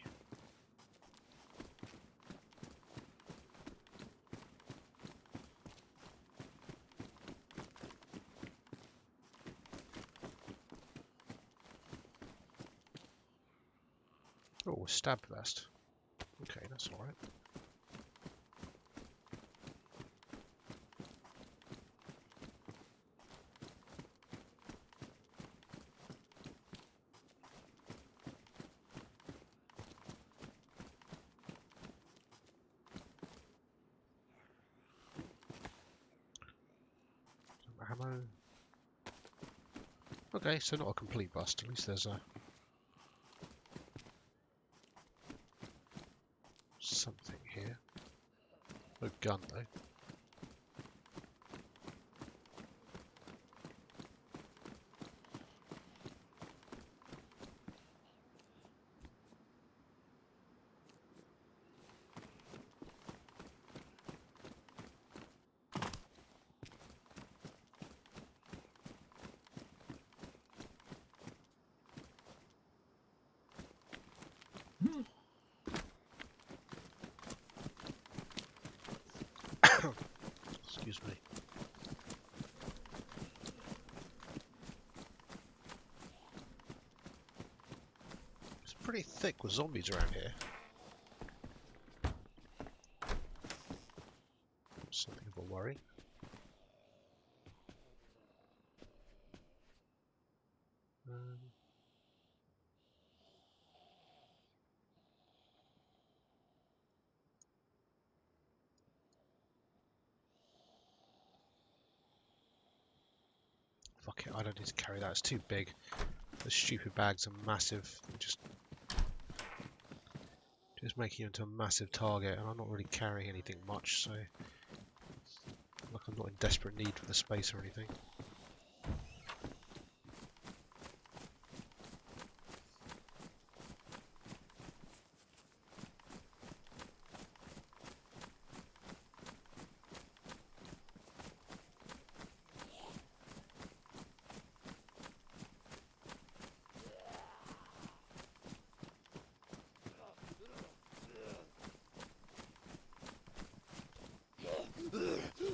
Oh, a stab vest. Okay, that's alright. Some ammo. Okay, so not a complete bust. At least there's a something here. No gun though. Excuse me. It's pretty thick with zombies around here. Something of a worry. Fuck it, I don't need to carry that, it's too big. Those stupid bags are massive. Just making you into a massive target, and I'm not really carrying anything much, so like I'm not in desperate need for the space or anything.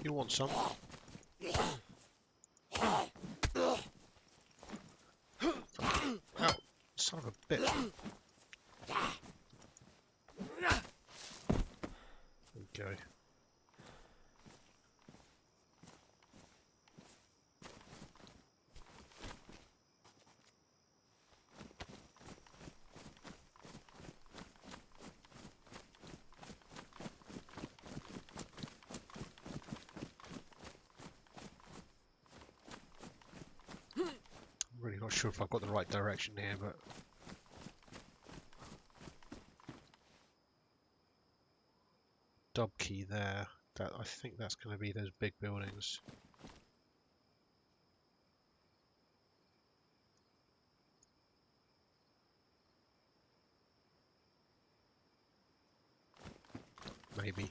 You want some? Ow, son of a bitch. There we go. Really not sure if I've got the right direction here, but key there. That I think that's going to be those big buildings. Maybe.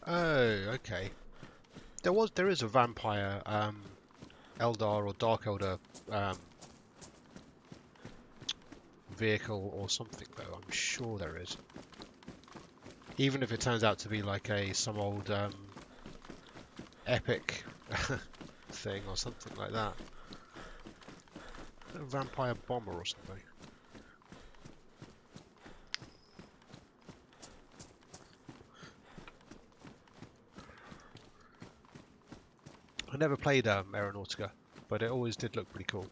Oh, okay. There is a vampire, Eldar or Dark Elder vehicle or something though. I'm sure there is. Even if it turns out to be like some old epic thing or something like that. A vampire bomber or something. I never played Aeronautica, but it always did look pretty cool.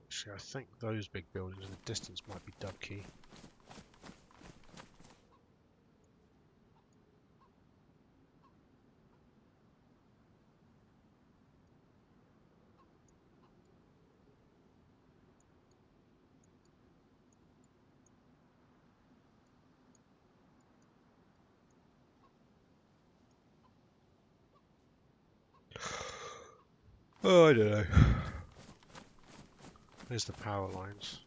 Actually, I think those big buildings in the distance might be Dub Key. Oh, I don't know. There's the power lines.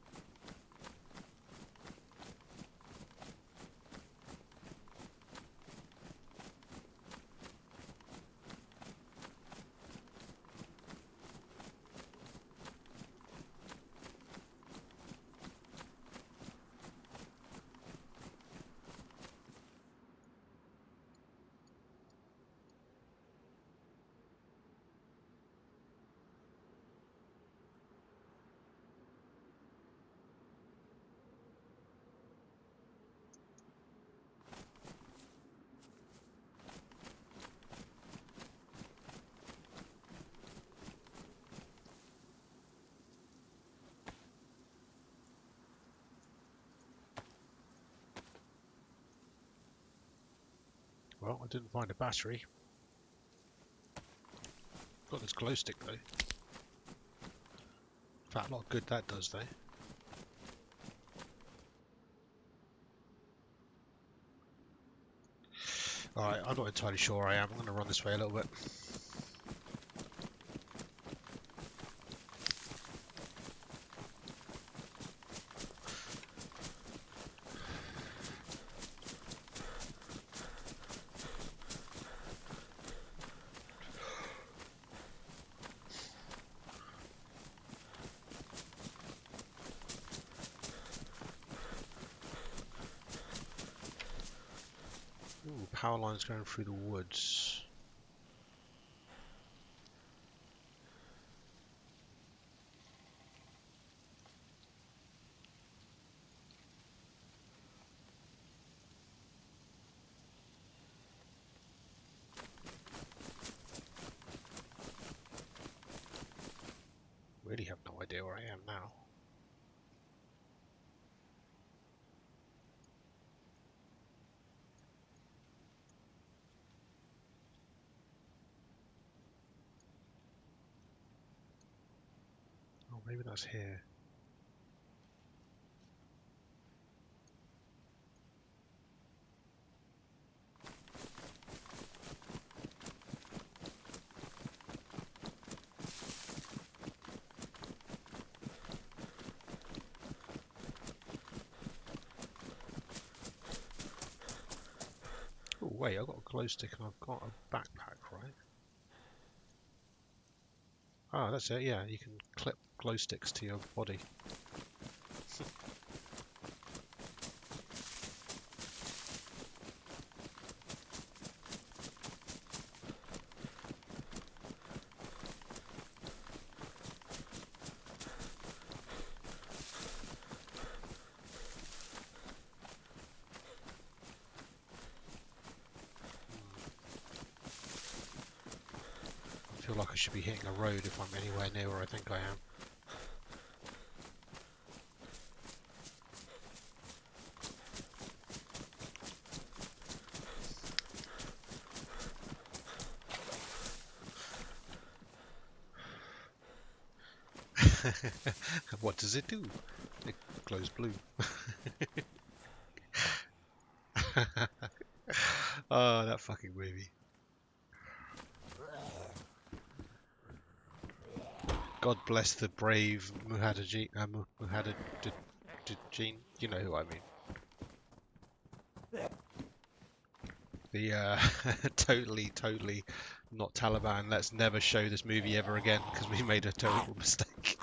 Well, I didn't find a battery. Got this glow stick though. Fat lot of good that does though. Alright, I'm not entirely sure I am. I'm going to run this way a little bit. Ooh, power lines going through the woods. Really have no idea where I am now. Oh, maybe that's here. Ooh, Wait, I've got a glow stick and I've got a backpack, right? Ah, that's it, yeah, you can clip glow sticks to your body. I feel like I should be hitting a road if I'm anywhere near where I think I am. What does it do? It glows blue. Oh, that fucking movie. God bless the brave Mujahideen. Mujahideen. You know who I mean. The totally not Taliban. Let's never show this movie ever again because we made a terrible mistake.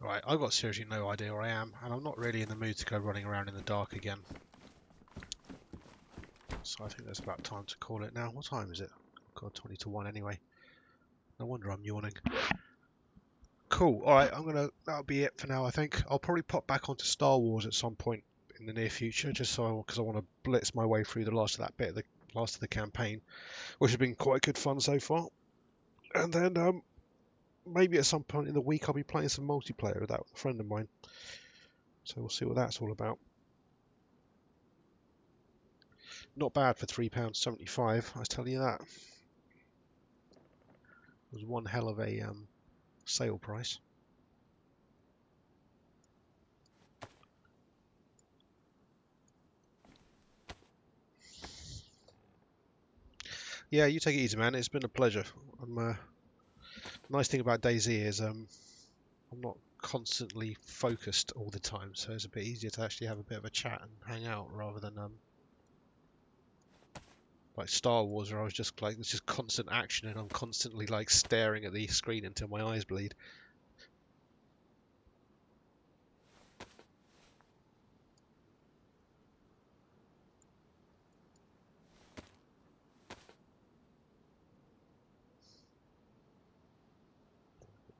Right, I've got seriously no idea where I am, and I'm not really in the mood to go running around in the dark again. So I think it's about time to call it now. What time is it? God, 20 to 1 anyway. No wonder I'm yawning. Cool. All right, that'll be it for now. I think I'll probably pop back onto Star Wars at some point in the near future, just so because I want to blitz my way through the last of that bit, the last of the campaign, which has been quite good fun so far. And then maybe at some point in the week I'll be playing some multiplayer with that with a friend of mine. So we'll see what that's all about. Not bad for £3.75, I tell you that. It was one hell of a sale price. Yeah, you take it easy, man. It's been a pleasure. The nice thing about DayZ is I'm not constantly focused all the time, so it's a bit easier to actually have a bit of a chat and hang out rather than like Star Wars, where I was just like, it's just constant action and I'm constantly like staring at the screen until my eyes bleed.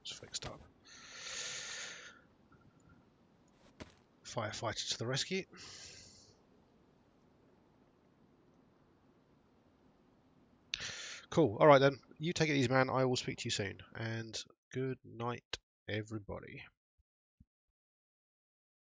It's fixed up. Firefighter to the rescue. Cool. All right then. You take it easy, man. I will speak to you soon. And good night, everybody.